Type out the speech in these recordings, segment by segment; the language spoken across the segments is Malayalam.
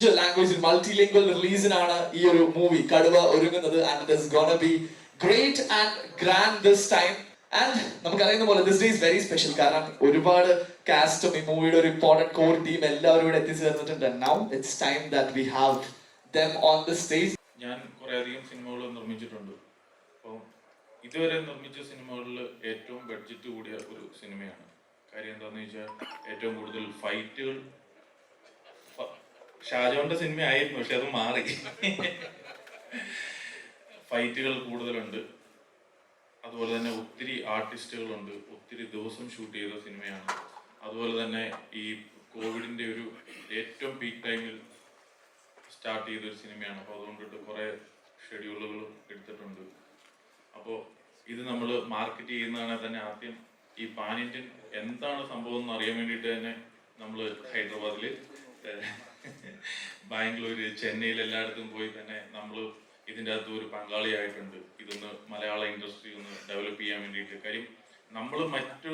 language multilingual release ആണ് ഈ ഒരു മൂവി കടുവ ഒരുങ്ങുന്നത് and it is gonna be great and grand this time and നമുക്കറിയുന്ന പോലെ this day is very special കാരണം ഒരുപാട് കാസ്റ്റും ഈ മൂവിയുടെ ഒരു ഇമ്പോർട്ടന്റ് കോർ ടീം എല്ലാവരും ഇവിടെ എത്തിച്ചേർന്നിട്ടുണ്ട് and now it's time that we have them on the stage. ഞാൻ കുറേയധികം സിനിമകൾ നിർമ്മിച്ചിട്ടുണ്ട്. അപ്പോൾ ഇതുവരെ നിർമ്മിച്ച സിനിമകളിൽ ഏറ്റവും ബഡ്ജറ്റ് കൂടിയ ഒരു സിനിമയാണ്. കാര്യം എന്താണെന്ന് വെച്ചാൽ ഏറ്റവും കൂടുതൽ ഫൈറ്റുകൾ ഷാജോന്റെ സിനിമയായിരുന്നു, പക്ഷെ അത് മാറി. ഫൈറ്റുകൾ കൂടുതലുണ്ട്, അതുപോലെ തന്നെ ഒത്തിരി ആർട്ടിസ്റ്റുകളുണ്ട്, ഒത്തിരി ദിവസം ഷൂട്ട് ചെയ്ത സിനിമയാണ്. അതുപോലെ തന്നെ ഈ കോവിഡിന്റെ ഒരു ഏറ്റവും പീക്ക് ടൈമിൽ സ്റ്റാർട്ട് ചെയ്തൊരു സിനിമയാണ്. അപ്പോൾ അതുകൊണ്ടിട്ട് കുറേ ഷെഡ്യൂളുകൾ എടുത്തിട്ടുണ്ട്. അപ്പോൾ ഇത് നമ്മൾ മാർക്കറ്റ് ചെയ്യുന്നതാണെങ്കിൽ തന്നെ ആദ്യം ഈ പാൻ ഇന്ത്യൻ എന്താണ് സംഭവം എന്ന് അറിയാൻ വേണ്ടിയിട്ട് തന്നെ നമ്മൾ ഹൈദരാബാദിൽ, ബാംഗ്ലൂർ, ചെന്നൈയിൽ എല്ലായിടത്തും പോയി തന്നെ നമ്മൾ ഇതിൻ്റെ അകത്ത് ഒരു പങ്കാളിയായിട്ടുണ്ട്. ഇതൊന്ന് മലയാള ഇൻഡസ്ട്രി ഒന്ന് ഡെവലപ്പ് ചെയ്യാൻ വേണ്ടിയിട്ട്. കാര്യം നമ്മൾ മറ്റു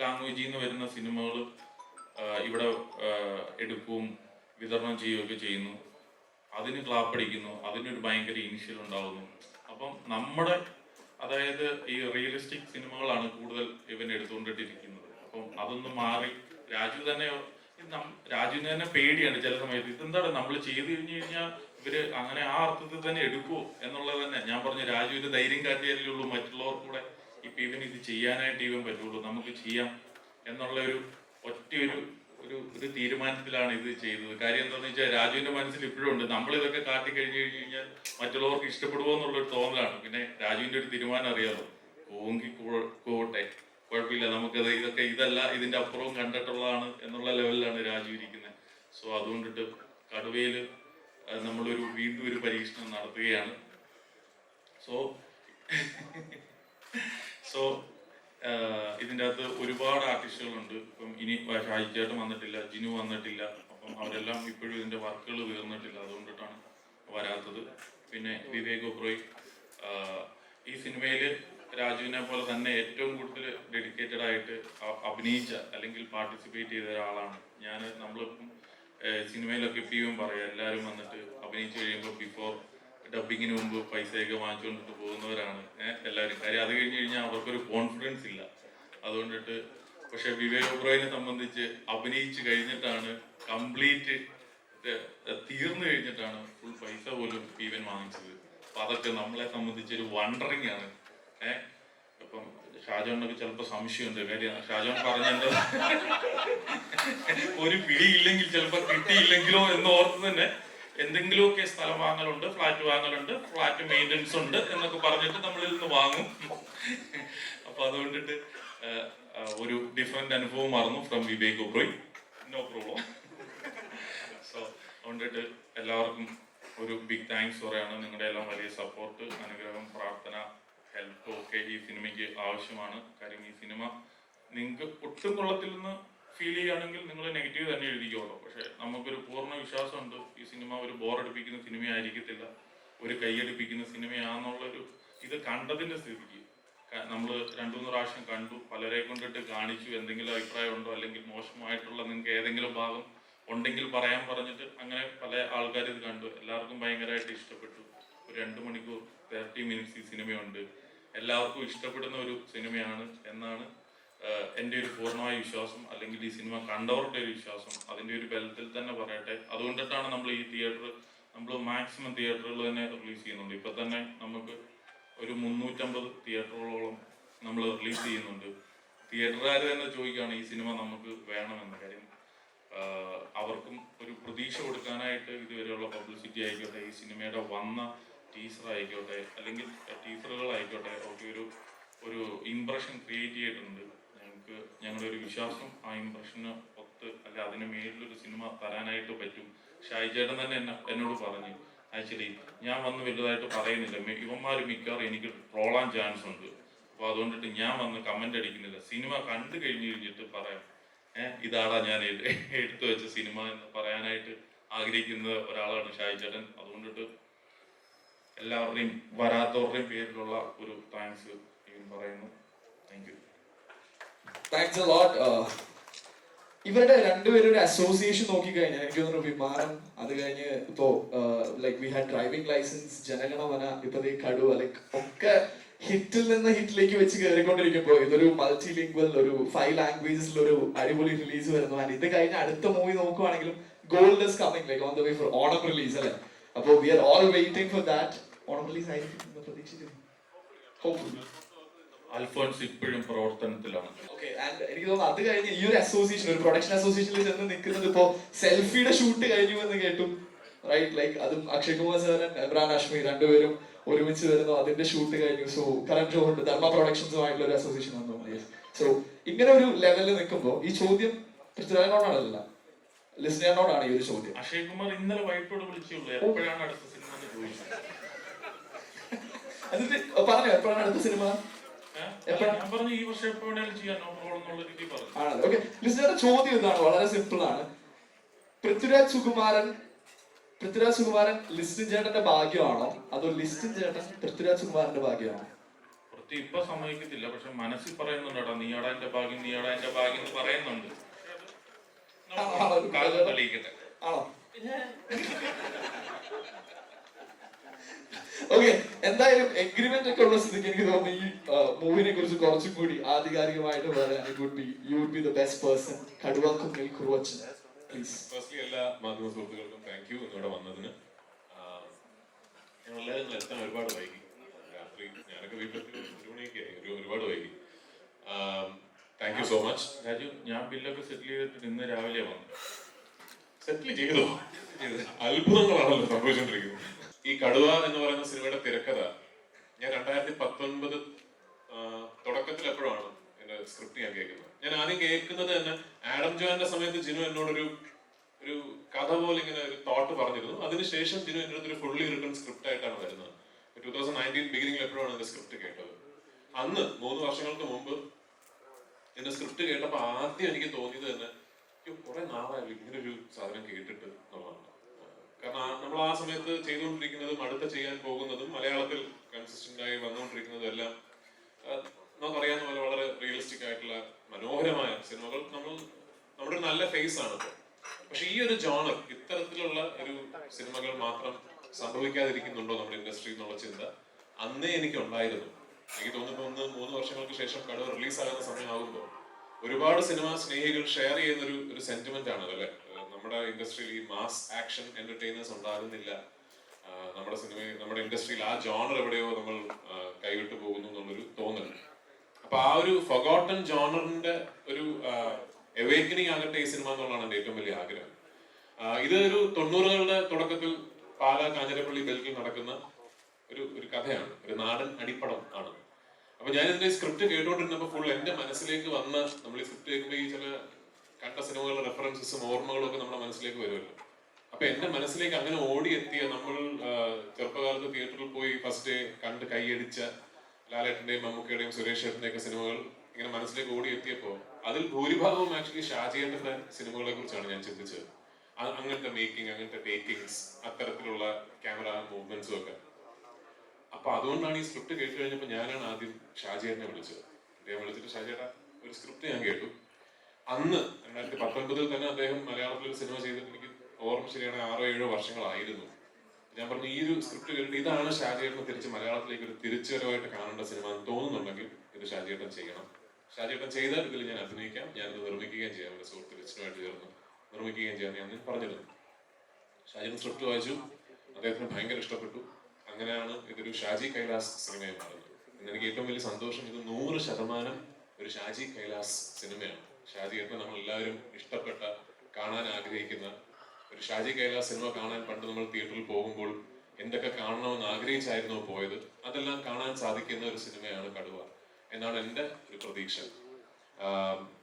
ലാംഗ്വേജിൽ നിന്ന് വരുന്ന സിനിമകൾ ഇവിടെ എടുക്കുകയും വിതരണം ചെയ്യുകയൊക്കെ ചെയ്യുന്നു, അതിന് ക്ലാപ്പടിക്കുന്നു, അതിനൊരു ഭയങ്കര ഇനിഷ്യൽ ഉണ്ടാകുന്നു. അപ്പം നമ്മുടെ അതായത് ഈ റിയലിസ്റ്റിക് സിനിമകളാണ് കൂടുതൽ ഇവൻ എടുത്തുകൊണ്ടിട്ടിരിക്കുന്നത്. അപ്പം അതൊന്ന് മാറി രാജുവിന് തന്നെ പേടിയാണ് ചില സമയത്ത്. ഇതെന്താണ് നമ്മൾ ചെയ്തു കഴിഞ്ഞു കഴിഞ്ഞാൽ ഇവര് അങ്ങനെ ആ അർത്ഥത്തിൽ തന്നെ എടുക്കുമോ എന്നുള്ളത് തന്നെ. ഞാൻ പറഞ്ഞു രാജുവിന് ധൈര്യം കാട്ടിയാലേ ഉള്ളൂ മറ്റുള്ളവർക്ക് കൂടെ ഇപ്പൊ ഇവൻ ഇത് ചെയ്യാനായിട്ട് ഇവൻ പറ്റുള്ളൂ, നമുക്ക് ചെയ്യാം എന്നുള്ള ഒരു ഒറ്റ ഒരു തീരുമാനത്തിലാണ് ഇത് ചെയ്തത്. കാര്യം എന്താണെന്ന് വെച്ചാൽ രാജുവിന്റെ മനസ്സിൽ ഇപ്പോഴും ഉണ്ട് നമ്മൾ ഇതൊക്കെ കാട്ടി കഴിഞ്ഞു കഴിഞ്ഞാൽ മറ്റുള്ളവർക്ക് ഇഷ്ടപ്പെടുമോ എന്നുള്ളൊരു തോന്നലാണ്. പിന്നെ രാജുവിന്റെ ഒരു തീരുമാനം അറിയാമല്ലോ, പോവട്ടെ, കുഴപ്പമില്ല, നമുക്കത് ഇതല്ല ഇതിന്റെ അപ്പുറവും കണ്ടിട്ടുള്ളതാണ് എന്നുള്ള ലെവലിലാണ് രാജു ഇരിക്കുന്നത്. സോ അതുകൊണ്ടിട്ട് കടുവയിൽ നമ്മളൊരു വീണ്ടും ഒരു പരീക്ഷണം നടത്തുകയാണ്. സോ ഇതിൻ്റെ അകത്ത് ഒരുപാട് ആർട്ടിസ്റ്റുകളുണ്ട്. ഇപ്പം ഇനി ഷാജി ചേട്ടൻ വന്നിട്ടില്ല, ജിനു വന്നിട്ടില്ല. അപ്പം അവരെല്ലാം ഇപ്പോഴും ഇതിൻ്റെ വർക്കുകൾ തീർന്നിട്ടില്ല, അതുകൊണ്ടിട്ടാണ് വരാത്തത്. പിന്നെ വിവേക് ഒബ്രോയ് ഈ സിനിമയിൽ രാജുവിനെ പോലെ തന്നെ ഏറ്റവും കൂടുതൽ ഡെഡിക്കേറ്റഡ് ആയിട്ട് അഭിനയിച്ച അല്ലെങ്കിൽ പാർട്ടിസിപ്പേറ്റ് ചെയ്ത ഒരാളാണ് ഞാൻ. നമ്മളിപ്പം സിനിമയിലൊക്കെ ഇപ്പം പറയാം, എല്ലാവരും വന്നിട്ട് അഭിനയിച്ച് കഴിയുമ്പോൾ ബിഫോർ ഡബിങ്ങിന് മുമ്പ് പൈസയൊക്കെ വാങ്ങിച്ചുകൊണ്ടിട്ട് പോകുന്നവരാണ് എല്ലാവരും. കാര്യം അത് കഴിഞ്ഞ് കഴിഞ്ഞാൽ അവർക്കൊരു കോൺഫിഡൻസ് ഇല്ല, അതുകൊണ്ടിട്ട്. പക്ഷെ വിവേക് ഒബ്രോയിനെ സംബന്ധിച്ച് അഭിനയിച്ച് കഴിഞ്ഞിട്ടാണ് കംപ്ലീറ്റ് തീർന്നു കഴിഞ്ഞിട്ടാണ് ഫുൾ പൈസ പോലും ഈവൻ വാങ്ങിച്ചത്. അപ്പൊ അതൊക്കെ നമ്മളെ സംബന്ധിച്ചൊരു വണ്ടറിങ് ആണ്. ഇപ്പം ഷാജോണൊക്കെ ചിലപ്പോൾ സംശയമുണ്ട്. കാര്യം ഷാജോൺ പറഞ്ഞത് ഒരു പിടിയില്ലെങ്കിൽ ചിലപ്പോൾ കിട്ടിയില്ലെങ്കിലോ എന്ന് ഓർത്ത് തന്നെ എന്തെങ്കിലുമൊക്കെ സ്ഥലം വാങ്ങലുണ്ട്, ഫ്ലാറ്റ് വാങ്ങലുണ്ട്, ഫ്ലാറ്റ് മെയിൻ്റനൻസ് ഉണ്ട് എന്നൊക്കെ പറഞ്ഞിട്ട് നമ്മളിൽ നിന്ന് വാങ്ങും. അപ്പൊ അതുകൊണ്ടിട്ട് ഒരു ഡിഫറെന്റ് അനുഭവമായിരുന്നു from Vivek Oberoi. No problem. So അതുകൊണ്ടിട്ട് എല്ലാവർക്കും ഒരു ബിഗ് താങ്ക്സ് പറയാണ്. നിങ്ങളുടെ എല്ലാം വലിയ സപ്പോർട്ട്, അനുഗ്രഹം, പ്രാർത്ഥന, ഹെൽപ്പ് ഒക്കെ ഈ സിനിമയ്ക്ക് ആവശ്യമാണ്. കാര്യം ഈ സിനിമ നിങ്ങൾക്ക് ഒട്ടും കൊള്ളത്തില്ലെന്ന് ഫീൽ ചെയ്യുകയാണെങ്കിൽ നിങ്ങൾ നെഗറ്റീവ് തന്നെ എഴുതിക്കോളൂ. പക്ഷെ നമുക്കൊരു പൂർണ്ണ വിശ്വാസമുണ്ട് ഈ സിനിമ ഒരു ബോറടിപ്പിക്കുന്ന സിനിമയായിരിക്കത്തില്ല, ഒരു കൈയടിപ്പിക്കുന്ന സിനിമയാണെന്നുള്ളൊരു ഇത് കണ്ടതിൻ്റെ സ്ഥിതിക്ക് നമ്മൾ 2-3 പ്രാവശ്യം കണ്ടു, പലരെ കൊണ്ടിട്ട് കാണിച്ചു, എന്തെങ്കിലും അഭിപ്രായം ഉണ്ടോ അല്ലെങ്കിൽ മോശമായിട്ടുള്ള നിങ്ങൾക്ക് ഏതെങ്കിലും ഭാഗം ഉണ്ടെങ്കിൽ പറയാൻ പറഞ്ഞിട്ട് അങ്ങനെ പല ആൾക്കാർ ഇത് കണ്ടു. എല്ലാവർക്കും ഭയങ്കരമായിട്ട് ഇഷ്ടപ്പെട്ടു. ഒരു 2 മണിക്കൂർ 30 മിനിറ്റ്സ് ഈ സിനിമയുണ്ട്. എല്ലാവർക്കും ഇഷ്ടപ്പെടുന്ന ഒരു സിനിമയാണ് എന്നാണ് എൻ്റെ ഒരു പൂർണ്ണമായ വിശ്വാസം, അല്ലെങ്കിൽ ഈ സിനിമ കണ്ടവരുടെ ഒരു വിശ്വാസം. അതിൻ്റെ ഒരു ബലത്തിൽ തന്നെ പറയട്ടെ. അതുകൊണ്ടിട്ടാണ് നമ്മൾ ഈ നമ്മൾ മാക്സിമം തിയേറ്ററുകൾ തന്നെ റിലീസ് ചെയ്യുന്നുണ്ട്. ഇപ്പം തന്നെ നമുക്ക് ഒരു 350 തിയേറ്ററുകളോളം നമ്മൾ റിലീസ് ചെയ്യുന്നുണ്ട്. തിയേറ്ററുകാർ തന്നെ ചോദിക്കുകയാണ് ഈ സിനിമ നമുക്ക് വേണമെന്ന കാര്യം. അവർക്കും ഒരു പ്രതീക്ഷ കൊടുക്കാനായിട്ട് ഇതുവരെയുള്ള പബ്ലിസിറ്റി ആയിക്കോട്ടെ, ഈ സിനിമയുടെ വന്ന ടീസർ ആയിക്കോട്ടെ, അല്ലെങ്കിൽ ടീസറുകളായിക്കോട്ടെ, ഒക്കെ ഒരു ഇംപ്രഷൻ ക്രിയേറ്റ് ചെയ്തിട്ടുണ്ട്. ഞങ്ങളുടെ ഒരു വിശ്വാസം ആ ഇംപ്രഷന് ഒത്ത് അല്ലെ അതിന് മേലിലൊരു സിനിമ തരാനായിട്ട് പറ്റും. ഷാജി ചേട്ടൻ തന്നെ എന്നോട് പറഞ്ഞു, ആക്ച്വലി ഞാൻ വന്ന് വലുതായിട്ട് പറയുന്നില്ല, ഇവന്മാർ മിക്കവാറും എനിക്ക് ട്രോളാൻ ചാൻസ് ഉണ്ട്, അപ്പോൾ അതുകൊണ്ടിട്ട് ഞാൻ വന്ന് കമൻ്റ് അടിക്കുന്നില്ല, സിനിമ കണ്ടു കഴിഞ്ഞിട്ട് പറയാം ഇതാടാ ഞാൻ എടുത്തു വെച്ച സിനിമ എന്ന് പറയാനായിട്ട് ആഗ്രഹിക്കുന്ന ഒരാളാണ് ഷാജി ചേട്ടൻ. അതുകൊണ്ടിട്ട് എല്ലാവരുടെയും വരാത്തവരുടെയും പേരിലുള്ള ഒരു താങ്ക്സ് പറയുന്നു. Thank you. Thanks a lot. ഇവരുടെ രണ്ടുപേരും ഒരു അസോസിയേഷൻ നോക്കിക്കഴിഞ്ഞാൽ എനിക്ക് തോന്നുന്നു വിമാനം, അത് കഴിഞ്ഞ് ഇപ്പോ like we had driving licence, Jana Gana Mana, ഇപ്പൊ കടുവ, ലൈക്ക് ഒക്കെ ഹിറ്റിൽ നിന്ന് ഹിറ്റിലേക്ക് വെച്ച് കയറിക്കൊണ്ടിരിക്കുമ്പോ ഇതൊരു മൾട്ടി ലിംഗ്വൽ, ഒരു 5 ലാംഗ്വേജസിൽ ഒരു അടിപൊളി റിലീസ് വരുന്നു. ആൻഡ് ഇത് കഴിഞ്ഞ അടുത്ത മൂവി നോക്കുവാണെങ്കിലും gold is coming, like on the way for Onam release അല്ലേ. അപ്പോ we are all waiting for that. Onam release ആയിരിക്കും എന്ന് പ്രതീക്ഷിക്കുന്നു. ഹോപ്പ്ഫുള്ളി. അൽഫോൻസ് ഇപ്പോഴും പ്രവർത്തനത്തിലാണ്. ഓക്കെ, ആൻഡ് എനിക്ക് തോന്നുന്നു അത് കഴിഞ്ഞ് ഈ ഒരു അസോസിയേഷൻ, ഒരു പ്രൊഡക്ഷൻ അസോസിയേഷനിൽ ചെന്ന് നിൽക്കുന്നത് ഇപ്പോ സെൽഫിയുടെ ഷൂട്ട് കഴിഞ്ഞു എന്ന് കേട്ടു, റൈറ്റ്? ലൈക്ക് അതും അക്ഷയ് കുമാർ സാറും എബ്രാൻ അഷ്മി രണ്ടുപേരും ഒരുമിച്ച് വരുന്നു, അതിന്റെ ഷൂട്ട് കഴിഞ്ഞു. സോ കറന്റ് ഷോണ്ട് ധർമ്മ പ്രൊഡക്ഷൻസുമായിട്ടുള്ള ഒരു അസോസിയേഷൻ വന്നു. സോ ഇങ്ങനെ ഒരു ലെവലിൽ നിൽക്കുമ്പോൾ ഈ ചോദ്യം പൃഥ്വിരാജിനോടാണല്ല, ലിസ്റ്റിനോടാണ് ഈ ഒരു ചോദ്യം. അക്ഷയ് കുമാർ ഇന്നലെ വൈകിട്ടോട് വിളിച്ചുള്ളൂ, എപ്പോഴാണ് അടുത്ത സിനിമ എന്ന് ചോദിച്ചത്. അതിന്റെ പറഞ്ഞു എപ്പോഴാണ് അടുത്ത സിനിമ? ഞാൻ പറഞ്ഞു ഈ വർഷം എപ്പോ വേണേലും ചെയ്യാൻ എന്നുള്ള രീതി പറഞ്ഞു. ആണല്ലോ. ഓക്കെ, ലിസ്റ്റിന്റെ ചോദ്യം ഇതാണ്, വളരെ സിമ്പിൾ ആണ്. പൃഥ്വിരാജ് സുകുമാരൻ ലിസ്റ്റിൻ ചേട്ടന്റെ ഭാഗ്യമാണോ, അതോ ലിസ്റ്റിൻ ചേട്ടൻ പൃഥ്വിരാജ് സുകുമാരന്റെ ഭാഗ്യമാണോ? ഇപ്പൊ സമ്മതിക്കത്തില്ല, പക്ഷെ മനസ്സിൽ പറയുന്നുണ്ട് കേട്ടോ, നീയാടാ എന്റെ ഭാഗ്യം എന്ന് പറയുന്നുണ്ട്. ആണോ? ഓക്കെ, എന്തായാലും എഗ്രിമെന്റ് ഒക്കെ ഉള്ള സ്ഥിതിക്ക് എനിക്ക് തോന്നുന്നു ഈ മൂവിനെ കുറിച്ച് കുറച്ചും കൂടി ആധികാരികമായിട്ട് പറയാൻ you would be the best person. Kaduva Kunnel Kuruvachan, please. Firstly എല്ലാ മാധ്യമ സുഹൃത്തുക്കൾക്കും താങ്ക് യു ഇന്നിവിടെ വന്നതിന്. ഞങ്ങളെല്ലാവരും എത്താൻ ഒരുപാട് വൈകി, രാത്രി ഞാനൊക്കെ വീട്ടിലെത്തി 1 മണിയൊക്കെ ആയി, ഒരുപാട് വൈകി. Thank you so much. Raju, ഞാൻ ബില്ലൊക്കെ സെറ്റിൽ ചെയ്തിട്ട് ഇന്ന് രാവിലെ വന്നു. സെറ്റിൽ ചെയ്തോ? അത്ഭുതങ്ങളാണല്ലോ സംഭവിച്ചുകൊണ്ടിരിക്കുന്നത്. ഈ കടുവ എന്ന് പറയുന്ന സിനിമയുടെ തിരക്കഥ ഞാൻ 2019 തുടക്കത്തിൽ എപ്പോഴാണ് എന്റെ സ്ക്രിപ്റ്റ് ഞാൻ കേൾക്കുന്നത്. ഞാൻ ആദ്യം കേൾക്കുന്നത് തന്നെ ആഡം ജോന്റെ സമയത്ത് ജിനു എന്നോടൊരു കഥ പോലെ ഇങ്ങനെ ഒരു തോട്ട് പറഞ്ഞിരുന്നു. അതിനുശേഷം ജിനു എൻ്റെ അടുത്തൊരു ഫുള്ളി റിട്ടൺ സ്ക്രിപ്റ്റ് ആയിട്ടാണ് വരുന്നത്. 2019 ബിഗിനിങ്ങിൽ എപ്പോഴാണ് എന്റെ സ്ക്രിപ്റ്റ് കേട്ടത്. അന്ന് 3 വർഷങ്ങൾക്ക് മുമ്പ് എന്റെ സ്ക്രിപ്റ്റ് കേട്ടപ്പോൾ ആദ്യം എനിക്ക് തോന്നിയത് തന്നെ കുറെ നാളായി ഇങ്ങനൊരു സാധനം കേട്ടിട്ട് എന്നുള്ളതാണ്. കാരണം നമ്മൾ ആ സമയത്ത് ചെയ്തുകൊണ്ടിരിക്കുന്നതും അടുത്ത ചെയ്യാൻ പോകുന്നതും മലയാളത്തിൽ കൺസിസ്റ്റന്റ് ആയി വന്നുകൊണ്ടിരിക്കുന്നതും എല്ലാം നമുക്കറിയാവുന്ന പോലെ വളരെ റിയലിസ്റ്റിക് ആയിട്ടുള്ള മനോഹരമായ സിനിമകൾ നമ്മുടെ ഒരു നല്ല ഫേസ് ആണ് ഇപ്പോൾ. പക്ഷെ ഈ ഒരു ജോണർ, ഇത്തരത്തിലുള്ള ഒരു സിനിമകൾ മാത്രം സംഭവിക്കാതിരിക്കുന്നുണ്ടോ നമ്മുടെ ഇൻഡസ്ട്രി എന്നുള്ള ചിന്ത അന്നേ എനിക്ക് ഉണ്ടായിരുന്നു. എനിക്ക് തോന്നുന്നു 3 വർഷങ്ങൾക്ക് ശേഷം കടുവ റിലീസാകുന്ന സമയമാകുമ്പോൾ ഒരുപാട് സിനിമാ സ്നേഹികൾ ഷെയർ ചെയ്യുന്ന ഒരു സെന്റിമെന്റ് ആണ് അതല്ലേ. നമ്മുടെ ഇൻഡസ്ട്രിയിൽ ഈ മാസ് ആക്ഷൻ എന്റർടൈനേഴ്സ് ഉണ്ടാകുന്നില്ല, നമ്മുടെ ഇൻഡസ്ട്രിയിൽ ആ ജോണർ എവിടെയോ നമ്മൾ കൈവിട്ടു പോകുന്നു എന്നുള്ളൊരു തോന്നൽ. അപ്പൊ ആ ഒരു ഫൊഗോട്ടൺ ജോണറിന്റെ ഒരു എവേക്കനിങ് ആകട്ടെ ഈ സിനിമ എന്നുള്ളതാണ് എന്റെ ഏറ്റവും വലിയ ആഗ്രഹം. ഇത് ഒരു 90കളുടെ തുടക്കത്തിൽ പാലാ കാഞ്ഞിരപ്പള്ളി ബെൽറ്റിൽ നടക്കുന്ന ഒരു കഥയാണ്, ഒരു നാടൻ അടിപ്പടം ആണ്. അപ്പൊ ഞാൻ ഇതിന്റെ സ്ക്രിപ്റ്റ് കേട്ടോണ്ടിരുന്നപ്പോ ഫുൾ എന്റെ മനസ്സിലേക്ക് വന്ന, നമ്മൾ ഈ സ്ക്രിപ്റ്റ് കേൾക്കുമ്പോൾ ഈ ചില കണ്ട സിനിമകളുടെ റെഫറൻസസും ഓർമ്മകളും ഒക്കെ നമ്മുടെ മനസ്സിലേക്ക് വരുമല്ലോ. അപ്പൊ എന്റെ മനസ്സിലേക്ക് അങ്ങനെ ഓടിയെത്തിയ, നമ്മൾ ചെറുപ്പകാലത്ത് തിയേറ്ററിൽ പോയി ഫസ്റ്റ് കണ്ട് കൈയടിച്ച ലാലേട്ടന്റെയും മമ്മൂക്കയുടെയും സുരേഷ് ചേട്ടന്റെയും ഒക്കെ സിനിമകൾ ഇങ്ങനെ മനസ്സിലേക്ക് ഓടിയെത്തിയപ്പോ അതിൽ ഭൂരിഭാഗവും ആക്ച്വലി ഷാജിയേട്ടന്റെ സിനിമകളെ കുറിച്ചാണ് ഞാൻ ചിന്തിച്ചത്. അങ്ങനത്തെ മേക്കിംഗ്, അങ്ങനത്തെ ടേക്കിങ്സ്, അത്തരത്തിലുള്ള ക്യാമറ മൂവ്മെന്റ്സും ഒക്കെ. അപ്പൊ അതുകൊണ്ടാണ് ഈ സ്ക്രിപ്റ്റ് കേട്ട് കഴിഞ്ഞപ്പോൾ ഞാനാണ് ആദ്യം ഷാജിയേട്ടനെ വിളിച്ചത്. അദ്ദേഹം വിളിച്ചിട്ട്, ഷാജിയേട്ടാ ഒരു സ്ക്രിപ്റ്റ് ഞാൻ കേട്ടു. അന്ന് 2019 തന്നെ അദ്ദേഹം മലയാളത്തിൽ ഒരു സിനിമ ചെയ്തിട്ട് എനിക്ക് ഓർമ്മ ശരിയാണ് 6-7 വർഷങ്ങളായിരുന്നു. ഞാൻ പറഞ്ഞു, ഈ ഒരു സ്ക്രിപ്റ്റ് കേട്ടിട്ട് ഇതാണ് ഷാജിയേട്ടനെ തിരിച്ച് മലയാളത്തിലേക്ക് ഒരു തിരിച്ചുവരവായിട്ട് കാണേണ്ട സിനിമ എന്ന് തോന്നുന്നുണ്ടെങ്കിൽ ഇത് ഷാജിയേട്ടൻ ചെയ്യണം. ഷാജിയേട്ടൻ ചെയ്താൽ ഇതിൽ ഞാൻ അഭിനയിക്കാം, ഞാനിത് നിർമ്മിക്കുകയും ചെയ്യാം, എന്റെ സുഹൃത്ത് ലിസ്റ്റിനുമായിട്ട് ചേർന്ന് നിർമ്മിക്കുകയും ചെയ്യാൻ ഞാൻ പറഞ്ഞിരുന്നു. ഷാജിയേട്ടൻ സ്ക്രിപ്റ്റ് വായിച്ചു, അദ്ദേഹത്തിന് ഭയങ്കര ഇഷ്ടപ്പെട്ടു. അങ്ങനെയാണ് ഇതൊരു ഷാജി കൈലാസ് സിനിമയായി മാറുന്നത്. എനിക്ക് ഏറ്റവും വലിയ സന്തോഷം, ഇത് 100% ഒരു ഷാജി കൈലാസ് സിനിമയാണ്. ഷാജിയേട്ടനെ നമ്മൾ എല്ലാവരും ഇഷ്ടപ്പെട്ട, കാണാൻ ആഗ്രഹിക്കുന്ന ഒരു ഷാജി കൈലാസ് സിനിമ കാണാൻ പണ്ട് നമ്മൾ തിയേറ്ററിൽ പോകുമ്പോൾ എന്തൊക്കെ കാണണമെന്ന് ആഗ്രഹിച്ചായിരുന്നു പോയത്, അതെല്ലാം കാണാൻ സാധിക്കുന്ന ഒരു സിനിമയാണ് കടുവ എന്നാണ് എൻ്റെ ഒരു പ്രതീക്ഷ.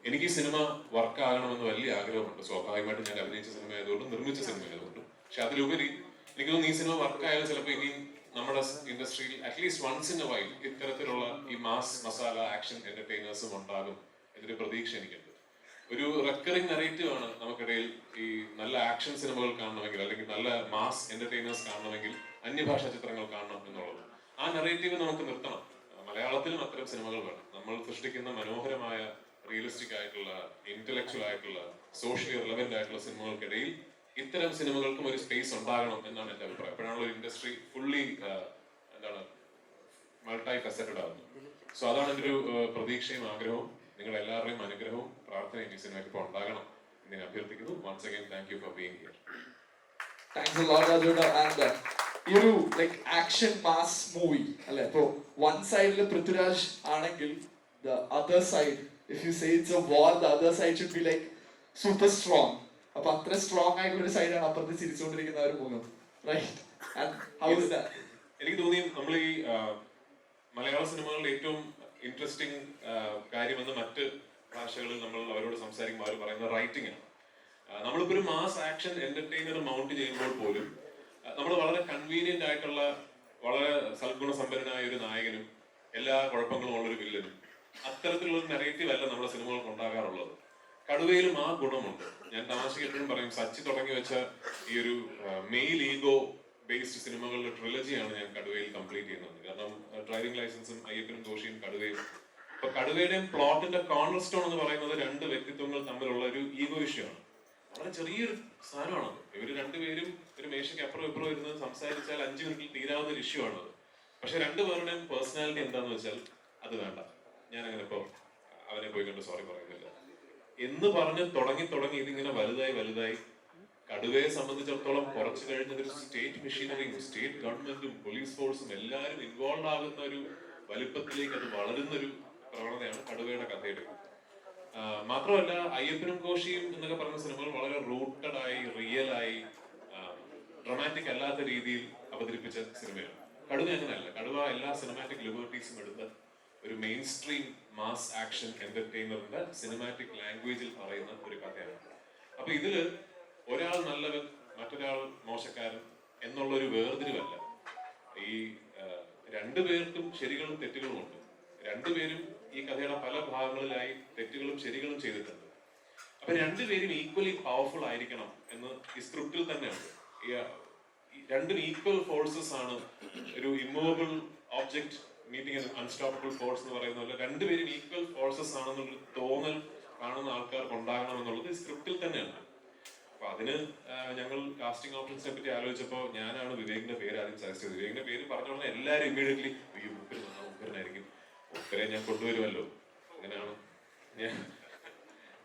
എനിക്ക് ഈ സിനിമ വർക്കാകണമെന്ന് വലിയ ആഗ്രഹമുണ്ട്. സ്വാഭാവികമായിട്ടും ഞാൻ അഭിനയിച്ച സിനിമ ആയതുകൊണ്ട്, നിർമ്മിച്ച സിനിമ ആയതുകൊണ്ട്. പക്ഷെ അതിലുപരി എനിക്ക് തോന്നുന്നു ഈ സിനിമ വർക്കായാലും ചിലപ്പോൾ ഇനി നമ്മുടെ ഇൻഡസ്ട്രിയിൽ at least once in a while ഇത്തരത്തിലുള്ള ഈ മാസ് മസാല ആക്ഷൻ എന്റർടൈനേഴ്സും ഉണ്ടാകും എന്നൊരു പ്രതീക്ഷ എനിക്കുണ്ട്. ഒരു റെക്കറിംഗ് നെറേറ്റീവ് ആണ് നമുക്കിടയിൽ. ഈ നല്ല ആക്ഷൻ സിനിമകൾ കാണണമെങ്കിൽ, അല്ലെങ്കിൽ നല്ല മാസ് എന്റർടൈനേഴ്സ് കാണണമെങ്കിൽ അന്യഭാഷാ ചിത്രങ്ങൾ കാണണം എന്നുള്ളത്. ആ നെറേറ്റീവ് നമുക്ക് നിർത്തണം. മലയാളത്തിലും അത്തരം സിനിമകൾ വേണം. നമ്മൾ സൃഷ്ടിക്കുന്ന മനോഹരമായ റിയലിസ്റ്റിക് ആയിട്ടുള്ള, ഇന്റലക്ച്വൽ ആയിട്ടുള്ള, സോഷ്യലി റിലവന്റ് ആയിട്ടുള്ള സിനിമകൾക്കിടയിൽ ഇത്തരം സിനിമകൾക്കും ഒരു സ്പേസ് ഉണ്ടാകണം എന്നാണ് എൻ്റെ അഭിപ്രായം. അപ്പോഴാണ് ഒരു ഇൻഡസ്ട്രി ഫുള്ളി എന്താണ് മൾട്ടി ഫെസറ്റഡ് ആകുന്നത്. സോ അതാണ് എൻ്റെ ഒരു പ്രതീക്ഷയും ആഗ്രഹവും. നിങ്ങൾ എല്ലാവരുടെയും അനുഗ്രഹവും പ്രാർത്ഥനയും ഈ സിനിമയ്ക്ക് ഇപ്പോൾ ഉണ്ടാകണം എന്ന് ഞാൻ അഭ്യർത്ഥിക്കുന്നു. Once again thank you for being here. Thanks a lot, Rajuna. And ഈ ഒരു ലൈക്ക് ആക്ഷൻ മാസ് മൂവി അല്ലെ, ഇപ്പോ വൺ സൈഡിൽ പൃഥ്വിരാജ് ആണെങ്കിൽ the other side, if you say it's a war, the other side should be like super strong. അപ്പൊ അത്ര സ്ട്രോങ് ആയിട്ടുള്ള ഒരു സൈഡാണ് അപ്പുറത്ത് ചിരിച്ചുകൊണ്ടിരിക്കുന്ന ഒരു മുഖം, right? And how is that? എനിക്ക് തോന്നി നമ്മൾ ഈ മലയാള സിനിമകളിൽ ഏറ്റവും ഇൻട്രസ്റ്റിംഗ് കാര്യമെന്ന് മറ്റ് ഭാഷകളിൽ നമ്മൾ അവരോട് സംസാരിക്കുമ്പോൾ അവർ പറയുന്നത് റൈറ്റിംഗ് ആണ്. നമ്മളിപ്പോൾ ഒരു മാസ് ആക്ഷൻ എന്റർടൈനർ മൗണ്ട് ചെയ്യുമ്പോൾ പോലും നമ്മൾ വളരെ കൺവീനിയന്റ് ആയിട്ടുള്ള, വളരെ സൽഗുണസമ്പന്നനായ ഒരു നായകനും എല്ലാ കുഴപ്പങ്ങളും ഉള്ളൊരു വില്ലനും, അത്തരത്തിലുള്ള ഒരു നെറേറ്റീവ് അല്ല നമ്മുടെ സിനിമകൾക്ക് ഉണ്ടാകാറുള്ളത്. കടുവയിലും ആ ഗുണമുണ്ട്. ഞാൻ തമാശയ്ക്ക് എപ്പോഴും പറയും, സച്ചി തുടങ്ങി വെച്ച ഈ ഒരു മെയിൽ ഈഗോ ബേസ്ഡ് സിനിമകളുടെ ട്രിലജിയാണ് ഞാൻ കടുവയിൽ കംപ്ലീറ്റ് ചെയ്യുന്നത്. കാരണം ഡ്രൈവിംഗ് ലൈസൻസും അയ്യപ്പനും ദോഷിയും കടുവയും. അപ്പൊ കടുവയുടെയും പ്ലോട്ടിന്റെ കോർണർ സ്റ്റോൺ എന്ന് പറയുന്നത് രണ്ട് വ്യക്തിത്വങ്ങൾ തമ്മിലുള്ള ഒരു ഈഗോ ഇഷ്യൂ ആണ്. വളരെ ചെറിയൊരു സാധനമാണത്. ഇവര് രണ്ടുപേരും ഒരു മേശയ്ക്ക് അപ്പുറം ഇപ്പുറം ഇരുന്ന് സംസാരിച്ചാൽ 5 മിനിറ്റിൽ തീരാവുന്ന ഒരു ഇഷ്യൂ ആണത്. പക്ഷെ രണ്ടുപേരുടെയും പേഴ്സണാലിറ്റി എന്താന്ന് വെച്ചാൽ അത് വേണ്ട, ഞാൻ അങ്ങനെ ഇപ്പോ അവനെ പോയി കണ്ട് സോറി പറയുന്നില്ല എന്ന് പറഞ്ഞ് തുടങ്ങി ഇതിങ്ങനെ വലുതായി കടുവയെ സംബന്ധിച്ചിടത്തോളം കുറച്ച് കഴിഞ്ഞൊരു സ്റ്റേറ്റ് മെഷീനറിയും സ്റ്റേറ്റ് ഗവൺമെന്റും പോലീസ് ഫോഴ്സും എല്ലാവരും ഇൻവോൾവ് ആകുന്ന ഒരു വലിപ്പത്തിലേക്ക് അത് വളരുന്നൊരു പ്രവണതയാണ് കടുവയുടെ കഥയുടെ. മാത്രമല്ല അയ്യപ്പനും കോശിയും എന്നൊക്കെ പറയുന്ന സിനിമകൾ വളരെ റൂട്ടഡ് ആയി, റിയൽ ആയി, ഡ്രമാറ്റിക് അല്ലാത്ത രീതിയിൽ അവതരിപ്പിച്ച സിനിമയാണ്. കടുവ അങ്ങനെയല്ല. കടുവ എല്ലാ സിനിമാറ്റിക് ലിബർട്ടീസും എടുത്ത് ഒരു മെയിൻ സ്ട്രീം മാസ് ആക്ഷൻ എന്റർടൈനറിന്റെ സിനിമാറ്റിക് ലാംഗ്വേജിൽ പറയുന്ന ഒരു കഥയാണ്. അപ്പൊ ഇതില് ഒരാൾ നല്ലവൻ മറ്റൊരാൾ മോശക്കാരൻ എന്നുള്ളൊരു വേർതിരിവല്ല. ഈ രണ്ടുപേർക്കും ശരികളും തെറ്റുകളും ഉണ്ട്. രണ്ടുപേരും ഈ കഥയുടെ പല ഭാഗങ്ങളിലായി തെറ്റുകളും ശരികളും ചെയ്തിട്ടുണ്ട്. അപ്പൊ രണ്ടുപേരും ഈക്വലി പവർഫുൾ ആയിരിക്കണം എന്ന് ഈ സ്ക്രിപ്റ്റിൽ തന്നെയുണ്ട്. രണ്ടും ഈക്വൽ ഫോഴ്സസ് ആണ്. ഒരു immovable object meeting unstoppable force എന്ന് പറയുന്ന പോലെ രണ്ടുപേരും ഈക്വൽ ഫോഴ്സസ് ആണെന്നുള്ളൊരു തോന്നൽ കാണുന്ന ആൾക്കാർക്ക് ഉണ്ടാകണം എന്നുള്ളത് സ്ക്രിപ്റ്റിൽ തന്നെയാണ്. അപ്പൊ അതിന് ഞങ്ങൾ കാസ്റ്റിംഗ് ഓപ്ഷൻസിനെ പറ്റി ആലോചിച്ചപ്പോൾ ഞാനാണ് വിവേകിന്റെ പേര് ആദ്യം സജസ്റ്റ് ചെയ്തത്. വിവേകിന്റെ പേര് പറഞ്ഞോളാം എല്ലാവരും ഇമ്മീഡിയറ്റ്ലി ഉപ്പരനായിരിക്കും, ഉപ്പരെ ഞാൻ കൊണ്ടുവരുമല്ലോ, അങ്ങനെയാണ്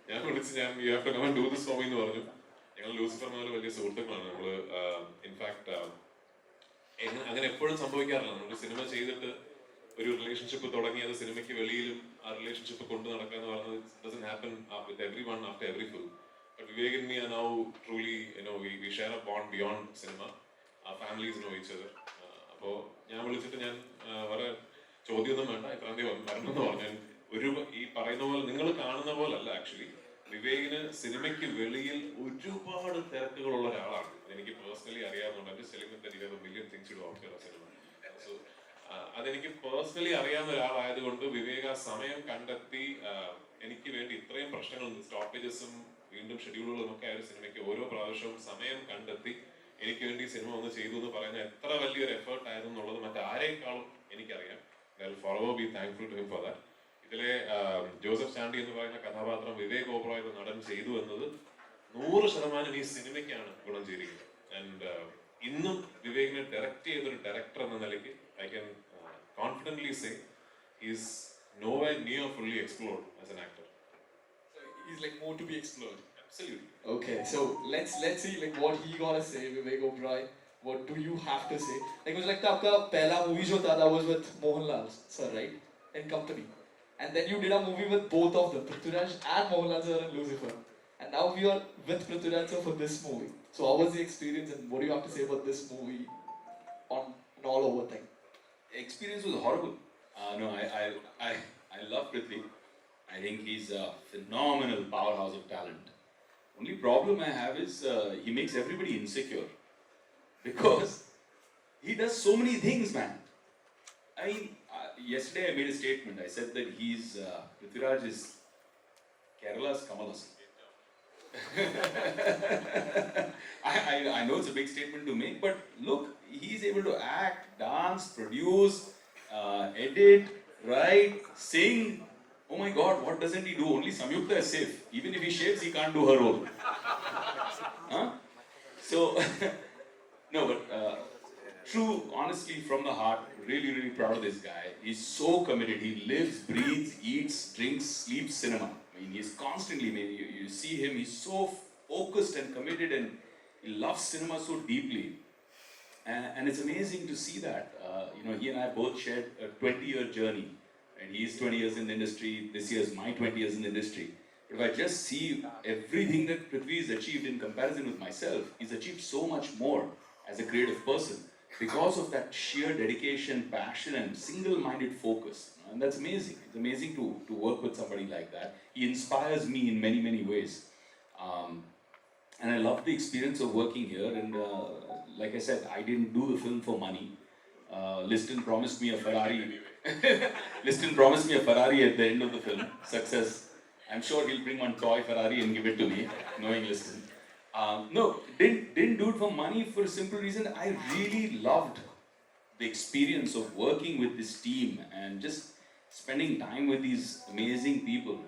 ഞാൻ വിളിച്ച് you have to come and do this for me എന്ന് പറഞ്ഞു. ഞങ്ങൾ ലൂസിഫർ മുതൽ വലിയ സുഹൃത്തുക്കളാണ്. നമ്മള് ഇൻഫാക്ട് അങ്ങനെ എപ്പോഴും സംഭവിക്കാറില്ല. നമ്മൾ സിനിമ ചെയ്തിട്ട് ഒരു റിലേഷൻഷിപ്പ് തുടങ്ങി അത് സിനിമയ്ക്ക് വെളിയിലും ആ റിലേഷൻഷിപ്പ് കൊണ്ടു നടക്കുക എന്ന് പറയുന്നത് doesn't happen with everyone after every film. But Vivek and me are now truly, we share a bond beyond cinema. Our families know each other. അപ്പോ ഞാൻ വിളിച്ചിട്ട് ഞാൻ വളരെ ചോദ്യമൊന്നും വേണ്ട, ഇത്രാം തീയതി വരണമെന്ന് പറഞ്ഞു. ഒരു ഈ പറയുന്ന പോലെ നിങ്ങൾ കാണുന്ന പോലല്ല ആക്ച്വലി. വിവേകിന് സിനിമയ്ക്ക് വെളിയിൽ ഒരുപാട് തിരക്കുകളുള്ള ഒരാളാണ്. എനിക്ക് പേഴ്സണലി അറിയാവുന്നുണ്ട്. സോ അതെനിക്ക് പേഴ്സണലി അറിയാവുന്ന ഒരാളായതുകൊണ്ട് വിവേക സമയം കണ്ടെത്തി എനിക്ക് വേണ്ടി ഇത്രയും പ്രശ്നങ്ങളും സ്റ്റോപ്പേജസും വീണ്ടും ഷെഡ്യൂളുകളും ഒക്കെ ആയ സിനിമയ്ക്ക് ഓരോ പ്രാവശ്യവും സമയം കണ്ടെത്തി എനിക്ക് വേണ്ടി സിനിമ ഒന്ന് ചെയ്തു എന്ന് പറയുന്ന എത്ര വലിയൊരു എഫേർട്ട് ആയിരുന്നു എന്നുള്ളത് മറ്റാരേക്കാളും എനിക്കറിയാം. I will forever be thankful to him for that. ഇതിലെ ജോസഫ് ചാണ്ടി എന്ന് പറയുന്ന കഥാപാത്രം വിവേക് ഓബ്രോയ് എന്ന നടൻ ചെയ്തു എന്നത് 100% ഈ സിനിമയ്ക്കാണ് ഗുണം ചെയ്തിരിക്കുന്നത്. ആൻഡ് ഇന്നും വിവേകിനെ ഡയറക്റ്റ് ചെയ്തൊരു ഡയറക്ടർ എന്ന നിലയ്ക്ക് I can confidently say is nowhere near fully explored as an actor. So he's like more to be explored. Absolutely. Okay, so let's see like what he gonna say, Vivek Oberoi. What do you have to say? Like मुझे लगता है आपका पहला movie जो था that was with Mohanlal sir, right? In company. And then you did a movie with both of them, Prithviraj and Mohanlal sir in Lucifer. And now we are with Prithviraj sir for this movie. So how was the experience and what do you have to say about this movie on an all over thing? Experience was horrible. No, I love Prithvi. I think he's a phenomenal powerhouse of talent. Only problem I have is he makes everybody insecure because he does so many things, man. I mean, yesterday I made a statement. I said that Prithviraj is Kerala's Kamal Haasan. I know it's a big statement to make, but look, he's able to act, dance, produce, edit, write, sing. oh my God, what doesn't he do? Only Samyuktha is safe. Even if he shaves, he can't do her role. Huh? So, no, but true, honestly, from the heart, really, really proud of this guy. He's so committed. He lives, breathes, eats, drinks, sleeps cinema. I mean, he's constantly, maybe you see him, he's so focused and committed, and he loves cinema so deeply. And it's amazing to see that. He and I both shared a 20-year journey. And he's 20 years in the industry. This year is my 20 years in the industry. But if I just see everything that Prithvi has achieved in comparison with myself, he's achieved so much more as a creative person because of that sheer dedication, passion, and single-minded focus. And that's amazing. It's amazing to work with somebody like that. He inspires me in many, many ways. And I love the experience of working here. And like I said, I didn't do the film for money. Listin promised me a Ferrari. Listin promised me a Ferrari at the end of the film. Success. I'm sure he'll bring one toy Ferrari and give it to me, knowing Listin. No, didn't do it for money for a simple reason. I really loved the experience of working with this team and just spending time with these amazing people.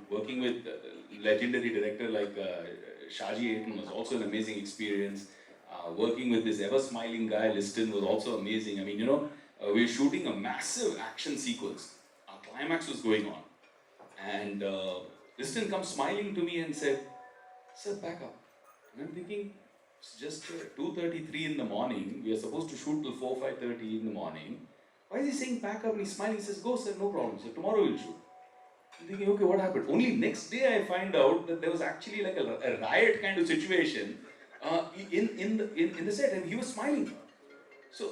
Working with a legendary director like Shaji Kailas was also an amazing experience. Working with this ever-smiling guy, Listin, was also amazing. I mean, we were shooting a massive action sequence. Our climax was going on. And Listin comes smiling to me and said, "Sir, back up." And I'm thinking, it's just 2:33 in the morning. We are supposed to shoot till 4, 5:30 in the morning. Why is he saying back up? And he's smiling. He says, "Go, sir, no problem. So tomorrow we'll shoot." I'm thinking, okay, what happened? Only next day I find out that there was actually like a riot kind of situation in the set, and he was smiling. So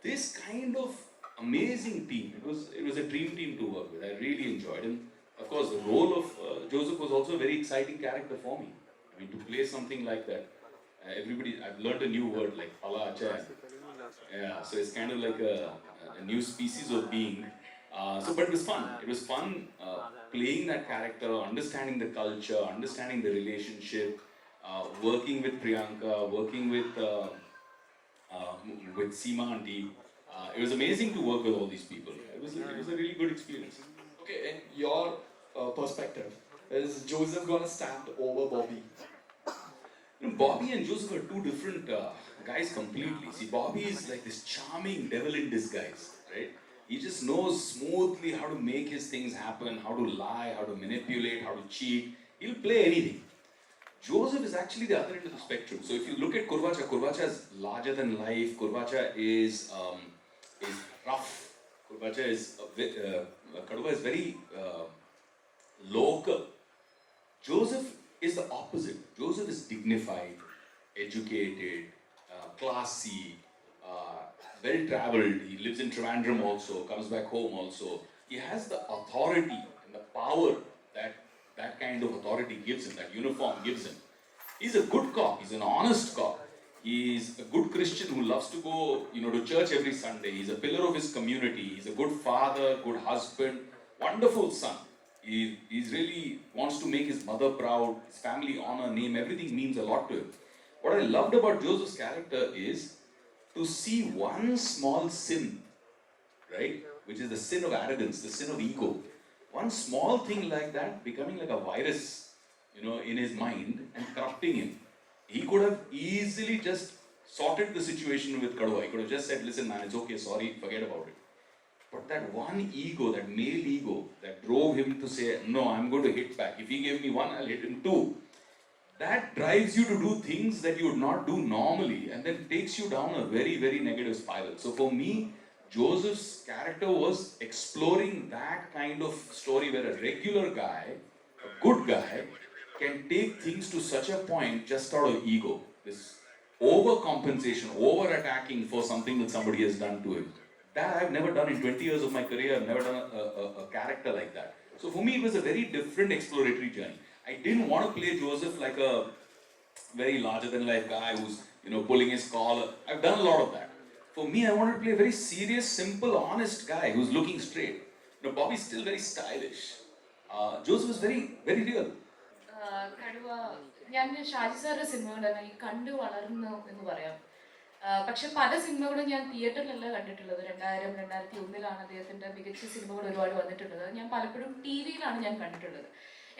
this kind of amazing team, it was a dream team to work with. I really enjoyed, and of course the role of Joseph was also a very exciting character for me. I mean, to play something like that, I've learned a new word like pala acha. Yeah, so it's kind of like a new species of being. But it was fun. It was fun playing that character, understanding the culture, understanding the relationship. Working with Priyanka, working with Seema auntie. It was amazing to work with all these people. It was a really good experience. Okay, in your perspective, is Joseph gonna stand over Bobby? Bobby and Joseph are two different guys completely. See, Bobby is like this charming devil in disguise, right? He just knows smoothly how to make his things happen, how to lie, how to manipulate, how to cheat. He'll play anything. Joseph is actually the other end of the spectrum. So if you look at Kurvacha is larger than life. Kurvacha is rough. Kaduva is very local. Joseph is the opposite. Joseph is dignified, educated, classy, well-traveled. He lives in Trivandrum also, comes back home also. He has the authority and the power that kind of authority gives him, that uniform gives him. He's a good cop, he's an honest cop. He's a good Christian who loves to go, to church every Sunday. He's a pillar of his community. He's a good father, good husband, wonderful son. He's really wants to make his mother proud, his family honor, name, everything means a lot to him. What I loved about Joseph's character is to see one small sin, right, which is the sin of arrogance, the sin of ego. One small thing like that becoming like a virus, in his mind and corrupting him. He could have easily just sorted the situation with Kaduva. He could have just said, "Listen man, it's okay, sorry, forget about it." But that one ego, that male ego, that drove him to say, "No, I'm going to hit back. If he gave me one, I'll hit him two." That drives you to do things that you would not do normally, and then takes you down a very, very negative spiral. So for me, Joseph's character was exploring that kind of story where a regular guy, a good guy, can take things to such a point just out of ego. This overcompensation, over-attacking for something that somebody has done to him. That I've never done in 20 years of my career. I've never done a character like that. So for me, it was a very different exploratory journey. I didn't want to play Joseph like a very larger-than-life guy who's, pulling his collar. I've done a lot of that. For me, I wanted to play a very serious, simple, honest guy who's looking straight. Bobby's still very stylish. Joseph is very, very real. Kaduva, ഞാൻ ഷാജി സാറിന്റെ സിനിമകളെല്ലാം കണ്ടു വളർന്നു എന്ന് പറയാം. പക്ഷെ പല സിനിമകളും ഞാൻ തിയേറ്ററിലല്ല കണ്ടിട്ടുള്ളത്. 2000-2001 അദ്ദേഹത്തിന്റെ മികച്ച സിനിമകൾ ഒരുപാട് വന്നിട്ടുള്ളത്. ഞാൻ പലപ്പോഴും ടി വിയിലാണ് ഞാൻ കണ്ടിട്ടുള്ളത്.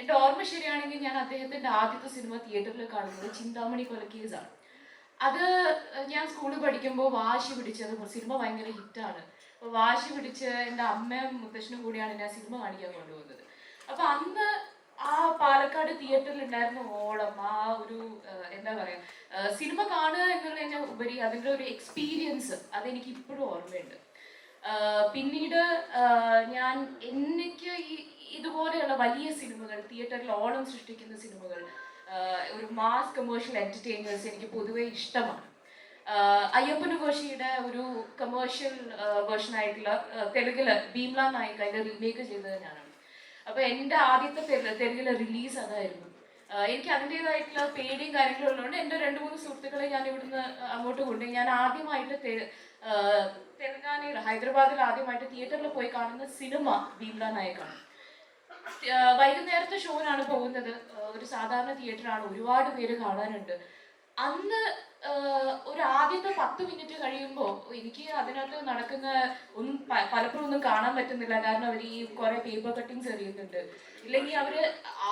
എൻ്റെ ഓർമ്മ ശരിയാണെങ്കിൽ ഞാൻ അദ്ദേഹത്തിന്റെ ആദ്യത്തെ സിനിമ തിയേറ്ററിൽ കാണുന്നത് ചിന്താമണി കൊലക്കേസാണ്. അത് ഞാൻ സ്കൂളിൽ പഠിക്കുമ്പോൾ വാശി പിടിച്ചത്, സിനിമ ഭയങ്കര ഹിറ്റാണ്, അപ്പോൾ വാശി പിടിച്ച് എൻ്റെ അമ്മയും മുത്തശ്ശനും കൂടിയാണ് എന്നെ ആ സിനിമ കാണിക്കാൻ കൊണ്ടുപോകുന്നത്. അപ്പോൾ അന്ന് ആ പാലക്കാട് തിയേറ്ററിൽ ഉണ്ടായിരുന്ന ഓളം, ആ ഒരു എന്താ പറയാ, സിനിമ കാണുക എന്നുള്ളതിന് ഉപരി അതിൻ്റെ ഒരു എക്സ്പീരിയൻസ് അതെനിക്ക് ഇപ്പോഴും ഓർമ്മയുണ്ട്. പിന്നീട് ഞാൻ എനിക്ക് ഇതുപോലെയുള്ള വലിയ സിനിമകൾ, തിയേറ്ററിൽ ഓളം സൃഷ്ടിക്കുന്ന സിനിമകൾ, ഒരു മാസ് കമേഴ്ഷ്യൽ എന്റർടൈനേഴ്സ് എനിക്ക് പൊതുവെ ഇഷ്ടമാണ്. അയ്യപ്പൻ ഘോഷിയുടെ ഒരു കമേഴ്ഷ്യൽ വേർഷൻ ആയിട്ടുള്ള തെലുങ്കില് ഭീംല നായിക അതിന്റെ റീമേക്ക് ചെയ്തത് ഞാനാണ്. അപ്പൊ എൻ്റെ ആദ്യത്തെ തെലുങ്കിലെ റിലീസ് അതായിരുന്നു. എനിക്ക് അതിൻ്റെതായിട്ടുള്ള പേടിയും കാര്യങ്ങളും ഉള്ളതുകൊണ്ട് എൻ്റെ 2-3 സുഹൃത്തുക്കളെ ഞാൻ ഇവിടുന്ന് അങ്ങോട്ട് കൊണ്ടുപോയി. ഞാൻ ആദ്യമായിട്ട് തെലങ്കാനയിൽ, ഹൈദരാബാദിൽ ആദ്യമായിട്ട് തിയേറ്ററിൽ പോയി കാണുന്ന സിനിമ ഭീംല നായകാണ്. വൈകുന്നേരത്തെ ഷോനാണ് പോകുന്നത്. ഒരു സാധാരണ തിയേറ്ററാണ്, ഒരുപാട് പേര് കാണാനുണ്ട്. അന്ന് ഒരു ആദ്യത്തെ 10 മിനിറ്റ് കഴിയുമ്പോൾ എനിക്ക് അതിനകത്ത് നടക്കുന്ന ഒന്നും പലപ്പോഴും ഒന്നും കാണാൻ പറ്റുന്നില്ല. കാരണം അവർ ഈ കുറെ പേപ്പർ കട്ടിങ്സ് എറിയുന്നുണ്ട്, ഇല്ലെങ്കിൽ അവര്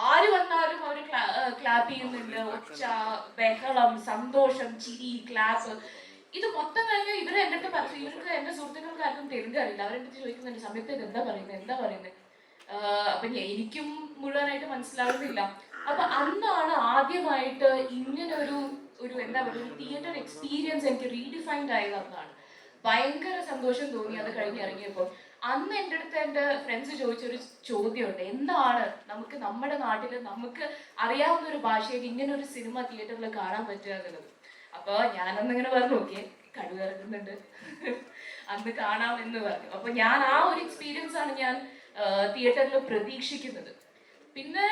ആര് വന്നാലും അവർ ക്ലാപ്പ് ചെയ്യുന്നുണ്ട്. ഒച്ച, ബഹളം, സന്തോഷം, ചിരി, ക്ലാപ്പ്, ഇത് മൊത്തം കഴിഞ്ഞ് ഇവരെ എൻ്റെ അടുത്ത് പറഞ്ഞു. ഇവർക്ക് എൻ്റെ സുഹൃത്തുക്കൾക്ക് ആർക്കും തെലുങ്ക് അറിയില്ല. അവരുടെ അടുത്ത് ചോദിക്കുന്നുണ്ട്, സമയത്ത് ഇത് എന്താ പറയുന്നത്. അപ്പൊ എനിക്കും മുഴുവനായിട്ട് മനസ്സിലാവുന്നില്ല. അപ്പൊ അന്നാണ് ആദ്യമായിട്ട് ഇങ്ങനെ ഒരു എന്താ പറയുക, ഒരു തിയേറ്റർ എക്സ്പീരിയൻസ് എനിക്ക് റീഡിഫൈൻഡ് ആയത് അന്നാണ്. ഭയങ്കര സന്തോഷം തോന്നി അത് കഴിഞ്ഞ് ഇറങ്ങിയപ്പോൾ. അന്ന് എൻ്റെ അടുത്ത് എൻ്റെ ഫ്രണ്ട്സ് ചോദിച്ചൊരു ചോദ്യമുണ്ട്, എന്താണ് നമുക്ക് നമ്മുടെ നാട്ടിൽ നമുക്ക് അറിയാവുന്ന ഒരു ഭാഷയിൽ ഇങ്ങനെ ഒരു സിനിമ തിയേറ്ററിൽ കാണാൻ പറ്റുക എന്നുള്ളത്. അപ്പൊ ഞാനന്നിങ്ങനെ പറഞ്ഞു, ഓക്കെ കടുവ ഇറങ്ങുന്നുണ്ട്, അന്ന് കാണാം എന്ന് പറഞ്ഞു. അപ്പൊ ഞാൻ ആ ഒരു എക്സ്പീരിയൻസ് ആണ് ഞാൻ തിയേറ്ററിൽ പ്രതീക്ഷിക്കുന്നത്. പിന്നെ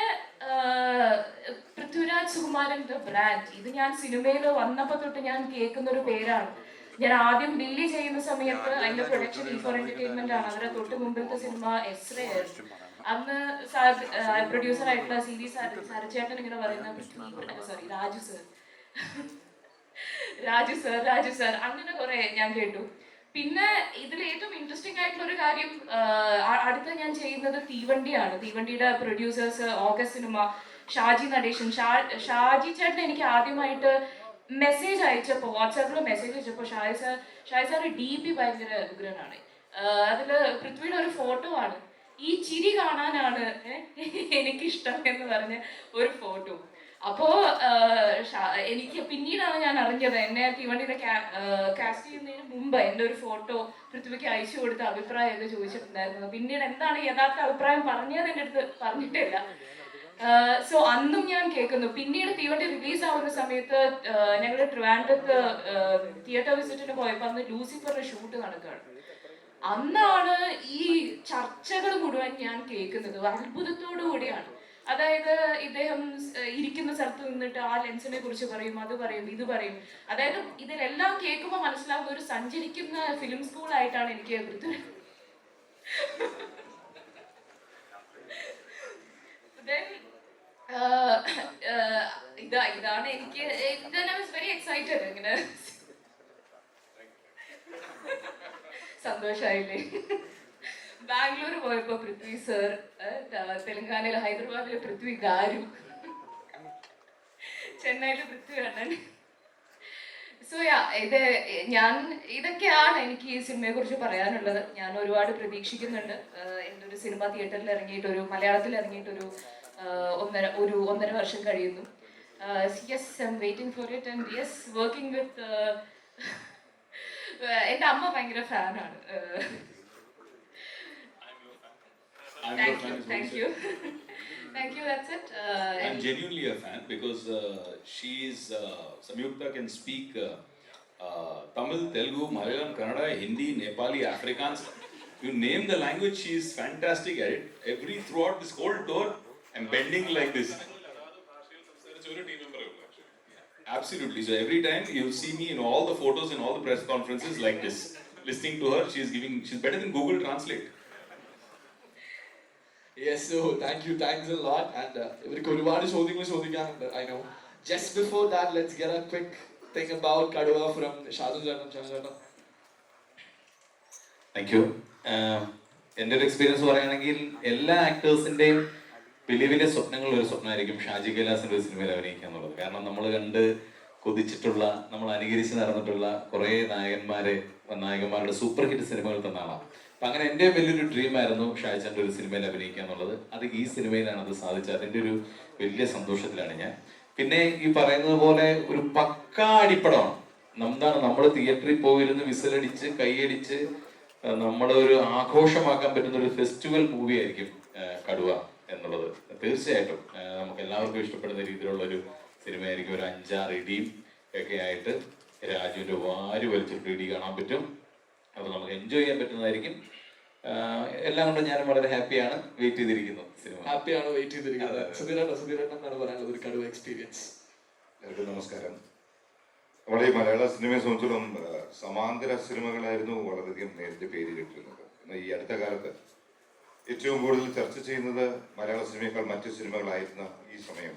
പൃഥ്വിരാജ് സുകുമാരൻ ദ ബ്രാൻഡ്, ഇത് ഞാൻ സിനിമയിൽ വന്നപ്പോൾ തൊട്ട് ഞാൻ കേൾക്കുന്ന ഒരു പേരാണ്. ഞാൻ ആദ്യം ബില്ലി ചെയ്യുന്ന സമയത്ത് അതിന്റെ പ്രൊഡക്ഷൻ E4 എന്റർടൈൻമെന്റ് ആണ്. അവരുടെ തൊട്ട് മുമ്പിലത്തെ സിനിമ എസ്രേ ആയിരുന്നു. അന്ന് പ്രൊഡ്യൂസർ ആയിട്ടുള്ള സീരീസ് സരച്ചേട്ടൻ ഇങ്ങനെ പറയുന്ന, സോറി രാജു സർ അങ്ങനെ കുറെ ഞാൻ കേട്ടു. പിന്നെ ഇതിൽ ഏറ്റവും ഇൻട്രസ്റ്റിംഗ് ആയിട്ടുള്ള ഒരു കാര്യം, അടുത്ത ഞാൻ ചെയ്യുന്നത് തീവണ്ടിയാണ്. തീവണ്ടിയുടെ producers August cinema, Shaji Nadesan. Shaji ചേട്ടൻ എനിക്ക് ആദ്യമായിട്ട് മെസ്സേജ് അയച്ചപ്പോൾ, വാട്സാപ്പിൽ മെസ്സേജ് അയച്ചപ്പോൾ, ഷാജി സാർ DP ഭയങ്കര ഉഗ്രനാണ്. അതിൽ പൃഥ്വിയുടെ ഒരു ഫോട്ടോ ആണ്, ഈ ചിരി കാണാനാണ് എനിക്കിഷ്ടം എന്ന് പറഞ്ഞ ഒരു ഫോട്ടോ. അപ്പോ എനിക്ക് പിന്നീടാണ് ഞാൻ അറിഞ്ഞത്, എന്നെ തീവണ്ടിയുടെ കാസ്റ്റ് ചെയ്യുന്നതിന് മുമ്പ് എൻ്റെ ഒരു ഫോട്ടോ പൃഥ്വിക്ക് അയച്ചു കൊടുത്ത അഭിപ്രായമൊക്കെ ചോദിച്ചിട്ടുണ്ടായിരുന്നു. പിന്നീട് എന്താണ് യഥാർത്ഥ അഭിപ്രായം പറഞ്ഞത് എൻ്റെ അടുത്ത് പറഞ്ഞിട്ടില്ല. സോ അന്നും ഞാൻ കേൾക്കുന്നു. പിന്നീട് തീവണ്ടി റിലീസ് ആവുന്ന സമയത്ത് ഞങ്ങൾ ട്രിവാൻഡ്രത്ത് തിയേറ്റർ വിസിറ്റിന് പോയപ്പോൾ അന്ന് ലൂസിഫറിന്റെ ഷൂട്ട് നടക്കുകയാണ്. അന്നാണ് ഈ ചർച്ചകൾ മുഴുവൻ ഞാൻ കേൾക്കുന്നത്. അത്ഭുതത്തോടു കൂടിയാണ്. അതായത് ഇദ്ദേഹം ഇരിക്കുന്ന സ്ഥലത്ത് നിന്നിട്ട് ആ ലെൻസിനെ കുറിച്ച് പറയും, അത് പറയും, ഇത് പറയും. അതായത് ഇതിലെല്ലാം കേൾക്കുമ്പോൾ മനസ്സിലാവുന്ന ഒരു സഞ്ചരിക്കുന്ന ഫിലിം സ്കൂൾ ആയിട്ടാണ് എനിക്ക് ഇതാണ് എനിക്ക് വെരി എക്സൈറ്റഡ്. ഇങ്ങനെ സന്തോഷായില്ലേ? ബാംഗ്ലൂർ പോയപ്പോ പൃഥ്വി സർ, തെലങ്കാനയിൽ ഹൈദരാബാദിലെ പൃഥ്വി ഗാരു, ചെന്നൈയിലെ പൃഥ്വി അണ്ണൻ. സോ ഇതൊക്കെയാണ് എനിക്ക് ഈ സിനിമയെ കുറിച്ച് പറയാനുള്ളത്. ഞാൻ ഒരുപാട് പ്രതീക്ഷിക്കുന്നുണ്ട്. എൻ്റെ ഒരു സിനിമ തിയേറ്ററിൽ ഇറങ്ങിയിട്ട്, മലയാളത്തിൽ ഇറങ്ങിയിട്ട് ഒരു 1.5 വർഷം കഴിയുന്നു. Yes, I M waiting for it and yes, working with എൻ്റെ അമ്മ ഭയങ്കര ഫാനാണ്. Thank you. That's it. I'm genuinely a fan because Samyuktha can speak Tamil, Telugu, Malayalam, Kannada, Hindi, Nepali, Afrikaans. You name the language, she is fantastic at it. Throughout this whole tour, I'm bending like this. Absolutely. So every time you see me in all the photos and all the press conferences like this, listening to her, she's better than Google Translate. Yes, so thanks a lot. And ഇവർക്ക് ഒരുപാട് ചോദ്യങ്ങൾ ചോദിക്കാനുണ്ട്, I know. Just before that, let's get a quick think about Kaduva from Shadu Janam? Thank you. എൻ്റെ ഒരു എക്സ്പീരിയൻസ് പറയുകയാണെങ്കിൽ എല്ലാ ആക്ടേഴ്സിൻ്റെയും വലിയ വലിയ സ്വപ്നങ്ങളിൽ ഒരു സ്വപ്നമായിരിക്കും ഷാജി കൈലാസിൻ്റെ ഒരു സിനിമയിൽ അഭിനയിക്കുക എന്നുള്ളത്. കാരണം നമ്മൾ കണ്ട് കൊതിച്ചിട്ടുള്ള, നമ്മൾ അനുകരിച്ച് നടന്നിട്ടുള്ള കുറേ നായകന്മാരുടെ സൂപ്പർ ഹിറ്റ് സിനിമകൾ തന്ന ആളാണ്. അപ്പം അങ്ങനെ എൻ്റെ വലിയൊരു ഡ്രീമായിരുന്നു ഷാജിൻ്റെ ഒരു സിനിമയിൽ അഭിനയിക്കുക എന്നുള്ളത്. അത് ഈ സിനിമയിലാണ് അത് സാധിച്ചത്. അതിൻ്റെ ഒരു വലിയ സന്തോഷത്തിലാണ് ഞാൻ. പിന്നെ ഈ പറയുന്നത് പോലെ ഒരു പക്കാ അടിപ്പടമാണ്. നമ്മൾ തിയേറ്ററിൽ പോയിരുന്ന് വിസിലടിച്ച് കൈയടിച്ച് നമ്മുടെ ഒരു ആഘോഷമാക്കാൻ പറ്റുന്ന ഒരു ഫെസ്റ്റിവൽ മൂവി ആയിരിക്കും കടുവ എന്നുള്ളത്. തീർച്ചയായിട്ടും നമുക്ക് എല്ലാവർക്കും ഇഷ്ടപ്പെടുന്ന രീതിയിലുള്ള ഒരു സിനിമയായിരിക്കും. ഒരു 5-6 ഇടിയും ഒക്കെ ആയിട്ട് രാജുവിൻ്റെ വാരി വലിച്ചൊരു ഇടി കാണാൻ പറ്റും. അപ്പോൾ നമുക്ക് എൻജോയ് ചെയ്യാൻ പറ്റുന്നതായിരിക്കും. എല്ലാം കൊണ്ടും ഞാൻ വളരെ ഹാപ്പിയാണ്. വെയിറ്റ് ചെയ്തിരിക്കുന്നു സിനിമ. ഹാപ്പിയാണ് വെയിറ്റ് ചെയ്തിരിക്കുന്നത്. സുധീരേട്ടൻ എന്താണ് പറയാനുള്ളത് ഒരു കടുവ എക്സ്പീരിയൻസ്? എല്ലാവർക്കും നമസ്കാരം. നമ്മുടെ ഈ മലയാള സിനിമയെ സംബന്ധിച്ചിടത്തോളം സമാന്തര സിനിമകളായിരുന്നു വളരെയധികം നേരത്തെ പേര് കേട്ടിരുന്നത്. എന്നാൽ ഈ അടുത്ത കാലത്ത് ഏറ്റവും കൂടുതൽ ചർച്ച ചെയ്യുന്നത് മലയാള സിനിമയേക്കാൾ മറ്റു സിനിമകളായിരുന്ന ഈ സമയം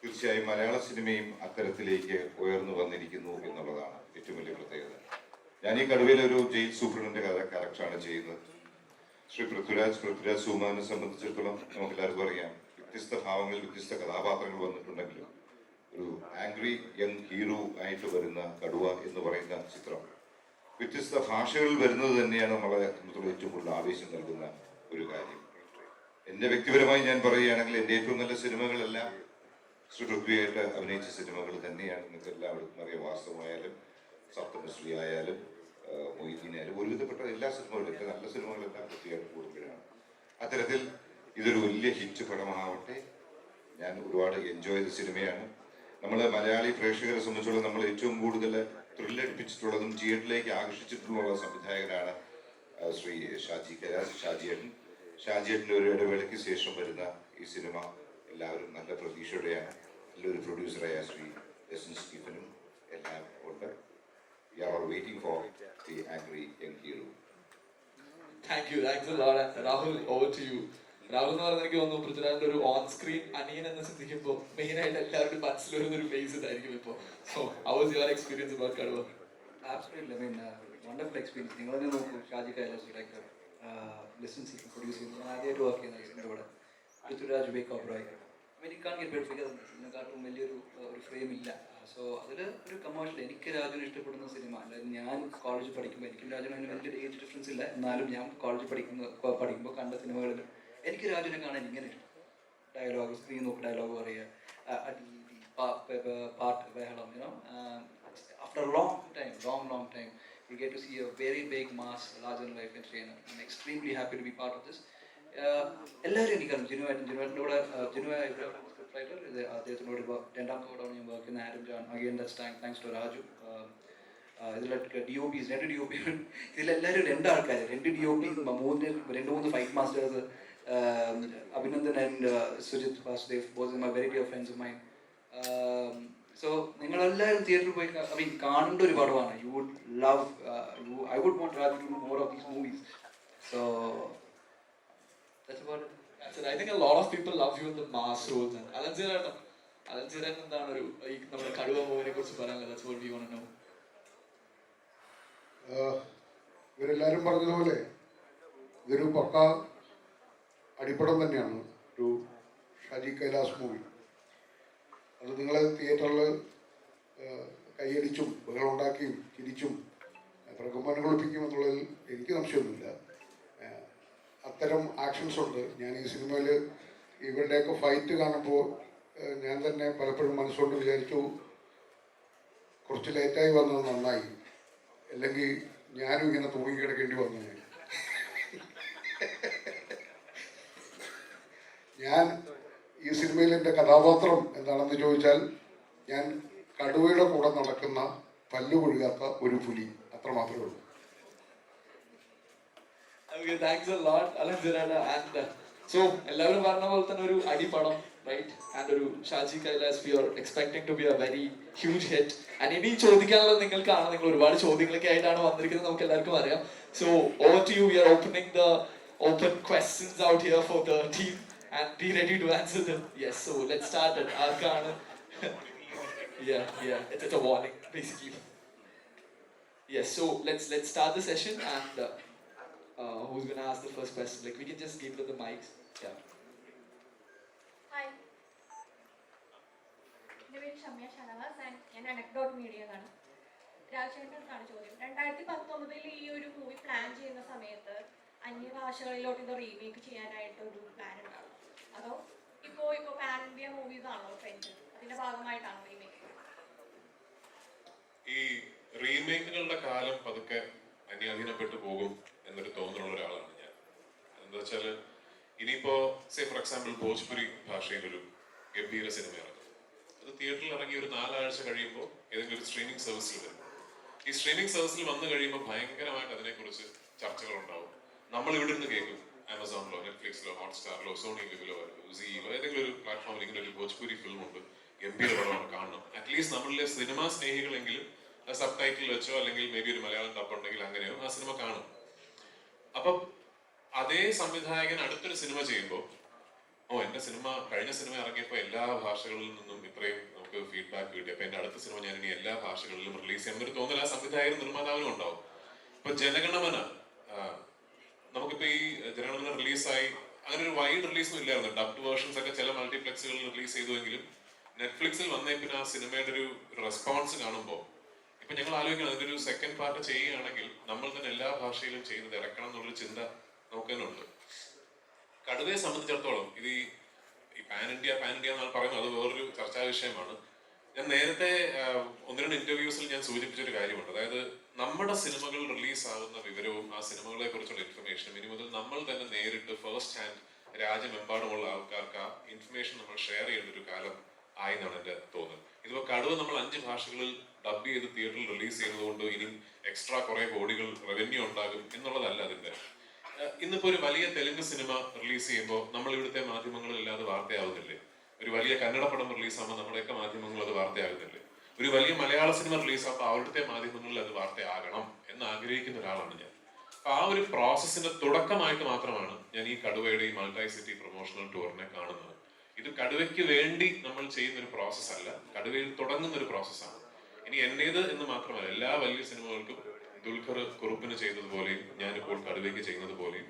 തീർച്ചയായും മലയാള സിനിമയും അത്തരത്തിലേക്ക് ഉയർന്നു വന്നിരിക്കുന്നു എന്നുള്ളതാണ് ഏറ്റവും വലിയ പ്രത്യേകത. ഞാൻ ഈ കടുവയിലെ ഒരു ജയിൽ സൂപ്രണ്ടിന്റെ ക്യാരക്ടറാണ് ചെയ്യുന്നത്. ശ്രീ പൃഥ്വിരാജ് സുകുമാരനെ സംബന്ധിച്ചിടത്തോളം നമുക്ക് എല്ലാവർക്കും അറിയാം, വ്യത്യസ്ത ഭാവങ്ങളിൽ വ്യത്യസ്ത കഥാപാത്രങ്ങൾ വന്നിട്ടുണ്ടെങ്കിലും ഒരു ആംഗ്രി യങ് ഹീറോ ആയിട്ട് വരുന്ന കടുവ എന്ന് പറയുന്ന ചിത്രം വ്യത്യസ്ത ഭാഷകളിൽ വരുന്നത് തന്നെയാണ് നമ്മളെ സംബന്ധിച്ചുള്ള ഏറ്റവും കൂടുതൽ ആവേശം നൽകുന്ന ഒരു കാര്യം. എൻ്റെ വ്യക്തിപരമായി ഞാൻ പറയുകയാണെങ്കിൽ എൻ്റെ ഏറ്റവും നല്ല സിനിമകളെല്ലാം ശ്രീ പൃഥ്വിയായിട്ട് അഭിനയിച്ച സിനിമകൾ തന്നെയാണ്. നിങ്ങൾക്ക് എല്ലാവർക്കും അറിയാം. വാസ്തവമായാലും സപ്തമശ്രീ ആയാലും മൊയ്തീനായാലും ഒരുവിധപ്പെട്ട എല്ലാ സിനിമകളും, ഏറ്റവും നല്ല സിനിമകളെല്ലാം പൃഥ്വിയായിട്ട് കൂടുമ്പോഴാണ്. അത്തരത്തിൽ ഇതൊരു വലിയ ഹിറ്റ് പടമാവട്ടെ. ഞാൻ ഒരുപാട് എൻജോയ് ചെയ്ത സിനിമയാണ്. നമ്മൾ മലയാളി പ്രേക്ഷകരെ സംബന്ധിച്ചുള്ള നമ്മൾ ഏറ്റവും കൂടുതൽ ത്രില്ലടിപ്പിച്ചിട്ടുള്ളതും തിയേറ്ററിലേക്ക് ആകർഷിച്ചിട്ടുള്ള സംവിധായകനാണ് ശ്രീ ഷാജി കൈലാസ്, ഷാജിയേട്ടൻ്റെ ഒരു ഇടവേളയ്ക്ക് ശേഷം വരുന്ന ഈ സിനിമ എല്ലാവരും നല്ല പ്രതീക്ഷയോടെയാണ്. നല്ലൊരു പ്രൊഡ്യൂസറായ ശ്രീ ലിസ്റ്റിനും എല്ലാം ഉണ്ട്. We are all waiting for the angry young hero. Thank you. Thanks a lot. Rahul, over to you. Rahul എന്ന് പറഞ്ഞാൽ എനിക്ക് തോന്നുന്നു പൃഥ്വിരാജിന്റെ ഒരു ഓൺ സ്ക്രീൻ അനിയൻ എന്ന് ചിന്തിക്കുമ്പോൾ മെയിൻ ആയിട്ട് എല്ലാവരുടെയും മനസ്സിൽ വരുന്ന ഒരു ഫേസ് ഇതായിരിക്കും ഇപ്പോൾ. So how was your experience about കടുവ? Absolutely. I mean, wonderful experience. നിങ്ങൾ തന്നെ നോക്കൂ, ഷാജി കൈലാസ് ഡയറക്ടർ, ലിസ്റ്റിൻ പ്രൊഡ്യൂസ് ചെയ്യുന്നു. ഞാൻ ആദ്യമായിട്ട് വർക്ക് ചെയ്യുന്ന ഇതിൻ്റെ കൂടെ Prithviraj, Vivek Oberoi. I mean, you can't get better figure than this. ഇതിനെക്കാട്ടും വലിയൊരു ഫ്രെയിം ഇല്ല. സോ അതിൽ ഒരു കമേഴ്ഷ്യൽ, എനിക്ക് രാജുവിനെ ഇഷ്ടപ്പെടുന്ന സിനിമ. അതായത് ഞാൻ കോളേജിൽ പഠിക്കുമ്പോൾ, എനിക്കും രാജുവിന് അതിന് വലിയൊരു ഏജ് ഡിഫറൻസ് ഇല്ല, എന്നാലും ഞാൻ കോളേജിൽ പഠിക്കുമ്പോൾ കണ്ട സിനിമകളിൽ എനിക്ക് രാജുവിനെ കാണാൻ ഇങ്ങനെ ഇഷ്ടം. ഡയലോഗ്, സ്ക്രീൻ നോക്കി ഡയലോഗ് പറയുക, പാട്ട് ബഹളം. After a long time, we get to see a very big mass, larger than life entertainer. I'm extremely happy to be part of this. എല്ലാവരും എനിക്കറിയാം. ജിനുവേട്ടൻ്റെ കൂടെ സ്ക്രിപ്റ്റ് റൈറ്റർ, അദ്ദേഹത്തിനോട് രണ്ടാമത്തെ കൂടെ ഞാൻ വർക്ക് ചെയ്യുന്ന ആരും John. Again that's thanks to Raju. ഇതിലൊക്കെ DOPs, 2 DOP, ഇതിലെല്ലാവരും 2 ആൾക്കാർ, 2 DOP, 2-3 fight masters, Abhinandan and Sujith Vasudev, both my very dear friends of mine. So നിങ്ങളെല്ലാവരും തിയേറ്ററിൽ പോയി കാണേണ്ട ഒരു പടമാണ്. You would love, I would want Raju to do more of these movies. So that's about it. I think a lot of people love you in the mass roles. And അലൻസിരൻ എന്താണ് ഒരു ഈ നമ്മുടെ കടുവ മൂവിനെ കുറിച്ച് പറയാനുള്ളത്? That's what we want to know. ഇവരെല്ലാവരും പറഞ്ഞതുപോലെ ഇതൊരു പക്ക അടിപ്പടം തന്നെയാണ്, ഒരു ഷാജി കൈലാസ് മൂവി. അത് നിങ്ങൾ തിയേറ്ററിൽ കൈയടിച്ചും ബഹളമുണ്ടാക്കിയും ചിരിച്ചും പ്രകമ്പനം കുളിപ്പിക്കും എന്നുള്ളതിൽ എനിക്ക് സംശയമൊന്നുമില്ല. അത്തരം ആക്ഷൻസ് ഉണ്ട്. ഞാൻ ഈ സിനിമയിൽ ഇവരുടെയൊക്കെ ഫൈറ്റ് കാണുമ്പോൾ ഞാൻ തന്നെ പലപ്പോഴും മനസ്സുകൊണ്ട് വിചാരിച്ചു, കുറച്ച് ലേറ്റായി വന്നത് നന്നായി, അല്ലെങ്കിൽ ഞാനും ഇങ്ങനെ തൂങ്ങിക്കിടക്കേണ്ടി വന്നു. ഞാൻ ഈ സിനിമയിൽ എൻ്റെ കഥാപാത്രം എന്താണെന്ന് ചോദിച്ചാൽ, ഞാൻ കടുവയുടെ കൂടെ നടക്കുന്ന പല്ലു കൊഴുകാത്ത ഒരു പുലി, അത്ര മാത്രമേ ഉള്ളൂ. Okay, thanks a lot, Alanjirana. And so, എല്ലാവരും പറഞ്ഞ പോലെ തന്നെ ഒരു അടിപടം, right? And ഒരു Shaji Kailas, we are expecting to be a very huge hit. And ഇനി ചോദിക്കാനുള്ളത് നിങ്ങൾക്കാണ്. നിങ്ങൾ ഒരുപാട് ചോദ്യങ്ങളൊക്കെ ആയിട്ടാണ് വന്നിരിക്കുന്നത്, നമുക്ക് എല്ലാവർക്കും അറിയാം. So, over to you. We are opening the open questions out here for the team and be ready to answer them. Yes, so let's start it. ആർക്കാണ്? Yeah. It's a warning, basically. Yes. So let's start the session, and who's gonna ask the first question? Like, we can just give them the mics. Yeah. Hi, എൻ്റെ പേര് ഷമ്യ ഷനവാസ് ആൻഡ് ഞാൻ അനക്ഡോട്ട് മീഡിയ എന്നാണ്. രാജേന്ദ്രനാണ് ചോദ്യം. 2019 ഈ ഒരു മൂവി പ്ലാൻ ചെയ്യുന്ന സമയത്ത് അന്യഭാഷകളിലോട്ട് ഇത് റീമേക്ക് ചെയ്യാനായിട്ട് ഒരു പ്ലാൻ ഉണ്ടാവും, അതോ ഇപ്പോൾ പാൻ ഇന്ത്യ മൂവീസ് ആണോ ട്രെൻഡ്, അതിന്റെ ഭാഗമായിട്ടാണോ റീമേക്ക്? ഈ റീമേക്കുകളുടെ കാലം പതുക്കെ അന്യാധീനപ്പെട്ടു പോകും എന്നൊരു തോന്നലുള്ള ഒരാളാണ് ഞാൻ. എന്താ വെച്ചാൽ ഇനിയിപ്പോ സേ ഫോർ എക്സാമ്പിൾ ഭോജ്പുരി ഭാഷയിൽ ഒരു ഗംഭീര സിനിമ ഇറങ്ങും. അത് തിയേറ്ററിൽ ഇറങ്ങി ഒരു 4 ആഴ്ച കഴിയുമ്പോൾ ഏതെങ്കിലും ഒരു സ്ട്രീമിംഗ് സർവീസിൽ വരും. ഈ സ്ട്രീമിംഗ് സർവീസിൽ വന്നു കഴിയുമ്പോൾ ഭയങ്കരമായിട്ട് അതിനെക്കുറിച്ച് ചർച്ചകൾ ഉണ്ടാവും. നമ്മൾ ഇവിടെ നിന്ന് കേൾക്കും, ആമസോണിലോ നെറ്റ്ഫ്ലിക്സിലോ ഹോട്ട്സ്റ്റാറിലോ സോണി ലിവിലോ സിയിലോ ഏതെങ്കിലും ഒരു പ്ലാറ്റ്ഫോമിൽ ഇങ്ങനെ ഒരു ഭോജ്പുരി ഫിലിം ഉണ്ട്, ഗംഭീര പടമാണ്, കാണണം. അറ്റ്ലീസ്റ്റ് നമ്മളിലെ സിനിമാ സ്നേഹികളെങ്കിലും സബ് ടൈറ്റിൽ വെച്ചോ അല്ലെങ്കിൽ മേ ബി ഒരു മലയാളം ഡബ് ഉണ്ടെങ്കിൽ അങ്ങനെയോ ആ സിനിമ കാണും. അപ്പം അതേ സംവിധായകൻ അടുത്തൊരു സിനിമ ചെയ്യുമ്പോൾ എന്റെ സിനിമ കഴിഞ്ഞ സിനിമ ഇറങ്ങിയപ്പോൾ എല്ലാ ഭാഷകളിൽ നിന്നും ഇത്രയും നമുക്ക് ഫീഡ്ബാക്ക് കിട്ടി, അപ്പൊ എന്റെ അടുത്ത സിനിമ ഞാൻ ഇനി എല്ലാ ഭാഷകളിലും റിലീസ് ചെയ്യാൻ ഒരു തോന്നൽ ആ സംവിധായകനും നിർമ്മാതാവിനും ഉണ്ടാവും. ഇപ്പൊ ജനഗണമന നമുക്കിപ്പോ ഈ ജനഗണമന റിലീസായി അങ്ങനെ ഒരു വൈഡ് റിലീസൊന്നും ഇല്ലായിരുന്നു. ഡബ്ഡ് വേർഷൻസ് ഒക്കെ ചില മൾട്ടിപ്ലക്സുകളിൽ റിലീസ് ചെയ്തുവെങ്കിലും നെറ്റ്ഫ്ലിക്സിൽ വന്നേ പിന്നെ ആ സിനിമയുടെ ഒരു റെസ്പോൺസ് കാണുമ്പോൾ ഇപ്പൊ ഞങ്ങൾ ആലോചിക്കണം, അതിന്റെ ഒരു സെക്കൻഡ് പാർട്ട് ചെയ്യുകയാണെങ്കിൽ നമ്മൾ തന്നെ എല്ലാ ഭാഷയിലും ചെയ്ത് ഇറക്കണം എന്നുള്ളൊരു ചിന്ത നമുക്ക് തന്നെ ഉണ്ട്. കടുവയെ സംബന്ധിച്ചിടത്തോളം ഇത് ഈ പാൻ ഇന്ത്യ എന്നാണ് പറയുന്നത്, അത് വേറൊരു ചർച്ചാ വിഷയമാണ്. ഞാൻ നേരത്തെ 1-2 ഇന്റർവ്യൂസിൽ ഞാൻ സൂചിപ്പിച്ചൊരു കാര്യമുണ്ട്. അതായത് നമ്മുടെ സിനിമകൾ റിലീസ് ആകുന്ന വിവരവും ആ സിനിമകളെ കുറിച്ചുള്ള ഇൻഫർമേഷനും ഇനി മുതൽ നമ്മൾ തന്നെ നേരിട്ട് ഫസ്റ്റ് ഹാൻഡ് രാജ്യമെമ്പാടുമുള്ള ആൾക്കാർക്ക് ആ ഇൻഫർമേഷൻ നമ്മൾ ഷെയർ ചെയ്യേണ്ട ഒരു കാലം ആയി എന്നാണ് എന്റെ തോന്നൽ. ഇതിപ്പോ കടുവ നമ്മൾ 5 ഭാഷകളിൽ ഡബ് ചെയ്ത് തിയേറ്ററിൽ റിലീസ് ചെയ്യുന്നതുകൊണ്ട് ഇനി എക്സ്ട്രാ കുറെ കോടികൾ റവന്യൂ ഉണ്ടാകും എന്നുള്ളതല്ല അതിന്റെ. ഇന്നിപ്പോ ഒരു വലിയ തെലുങ്ക് സിനിമ റിലീസ് ചെയ്യുമ്പോൾ നമ്മൾ ഇവിടുത്തെ മാധ്യമങ്ങളിലല്ലാതെ അത് വാർത്തയാവുന്നില്ലേ? ഒരു വലിയ കന്നഡ പടം റിലീസാകുമ്പോൾ നമ്മുടെയൊക്കെ മാധ്യമങ്ങൾ അത് വാർത്തയാകുന്നില്ലേ? ഒരു വലിയ മലയാള സിനിമ റിലീസാകുമ്പോൾ അവിടുത്തെ മാധ്യമങ്ങളിൽ അത് വാർത്തയാകണം എന്ന് ആഗ്രഹിക്കുന്ന ഒരാളാണ് ഞാൻ. അപ്പൊ ആ ഒരു പ്രോസസ്സിന്റെ തുടക്കമായിട്ട് മാത്രമാണ് ഞാൻ ഈ കടുവയുടെ ഈ മൾട്ടി സിറ്റി പ്രൊമോഷണൽ ടൂറിനെ കാണുന്നത്. ഇത് കടുവയ്ക്ക് വേണ്ടി നമ്മൾ ചെയ്യുന്ന ഒരു പ്രോസസ് അല്ല, കടുവയിൽ തുടങ്ങുന്ന ഒരു പ്രോസസ്സാണ്. ഇനി എന്റേത് എന്ന് മാത്രമല്ല, എല്ലാ വലിയ സിനിമകൾക്കും ദുൽഖർ കുറുപ്പിന് ചെയ്തതുപോലെയും ഞാനിപ്പോൾ കടുവയ്ക്ക് ചെയ്യുന്നത് പോലെയും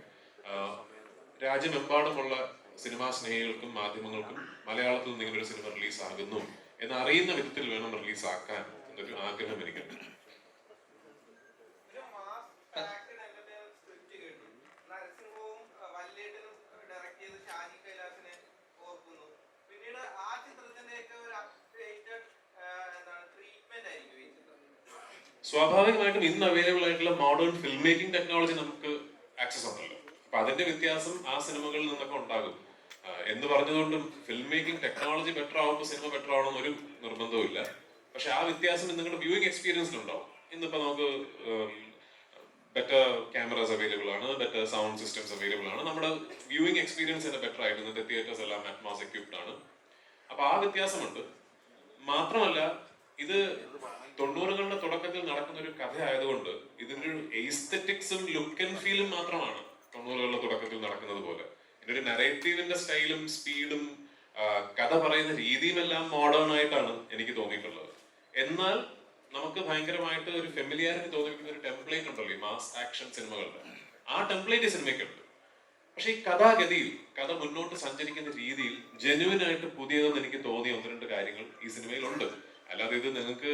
രാജ്യമെമ്പാടുമുള്ള സിനിമാ സ്നേഹികൾക്കും മാധ്യമങ്ങൾക്കും മലയാളത്തിൽ നിന്ന് ഇങ്ങനൊരു സിനിമ റിലീസ് ആകുന്നു എന്ന് അറിയുന്ന വിധത്തിൽ വേണം റിലീസ് ആക്കാൻ എന്നൊരു ആഗ്രഹം എനിക്കുണ്ട്. സ്വാഭാവികമായിട്ടും ഇന്ന് അവൈലബിൾ ആയിട്ടുള്ള മോഡേൺ ഫിലിം മേക്കിംഗ് ടെക്നോളജി നമുക്ക് ആക്സസ് ഉണ്ടല്ലോ. അപ്പൊ അതിന്റെ വ്യത്യാസം ആ സിനിമകളിൽ നിന്നൊക്കെ ഉണ്ടാകും. എന്ന് പറഞ്ഞതുകൊണ്ടും ഫിലിം മേക്കിംഗ് ടെക്നോളജി ബെറ്റർ ആവുമ്പോൾ സിനിമ ബെറ്റർ ആവണമെന്ന് ഒരു നിർബന്ധവും ഇല്ല. പക്ഷെ ആ വ്യത്യാസം നിങ്ങളുടെ വ്യൂയിങ് എക്സ്പീരിയൻസിലുണ്ടാവും. ഇന്നിപ്പോ നമുക്ക് ബെറ്റർ ക്യാമറാസ് അവൈലബിൾ ആണ്, ബെറ്റർ സൗണ്ട് സിസ്റ്റംസ് അവൈലബിൾ ആണ്. നമ്മുടെ വ്യൂയിങ് എക്സ്പീരിയൻസ് തന്നെ ബെറ്റർ ആയിട്ട് ഇന്നത്തെ തിയേറ്റേഴ്സ് എല്ലാം അറ്റ്മോസ് എക്യുപ്ഡ് ആണ്. അപ്പൊ ആ വ്യത്യാസമുണ്ട്. മാത്രമല്ല ഇത് 90കളുടെ തുടക്കത്തിൽ നടക്കുന്ന ഒരു കഥ ആയതുകൊണ്ട് ഇതിന്റെ ഒരു എസ്തെറ്റിക്സും ലുക്ക് ആൻഡ് ഫീലും മാത്രമാണ് 90കളുടെ തുടക്കത്തിൽ നടക്കുന്നത് പോലെ. ഇതിന്റെ ഒരു നരേറ്റീവിന്റെ സ്റ്റൈലും സ്പീഡും കഥ പറയുന്ന രീതിയും എല്ലാം മോഡേൺ ആയിട്ടാണ് എനിക്ക് തോന്നിയിട്ടുള്ളത്. എന്നാൽ നമുക്ക് ഭയങ്കരമായിട്ട് ഒരു ഫെമിലിയാരിറ്റി തോന്നിപ്പിക്കുന്ന ഒരു ടെംപ്ലേറ്റ് ഉണ്ടല്ലോ ഈ മാസ് ആക്ഷൻ സിനിമകളുടെ. ആ ടെംപ്ലേറ്റ് സിനിമയ്ക്കുണ്ട്. പക്ഷെ ഈ കഥാഗതിയിൽ കഥ മുന്നോട്ട് സഞ്ചരിക്കുന്ന രീതിയിൽ ജെന്യുവൻ ആയിട്ട് പുതിയതെന്ന് എനിക്ക് തോന്നിയ 1-2 കാര്യങ്ങൾ ഈ സിനിമയിലുണ്ട്. അല്ലാതെ ഇത് നിങ്ങൾക്ക്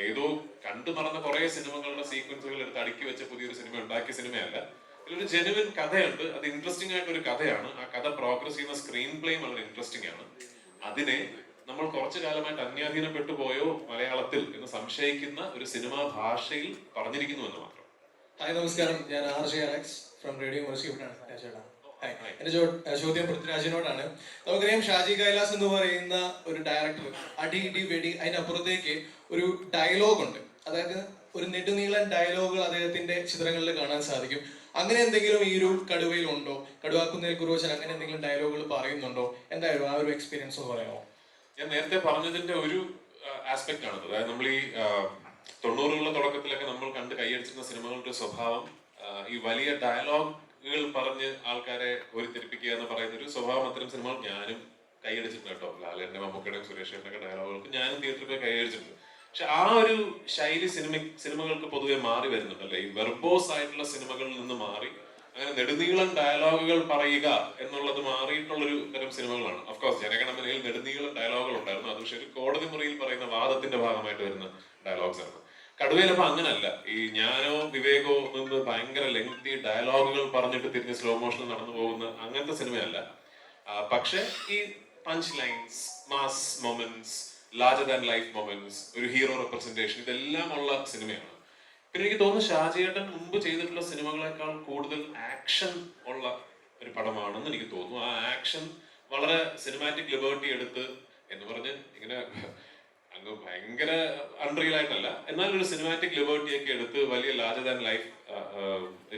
ഏതോ കണ്ടു മറന്ന കുറെ സിനിമകളുടെ സീക്വൻസുകൾ എടുത്ത് അടുക്കി വെച്ച പുതിയൊരു സിനിമ ഉണ്ടാക്കിയ സിനിമയല്ല. ഇതിലൊരു ജെന്യുവൻ കഥയുണ്ട്. അത് ഇൻട്രസ്റ്റിംഗ് ആയിട്ടൊരു കഥയാണ്. ആ കഥ പ്രോഗ്രസ് ചെയ്യുന്ന സ്ക്രീൻ പ്ലേയും വളരെ ഇൻട്രസ്റ്റിംഗ് ആണ്. അതിനെ നമ്മൾ കുറച്ചു കാലമായിട്ട് അന്യാധീനപ്പെട്ടു പോയോ മലയാളത്തിൽ എന്ന് സംശയിക്കുന്ന ഒരു സിനിമാ ഭാഷയിൽ പറഞ്ഞിരിക്കുന്നു എന്ന് മാത്രം. ഹായ്, നമസ്കാരം. ഞാൻ RJ അലക്സ് ഫ്രം റേഡിയോ മുർസിയാണ്. എന്റെ ചോദ്യം പൃഥ്വിരാജിനോടാണ്. നമുക്കറിയാം ഷാജി കൈലാസ് എന്ന് പറയുന്ന ഒരു ഡയറക്ടർ അടി ഇടി വെടി അതിനപ്പുറത്തേക്ക് ഒരു ഡയലോഗ് ഉണ്ട്. അതായത് ഒരു നെടുനീളൻ ഡയലോഗുകൾ അദ്ദേഹത്തിന്റെ ചിത്രങ്ങളിൽ കാണാൻ സാധിക്കും. അങ്ങനെ എന്തെങ്കിലും ഈ ഒരു കടുവയിൽ ഉണ്ടോ? കടുവാക്കുന്നതിൽ കുറുവച്ചൻ അങ്ങനെ എന്തെങ്കിലും ഡയലോഗുകൾ പറയുന്നുണ്ടോ? എന്തായാലും ആ ഒരു എക്സ്പീരിയൻസ് ഒന്ന് പറയാമോ? ഞാൻ നേരത്തെ പറഞ്ഞതിന്റെ ഒരു ആസ്പെക്ട് ആണ്. അതായത് നമ്മൾ ഈ 90കളുടെ തുടക്കത്തിലൊക്കെ നമ്മൾ കണ്ട് കൈയടിച്ചിരുന്ന സിനിമകളുടെ സ്വഭാവം ഈ വലിയ ഡയലോഗുകൾ പറഞ്ഞ് ആൾക്കാരെ കോരിത്തെരിപ്പിക്കുക എന്ന് പറയുന്ന ഒരു സ്വഭാവം അത്തരം സിനിമകൾ ഞാനും കൈയടിച്ചിട്ടുണ്ട് കേട്ടോ. ലാലേട്ടൻ്റെ, മമ്മൂക്കയുടെയും സുരേഷേട്ടൻ്റെ ഡയലോഗുകൾക്ക് ഞാനും തിയേറ്ററിൽ പോയി കൈയടിച്ചിട്ടുണ്ട്. പക്ഷെ ആ ഒരു ശൈലി സിനിമകൾക്ക് പൊതുവെ മാറി വരുന്നുണ്ട് അല്ലേ? ഈ വെർബോസ് ആയിട്ടുള്ള സിനിമകളിൽ നിന്ന് മാറി അങ്ങനെ നെടുനീളം ഡയലോഗുകൾ പറയുക എന്നുള്ളത് മാറിയിട്ടുള്ളൊരു തരം സിനിമകളാണ്. ഓഫ്കോഴ്സ് ജനഗണമനയിൽ നെടുനീളം ഡയലോഗുകൾ ഉണ്ടായിരുന്നു, അത് പക്ഷേ ഒരു കോടതി മുറിയിൽ പറയുന്ന വാദത്തിന്റെ ഭാഗമായിട്ട് വരുന്ന ഡയലോഗ്സ് ആണ്. കടുവയിലപ്പോ അങ്ങനല്ല. ഈ ഞാനോ വിവേകോ നിന്ന് ഭയങ്കര ലെങ്തി ഡയലോഗുകൾ പറഞ്ഞിട്ട് തിരിഞ്ഞ് സ്ലോ മോഷനിൽ നടന്നു പോകുന്ന അങ്ങനത്തെ സിനിമയല്ല. പക്ഷെ ഈ punch lines, mass moments, larger than life moments, ഒരു ഹീറോ റെപ്രസെന്റേഷൻ, ഇതെല്ലാം ഉള്ള സിനിമയാണ്. പിന്നെ എനിക്ക് തോന്നുന്നു ഷാജിയേട്ടൻ മുമ്പ് ചെയ്തിട്ടുള്ള സിനിമകളെക്കാൾ കൂടുതൽ ആക്ഷൻ ഉള്ള ഒരു പടമാണെന്ന് എനിക്ക് തോന്നുന്നു. ആ ആക്ഷൻ വളരെ സിനിമാറ്റിക് ലിബർട്ടി എടുത്ത് എന്ന് പറഞ്ഞ് ഇങ്ങനെ അങ്ങ് ഭയങ്കര അൺറിയൽ ആയിട്ടല്ല, എന്നാൽ ഒരു സിനിമാറ്റിക് ലിബർട്ടി ഒക്കെ എടുത്ത് വലിയ ലാർജർ ദാൻ ലൈഫ്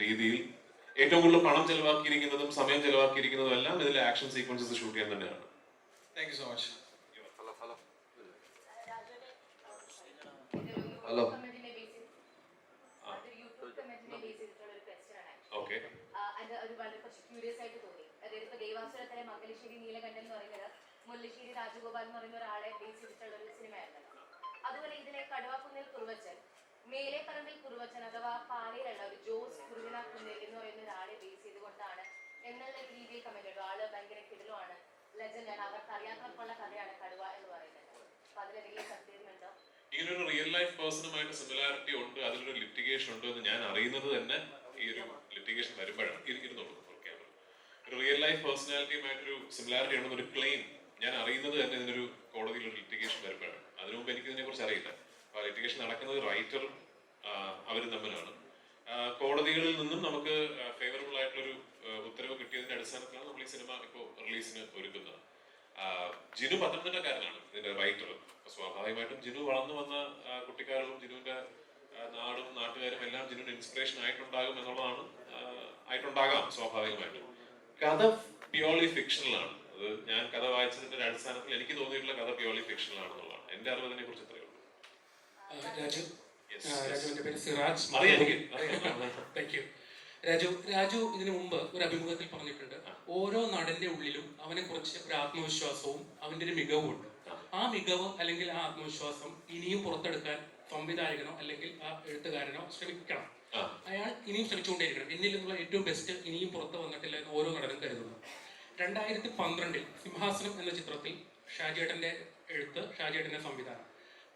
രീതിയിൽ ഏറ്റവും കൂടുതൽ പണം ചെലവാക്കിയിരിക്കുന്നതും സമയം ചെലവാക്കിയിരിക്കുന്നതും എല്ലാം ഇതിലെ ആക്ഷൻ സീക്വൻസസ് ഷൂട്ട് ചെയ്യാൻ തന്നെയാണ്. Thank you so much. Hello. Okay. Mangalassery Neelakantan എന്ന് പറയുന്നത് മുല്ലശ്ശേരി രാജഗോപാൽ എന്ന് പറയുന്ന ഒരാളെ ബേസ് ചെയ്തിട്ടുള്ള ഒരു സിനിമയായിരുന്നല്ലോ. അതുപോലെ ഇതിലെ കടുവാക്കുന്നിൽ കുറുവച്ചൻ, മേലെ പറമ്പിൽ കുറുവച്ചൻ അഥവാ പാലയിലുള്ള ഒരു ജോസ് കുറുവിന കുന്നിൽ എന്ന് പറയുന്ന ഒരാളെ ബേസ് ചെയ്തുകൊണ്ടാണ് എന്നുള്ള രീതിയിൽ കമന്റ് ചെയ്തു. ആള് ഭയങ്കര കിടലുമാണ്, ലെജൻഡാണ്, അവർക്ക് അറിയാത്തവർക്കുള്ള കഥയാണ് കടുവ എന്ന് പറയുന്നത്. അപ്പൊ അതിലെന്തെങ്കിലും സത്യമുണ്ടോ? ഇങ്ങനൊരു റിയൽ ലൈഫ് പേഴ്സണുമായിട്ട് സിമിലാരിറ്റി ഉണ്ട്, അതിലൊരു ലിറ്റിഗേഷൻ ഉണ്ട് എന്ന് ഞാൻ അറിയുന്നത് തന്നെ ഈ ഒരു ലിറ്റിഗേഷൻ വരുമ്പോഴാണ്. ഇരുന്നുള്ളൂ ഒരു റിയൽ ലൈഫ് പേഴ്സണാലിറ്റിയുമായിട്ടൊരു സിമിലാരിറ്റി ഉണ്ടെന്നൊരു ക്ലെയിം ഞാൻ അറിയുന്നത് തന്നെ ഇതിനൊരു കോടതിയിൽ ഒരു ലിറ്റിഗേഷൻ വരുമ്പോഴാണ്. അതിനു മുമ്പ് എനിക്ക് ഇതിനെ കുറിച്ച് അറിയില്ല. അപ്പോൾ ലിറ്റിഗേഷൻ നടക്കുന്നത് റൈറ്ററും അവരും തമ്മിലാണ്. കോടതികളിൽ നിന്നും നമുക്ക് ഫേവറബിൾ ആയിട്ടുള്ളൊരു ഉത്തരവ് കിട്ടിയതിന്റെ അടിസ്ഥാനത്തിലാണ് നമ്മൾ ഈ സിനിമ ഇപ്പോൾ റിലീസിന് ഒരുക്കുന്നത്. ജിനു പത്തനംതിട്ടക്കാരനാണ് ഇതിന്റെ റൈറ്റർ. സ്വാഭാവികമായിട്ടും ജിനു വളർന്നു വന്ന കുട്ടിക്കാലവും ജിനുവിന്റെ നാടും നാട്ടുകാരും എല്ലാം ജിനുവിന് ഇൻസ്പിറേഷൻ ആയിട്ടുണ്ടാകാം സ്വാഭാവികമായിട്ടും. കഥ പ്യോർലി ഫിക്ഷണലാണ്. അത് ഞാൻ കഥ വായിച്ചതിന്റെ അടിസ്ഥാനത്തിൽ എനിക്ക് തോന്നിയിട്ടുള്ള കഥ പ്യോർലി ഫിക്ഷണലാണെന്നുള്ളതാണ്. എന്റെ അറിവിനെ കുറിച്ച് ഇത്രയേ ഉള്ളൂ. രാജുവിന്റെ പേര് സിറാജ്. രാജു ഇതിനു മുമ്പ് ഒരു അഭിമുഖത്തിൽ പറഞ്ഞിട്ടുണ്ട്, ഓരോ നടന്റെ ഉള്ളിലും അവനെ കുറിച്ച് ഒരു ആത്മവിശ്വാസവും അവന്റെ ഒരു മികവും ഉണ്ട്. ആ മികവ് അല്ലെങ്കിൽ ആ ആത്മവിശ്വാസം ഇനിയും പുറത്തെടുക്കാൻ സംവിധായകനോ അല്ലെങ്കിൽ ആ എഴുത്തുകാരനോ ശ്രമിക്കണം. അയാൾ ഇനിയും ശ്രമിച്ചുകൊണ്ടേയിരിക്കണം. എന്നിൽ നിന്നുള്ള ഏറ്റവും ബെസ്റ്റ് ഇനിയും പുറത്ത് വന്നിട്ടില്ല എന്ന് ഓരോ നടനും കരുതുന്നു. 2012 സിംഹാസനം എന്ന ചിത്രത്തിൽ ഷാജിയേട്ടന്റെ എഴുത്ത്, ഷാജിയേട്ടന്റെ സംവിധാനം.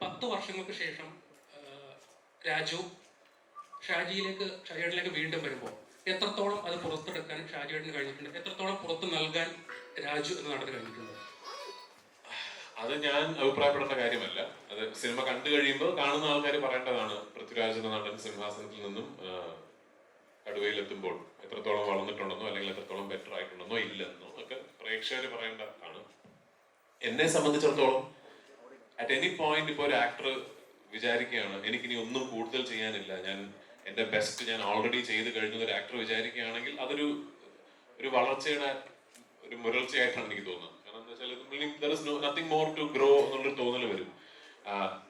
10 വർഷങ്ങൾക്ക് ശേഷം രാജു ഷാജിയേട്ടനിലേക്ക് വീണ്ടും വരുമ്പോൾ എത്രത്തോളം അത് പുറത്തെടുക്കാൻ ഷാജിയേട്ടന് കഴിഞ്ഞിട്ടുണ്ട്, എത്രത്തോളം പുറത്ത് നൽകാൻ രാജു എന്ന നടന് കഴിഞ്ഞിട്ടുണ്ട്? അത് ഞാൻ അഭിപ്രായപ്പെടേണ്ട കാര്യമല്ല. അത് സിനിമ കണ്ടു കഴിയുമ്പോൾ കാണുന്ന ആൾക്കാർ പറയേണ്ടതാണ്. പൃഥ്വിരാജ് എന്ന നടൻ സിംഹാസനത്തിൽ നിന്നും കടുവയിലെത്തുമ്പോൾ എത്രത്തോളം വളർന്നിട്ടുണ്ടെന്നോ അല്ലെങ്കിൽ എത്രത്തോളം ബെറ്റർ ആയിട്ടുണ്ടെന്നോ ഇല്ലെന്നോ ഒക്കെ പ്രേക്ഷകർ പറയേണ്ടതാണ്. എന്നെ സംബന്ധിച്ചിടത്തോളം അറ്റ് എനി പോയിന്റ് ഇപ്പോൾ ഒരു ആക്ടർ വിചാരിക്കുകയാണ് എനിക്കിനി ഒന്നും കൂടുതൽ ചെയ്യാനില്ല, ഞാൻ എൻ്റെ ബെസ്റ്റ് ഞാൻ ഓൾറെഡി ചെയ്ത് കഴിഞ്ഞ ഒരു ആക്ടർ വിചാരിക്കുകയാണെങ്കിൽ അതൊരു വളർച്ചയുടെ ഒരു മുരൾച്ചയായിട്ടാണ് എനിക്ക് തോന്നുന്നത്. കാരണം എന്താ വെച്ചാൽ നത്തിങ് മോർ ടു ഗ്രോ എന്നുള്ളൊരു തോന്നൽ വരും.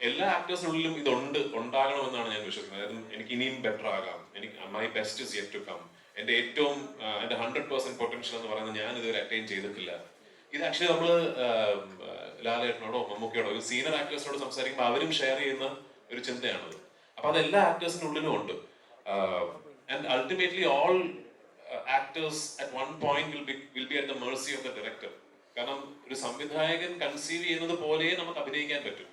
എല്ലാ ആക്ടേഴ്സിനുള്ളിലും ഉണ്ടാകണമെന്നാണ് ഞാൻ വിശ്വസിക്കുന്നത്. അതായത് എനിക്ക് ഇനിയും ബെറ്റർ ആകാം, my best is yet to come, എൻ്റെ 100% പൊട്ടൻഷ്യൽ എന്ന് പറയുന്നത് ഞാൻ ഇതുവരെ അറ്റൈൻ ചെയ്തിട്ടില്ല. ഇത് ആക്ച്വലി നമ്മൾ ലാലേട്ടനോടോ മമ്മൂക്കയോടോ ഒരു സീനിയർ ആക്ടേഴ്സിനോട് സംസാരിക്കുമ്പോൾ അവരും ഷെയർ ചെയ്യുന്ന ഒരു ചിന്തയാണത്. അപ്പൊ അത് എല്ലാ ആക്ടേഴ്സിനുള്ളിലും ഉണ്ട്. And ultimately all actors at one point will be at the Mercy of the director. കാരണം ഒരു സംവിധായകൻ കൺസീവ് ചെയ്യുന്നത് പോലെ നമുക്ക് അഭിനയിക്കാൻ പറ്റും.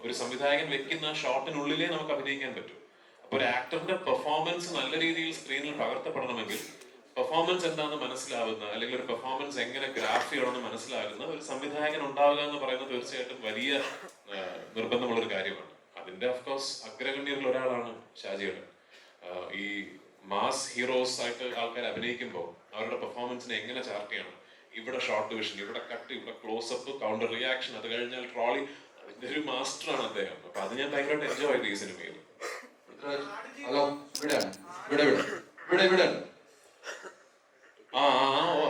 ഒരു സംവിധായകൻ വെക്കുന്ന ഷോട്ടിനുള്ളിലേ നമുക്ക് അഭിനയിക്കാൻ പറ്റും. അപ്പൊ ഒരു ആക്ടറിന്റെ പെർഫോമൻസ് നല്ല രീതിയിൽ സ്ക്രീനിൽ പകർത്തപ്പെടണമെങ്കിൽ പെർഫോമൻസ് എന്താണെന്ന് മനസ്സിലാവുന്ന അല്ലെങ്കിൽ ഒരു പെർഫോമൻസ് എങ്ങനെ ഗ്രാഫ് ചെയ്യണമെന്ന് മനസ്സിലാകുന്ന ഒരു സംവിധായകൻ ഉണ്ടാവുക എന്ന് പറയുന്നത് തീർച്ചയായിട്ടും വലിയ നിർബന്ധമുള്ളൊരു കാര്യമാണ്. അതിന്റെ ഓഫ്കോഴ്സ് അഗ്രഗണ്യരിൽ ഒരാളാണ് ഷാജിയുടെ. ഈ മാസ് ഹീറോസ് ആയിട്ട് ആൾക്കാർ അഭിനയിക്കുമ്പോൾ അവരുടെ പെർഫോമൻസിനെ എങ്ങനെ ചാർട്ട് ചെയ്യണം, ഇവിടെ ഷോർട്ട് ഡിവിഷൻ, ഇവിടെ കട്ട്, ഇവിടെ ക്ലോസപ്പ്, കൗണ്ടർ റിയാക്ഷൻ, അത് കഴിഞ്ഞാൽ ട്രോളി, അതിന്റെ ഒരു മാസ്റ്ററാണ് അദ്ദേഹം. അപ്പൊ അത് ഞാൻ ഭയങ്കരമായിട്ട് എൻജോയ് ചെയ്തു ഈ സിനിമയിൽ. ഹലോ, ഇവിടെ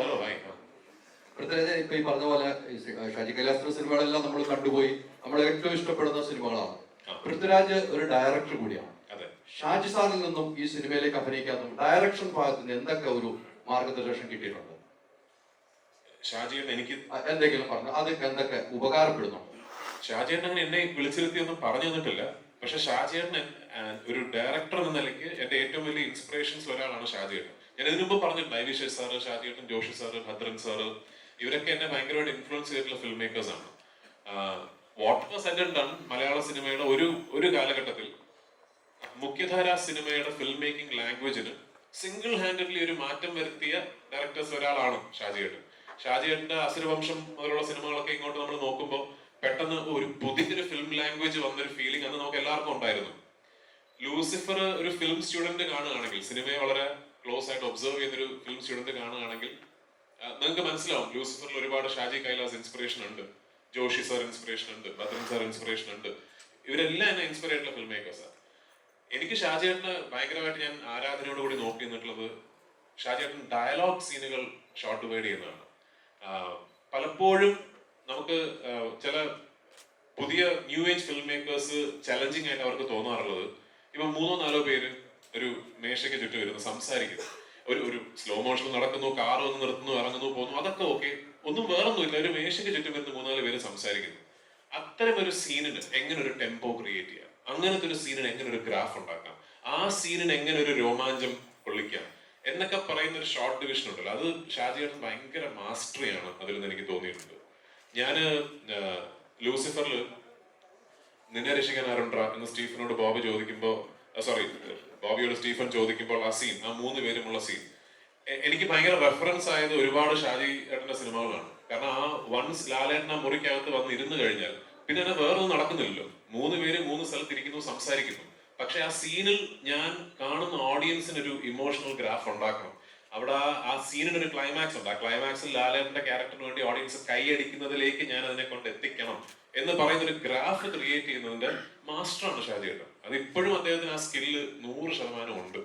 ഹലോ ഭായ്. ഇപ്പൊ ഈ പറഞ്ഞ പോലെ ഷാജി കൈലാസിന്റെ സിനിമകളെല്ലാം നമ്മൾ കണ്ടുപോയി, നമ്മൾ ഏറ്റവും ഇഷ്ടപ്പെടുന്ന സിനിമകളാണ്. പൃഥ്വിരാജ് ഒരു ഡയറക്ടർ കൂടിയാണ്. ഷാജി സാറിൽ നിന്നും ഈ സിനിമയിലേക്ക് അഭിനയിക്കാത്ത ഡയറക്ഷൻ ഭാഗത്തിന് എന്തൊക്കെ ഒരു മാർഗനിർദ്ദേശം കിട്ടിയിട്ടുണ്ട്? ഷാജിയേട്ടൻ എനിക്ക് എന്തെങ്കിലും പറഞ്ഞു അത് എന്തൊക്കെ ഉപകാരപ്പെടുന്നു? ഷാജിയേട്ടൻ അങ്ങനെ എന്നെ വിളിച്ചിരുത്തിയൊന്നും പറഞ്ഞു തന്നിട്ടില്ല. പക്ഷെ ഷാജിയേട്ടൻ ഒരു ഡയറക്ടർ എന്ന നിലയ്ക്ക് എന്റെ ഏറ്റവും വലിയ ഇൻസ്പിറേഷൻസ് ഒരാളാണ് ഷാജിയേട്ടൻ. ഞാൻ ഇതിനു മുമ്പ് പറഞ്ഞിട്ടുണ്ട്, ഐവിശേഷ് സാറ്, ഷാജിയേട്ടൻ, ജോഷി സാറ്, ഭദ്രൻ സാറ്, ഇവരൊക്കെ എന്നെ ഭയങ്കരമായിട്ട് ഇൻഫ്ലുവൻസ് ചെയ്തിട്ടുള്ള ഫിലിം മേക്കേഴ്സ് ആണ്. What was said and done മലയാള സിനിമയുടെ ഒരു കാലഘട്ടത്തിൽ മുഖ്യധാരാ സിനിമയുടെ ഫിലിം മേക്കിംഗ് ലാംഗ്വേജിന് സിംഗിൾ ഹാൻഡഡ്ലി ഒരു മാറ്റം വരുത്തിയ ഡയറക്ടേഴ്സ് ഒരാളാണ് ഷാജിയേട്ടൻ. ഷാജിയേട്ടന്റെ അസുരവംശം മുതലുള്ള സിനിമകളൊക്കെ ഇങ്ങോട്ട് നമ്മൾ നോക്കുമ്പോൾ പെട്ടെന്ന് ഒരു പുതിയൊരു ഫിലിം ലാംഗ്വേജ് വന്നൊരു ഫീലിംഗ് അന്ന് നമുക്ക് എല്ലാവർക്കും ഉണ്ടായിരുന്നു. ലൂസിഫർ ഒരു ഫിലിം സ്റ്റുഡന്റ് കാണുകയാണെങ്കിൽ, സിനിമയെ വളരെ ക്ലോസ് ആയിട്ട് ഒബ്സർവ് ചെയ്യുന്നൊരു ഫിലിം സ്റ്റുഡന്റ് കാണുകയാണെങ്കിൽ നിങ്ങൾക്ക് മനസ്സിലാവും ലൂസിഫറിൽ ഒരുപാട് ഷാജി കൈലാസ് ഇൻസ്പിറേഷൻ ഉണ്ട്, ജോഷി സാർ ഇൻസ്പിറേഷൻ ഉണ്ട്, ഭദ്രൻ സാർ ഇൻസ്പിറേഷൻ ഉണ്ട്. ഇവരെല്ലാം എന്നെ ഇൻസ്പയർ ആയിട്ടുള്ള ഫിലിം മേക്കേഴ്സാണ്. എനിക്ക് ഷാജിയേട്ടന് ഭയങ്കരമായിട്ട് ഞാൻ ആരാധനയോട് കൂടി നോക്കി നിന്നിട്ടുള്ളത് ഷാജിയേട്ടൻ ഡയലോഗ് സീനുകൾ ഷോർട്ട് ഡിവൈഡ് ചെയ്യുന്നതാണ്. പലപ്പോഴും നമുക്ക് ചില പുതിയ new age film makers challenging ആയിട്ട് അവർക്ക് തോന്നാറുള്ളത്, ഇപ്പൊ 3-4 പേര് ഒരു മേശയ്ക്ക് ചുറ്റും വരുന്നു, സംസാരിക്കുന്നു, ഒരു സ്ലോ മോഷൻ നടക്കുന്നു, കാർ വന്ന് നിർത്തുന്നു, ഇറങ്ങുന്നു, പോകുന്നു, അതൊക്കെ ഓക്കെ, ഒന്നും വേറൊന്നുമില്ല, ഒരു മേശയ്ക്ക് ചുറ്റും വരുന്ന 3-4 പേര് സംസാരിക്കുന്നു. അത്തരം ഒരു സീനിന് എങ്ങനെ ഒരു ടെമ്പോ ക്രിയേറ്റ് ചെയ്യാം, അങ്ങനത്തെ ഒരു സീനിന് എങ്ങനെ ഒരു ഗ്രാഫ് ഉണ്ടാക്കാം, ആ സീനിന് എങ്ങനെ ഒരു രോമാഞ്ചം കൊള്ളിക്കാം എന്നൊക്കെ പറയുന്ന ഒരു ഷോർട്ട് ഡിവിഷൻ ഉണ്ടല്ലോ, അത് ഷാജിയേട്ടൻ ഭയങ്കര മാസ്റ്ററിയാണ് അതിൽ നിന്ന് എനിക്ക് തോന്നിയിട്ടുണ്ട്. ഞാന് ലൂസിഫറിൽ നിന്നെ രക്ഷിക്കാൻ ആരുണ്ടാ എന്ന് സ്റ്റീഫനോട് ബോബി ചോദിക്കുമ്പോൾ, ബോബിയോട് സ്റ്റീഫൻ ചോദിക്കുമ്പോൾ ആ സീൻ, ആ 3 പേരുമുള്ള സീൻ എനിക്ക് ഭയങ്കര റെഫറൻസ് ആയത് ഒരുപാട് ഷാജി ഏട്ടന്റെ സിനിമകളാണ്. കാരണം ആ വൺസ് ലാലേട്ടൻ ആ മുറിക്കകത്ത് വന്ന് ഇരുന്ന് കഴിഞ്ഞാൽ പിന്നെ തന്നെ വേറൊന്നും നടക്കുന്നില്ലല്ലോ. 3 പേര് 3 സ്ഥലത്തിരിക്കുന്നു, സംസാരിക്കുന്നു. പക്ഷെ ആ സീനിൽ ഞാൻ കാണുന്ന ഓഡിയൻസിന് ഒരു ഇമോഷണൽ ഗ്രാഫ് ഉണ്ടാക്കണം. അവിടെ ആ സീനിന് ഒരു ക്ലൈമാക്സ് ഉണ്ട്. ആ ക്ലൈമാക്സിൽ ലാലേട്ടന്റെ ക്യാരക്ടറിന് വേണ്ടി ഓഡിയൻസ് കൈയടിക്കുന്നതിലേക്ക് ഞാൻ അതിനെ കൊണ്ട് എത്തിക്കണം എന്ന് പറയുന്ന ഒരു ഗ്രാഫ് ക്രിയേറ്റ് ചെയ്യുന്നതിന്റെ മാസ്റ്ററാണ് ഷാജിയേട്ടൻ. അത് ഇപ്പോഴും അദ്ദേഹത്തിന് ആ സ്കില്ല് 100% ഉണ്ട്.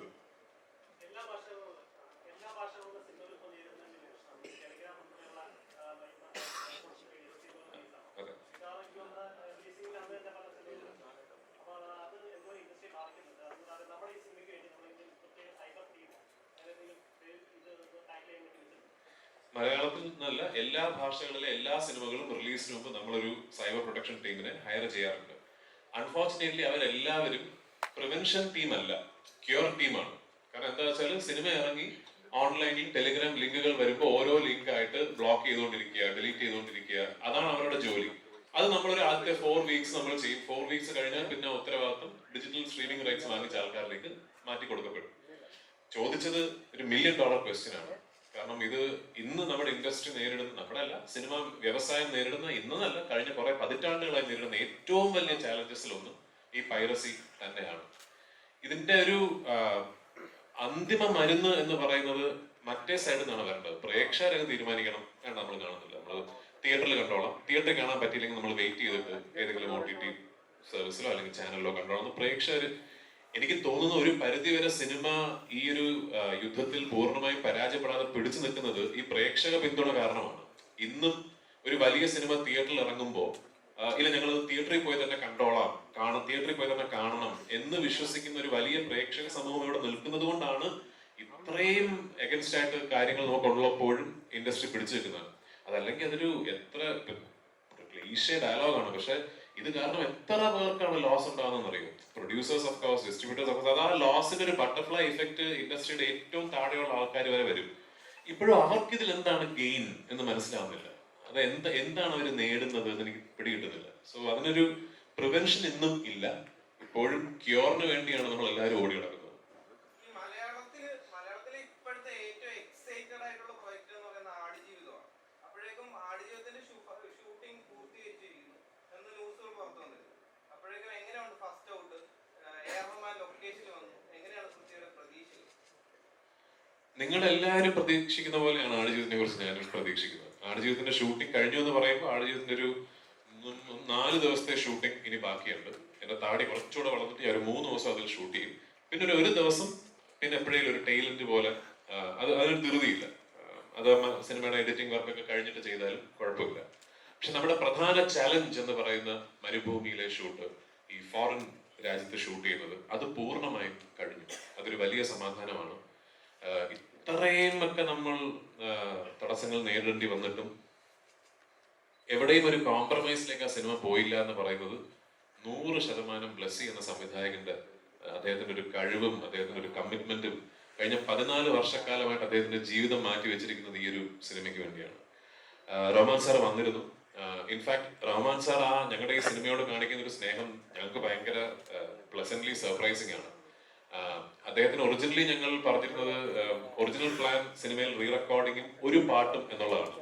മലയാളത്തിൽ നിന്നല്ല, എല്ലാ ഭാഷകളിലെ എല്ലാ സിനിമകളും റിലീസിന് മുമ്പ് നമ്മളൊരു സൈബർ പ്രൊട്ടക്ഷൻ ടീമിനെ ഹയർ ചെയ്യാറുണ്ട്. അൺഫോർച്ചുനേറ്റ്ലി അവരെല്ലാവരും പ്രിവെൻഷൻ ടീമല്ല, ക്യൂർ ടീമാണ്. കാരണം എന്താ വെച്ചാൽ സിനിമ ഇറങ്ങി ഓൺലൈനിൽ ടെലിഗ്രാം ലിങ്കുകൾ വരുമ്പോൾ ഓരോ ലിങ്ക് ആയിട്ട് ബ്ലോക്ക് ചെയ്തുകൊണ്ടിരിക്കുക, ഡിലീറ്റ് ചെയ്തുകൊണ്ടിരിക്കുക, അതാണ് അവരുടെ ജോലി. അത് നമ്മളൊരു ആദ്യത്തെ 4 വീക്സ് നമ്മൾ ചെയ്യും. 4 വീക്സ് കഴിഞ്ഞാൽ പിന്നെ ഉത്തരവാദിത്വം ഡിജിറ്റൽ സ്ട്രീമിംഗ് റൈറ്റ്സ് വാങ്ങിച്ച ആൾക്കാരിലേക്ക് മാറ്റി കൊടുക്കപ്പെടും. ചോദിച്ചത് ഒരു $1 million ക്വസ്റ്റ്യൻ ആണ്. കാരണം ഇത് ഇന്ന് നമ്മുടെ ഇൻഡസ്ട്രി നേരിടുന്ന, നമ്മുടെ അല്ല സിനിമ വ്യവസായം നേരിടുന്ന, ഇന്നല്ല കഴിഞ്ഞ കുറെ പതിറ്റാണ്ടുകളായി നേരിടുന്ന ഏറ്റവും വലിയ ചാലഞ്ചസിലൊന്ന് ഈ പൈറസി തന്നെയാണ്. ഇതിന്റെ ഒരു അന്തിമ മരുന്ന് എന്ന് പറയുന്നത് മറ്റേ സൈഡിൽ നിന്നാണ് വരേണ്ടത്. പ്രേക്ഷകരങ്ങ് തീരുമാനിക്കണം, വേണ്ട നമ്മൾ കാണുന്നില്ല, നമ്മൾ തിയേറ്ററിൽ കണ്ടോളാം, തിയേറ്ററിൽ കാണാൻ പറ്റിയില്ലെങ്കിൽ നമ്മൾ വെയിറ്റ് ചെയ്തിട്ട് ഏതെങ്കിലും OTT സർവീസിലോ അല്ലെങ്കിൽ ചാനലിലോ കണ്ടോളാം. പ്രേക്ഷകർ, എനിക്ക് തോന്നുന്ന ഒരു പരിധിവരെ സിനിമ ഈ ഒരു യുദ്ധത്തിൽ പൂർണ്ണമായും പരാജയപ്പെടാതെ പിടിച്ചു നിൽക്കുന്നത് ഈ പ്രേക്ഷക പിന്തുണ കാരണമാണ്. ഇന്നും ഒരു വലിയ സിനിമ തിയേറ്ററിൽ ഇറങ്ങുമ്പോൾ ഇല്ല ഞങ്ങൾ തിയേറ്ററിൽ പോയി തന്നെ കണ്ടോളാം, തിയേറ്ററിൽ പോയി തന്നെ കാണണം എന്ന് വിശ്വസിക്കുന്ന ഒരു വലിയ പ്രേക്ഷക സമൂഹം ഇവിടെ നിൽക്കുന്നത് കൊണ്ടാണ് ഇത്രയും എഗൻസ്റ്റ് ആയിട്ട് കാര്യങ്ങൾ നമുക്കുള്ളപ്പോഴും ഇൻഡസ്ട്രി പിടിച്ചു നിൽക്കുന്നത്. അതല്ലെങ്കിൽ അതൊരു എത്ര ക്ലീഷേ ഡയലോഗാണ്, പക്ഷെ ഇത് കാരണം എത്ര പേർക്കാണ് ലോസ് ഉണ്ടാകുന്നതെന്ന് അറിയും. Producers of course, distributors of course, അത് ആ ലോസിന്റെ ഒരു ബട്ടർഫ്ലൈ ഇഫക്റ്റ് ഇൻഡസ്ട്രിയുടെ ഏറ്റവും താഴെയുള്ള ആൾക്കാർ വരെ വരും. ഇപ്പോഴും അവർക്ക് ഇതിൽ എന്താണ് ഗെയിൻ എന്ന് മനസ്സിലാവുന്നില്ല. അത് എന്താണ് അവർ നേടുന്നത് എന്ന് എനിക്ക് പിടികിട്ടുന്നില്ല. സോ അതിനൊരു പ്രിവെൻഷൻ ഇന്നും ഇല്ല. ഇപ്പോഴും ക്യൂറിന് വേണ്ടിയാണ് നമ്മൾ എല്ലാവരും ഓടി കിടക്കുന്നത്. നിങ്ങളെല്ലാവരും പ്രതീക്ഷിക്കുന്ന പോലെയാണ് ആടുജീവിതത്തിനെ കുറിച്ച് ഞാനും പ്രതീക്ഷിക്കുന്നത്. ആടുജീവിതത്തിന്റെ ഷൂട്ടിംഗ് കഴിഞ്ഞു എന്ന് പറയുമ്പോൾ ആടുജീവിതത്തിന്റെ ഒരു 4 ദിവസത്തെ ഷൂട്ടിംഗ് ഇനി ബാക്കിയുണ്ട്. എന്റെ താടി കുറച്ചുകൂടെ വളർന്നിട്ട് ഞാൻ ഒരു 3 ദിവസം അതിൽ ഷൂട്ട് ചെയ്യും. പിന്നെ ഒരു ദിവസം പിന്നെ എപ്പോഴേലും ഒരു ടൈലന്റ് പോലെ, അതിനൊരു ധൃതിയില്ല. അത് സിനിമയുടെ എഡിറ്റിംഗ് വർക്കൊക്കെ കഴിഞ്ഞിട്ട് ചെയ്താലും കുഴപ്പമില്ല. പക്ഷെ നമ്മുടെ പ്രധാന ചാലഞ്ച് എന്ന് പറയുന്ന മരുഭൂമിയിലെ ഷൂട്ട്, ഈ ഫോറിൻ രാജ്യത്ത് ഷൂട്ട് ചെയ്യുന്നത്, അത് പൂർണ്ണമായും കഴിഞ്ഞു. അതൊരു വലിയ സമാധാനമാണ്. ഇത്രയും ഒക്കെ നമ്മൾ തടസ്സങ്ങൾ നേരിടേണ്ടി വന്നിട്ടും എവിടെയും ഒരു കോംപ്രമൈസിലേക്ക് ആ സിനിമ പോയില്ല എന്ന് പറയുന്നത് 100% ബ്ലസ്സി എന്ന സംവിധായകന്റെ അദ്ദേഹത്തിന്റെ ഒരു കഴിവും അദ്ദേഹത്തിന്റെ ഒരു കമ്മിറ്റ്മെന്റും കഴിഞ്ഞ 14 വർഷക്കാലമായിട്ട് അദ്ദേഹത്തിന്റെ ജീവിതം മാറ്റി വെച്ചിരിക്കുന്നത് ഈ ഒരു സിനിമയ്ക്ക് വേണ്ടിയാണ്. റഹ്മാൻ സാർ വന്നിരുന്നു. ഇൻഫാക്ട് റഹ്മാൻ സാർ ഞങ്ങളുടെ ഈ സിനിമയോട് കാണിക്കുന്ന ഒരു സ്നേഹം ഞങ്ങൾക്ക് ഭയങ്കര പ്ലസന്റ്ലി സർപ്രൈസിങ് ആണ്. അദ്ദേഹത്തിന് ഒറിജിനലി ഞങ്ങൾ പറഞ്ഞിരുന്നത് ഒറിജിനൽ പ്ലാൻ സിനിമയിൽ റീ റെക്കോർഡിങ്ങും ഒരു പാട്ടും എന്നുള്ളതാണ്.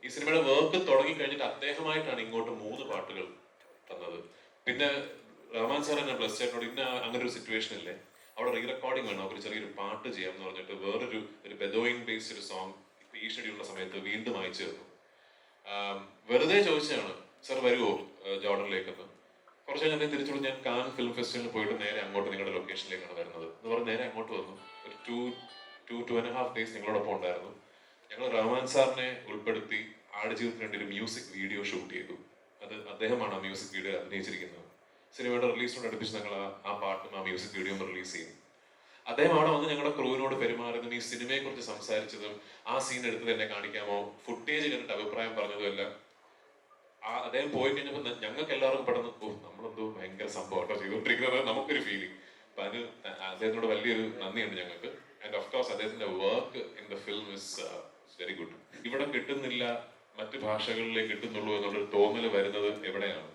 ഈ സിനിമയുടെ വർക്ക് തുടങ്ങി കഴിഞ്ഞിട്ട് അദ്ദേഹമായിട്ടാണ് ഇങ്ങോട്ട് 3 പാട്ടുകൾ തന്നത്. പിന്നെ റഹ്മാൻ സാർ എന്നെ ബ്ലസ് ചേട്ടനോട് അങ്ങനെ ഒരു സിറ്റുവേഷൻ ഇല്ലേ, അവിടെ റീ റെക്കോർഡിംഗ് വേണം, അവർ ചെറിയൊരു പാട്ട് ചെയ്യാം എന്ന് പറഞ്ഞിട്ട് വേറൊരു ബെദോയിൻ ബേസ്ഡ് ഒരു സോങ് ഈ ഷെഡ്യൂളിന്റെ സമയത്ത് വീണ്ടും അയച്ചു തന്നു. വെറുതെ ചോദിച്ചാണ് സാർ വരുമോ ജോർഡനിലേക്കെന്ന്. കുറച്ച് കഴിഞ്ഞ് അദ്ദേഹം തിരിച്ചു ഞാൻ കാൻ ഫിലിം ഫെസ്റ്റിവലിൽ പോയിട്ട് നേരെ അങ്ങോട്ട് നിങ്ങളുടെ ലൊക്കേഷനിലേക്കാണ് വരുന്നത് എന്ന് പറഞ്ഞ് നേരെ അങ്ങോട്ട് വന്നു. ഒരു 2.5 days ഞങ്ങളോടൊപ്പം ഉണ്ടായിരുന്നു. ഞങ്ങൾ റഹ്മാൻ സാറിനെ ഉൾപ്പെടുത്തി ആടുജീവിതത്തിന് വേണ്ടി ഒരു മ്യൂസിക് വീഡിയോ ഷൂട്ട് ചെയ്തു. അത് അദ്ദേഹമാണ് ആ മ്യൂസിക് വീഡിയോ അഭിനയിച്ചിരിക്കുന്നത്. സിനിമയുടെ റിലീസിനോട് അടുപ്പിച്ച് ഞങ്ങൾ ആ പാട്ടും ആ മ്യൂസിക് വീഡിയോയും റിലീസ് ചെയ്തു. അദ്ദേഹം അവിടെ വന്ന് ഞങ്ങളുടെ ക്രൂവിനോട് പെരുമാറുന്നതും ഈ സിനിമയെ കുറിച്ച് സംസാരിച്ചതും ആ സീൻ എടുത്ത് തന്നെ കാണിക്കാമോ, ഫുട്ടേജ് കണ്ടിട്ട് അഭിപ്രായം പറഞ്ഞതുമല്ല. അദ്ദേഹം പോയി കഴിഞ്ഞപ്പോൾ ഞങ്ങൾക്ക് എല്ലാവർക്കും പെട്ടെന്ന് നമ്മളെന്തോ ഭയങ്കര സംഭവം കേട്ടോ ചെയ്തുകൊണ്ടിരിക്കുന്നത് നമുക്കൊരു ഫീലിംഗ്. അപ്പൊ അതിന് അദ്ദേഹത്തിനോട് വലിയൊരു നന്ദിയുണ്ട് ഞങ്ങൾക്ക്. ആൻഡ് ഓഫ് കോഴ്സ് അദ്ദേഹത്തിന്റെ work in the film is very good. ഇവിടെ കിട്ടുന്നില്ല, മറ്റു ഭാഷകളിലേക്ക് കിട്ടുന്നുള്ളൂ എന്നുള്ളൊരു തോന്നൽ വരുന്നത് എവിടെയാണ്?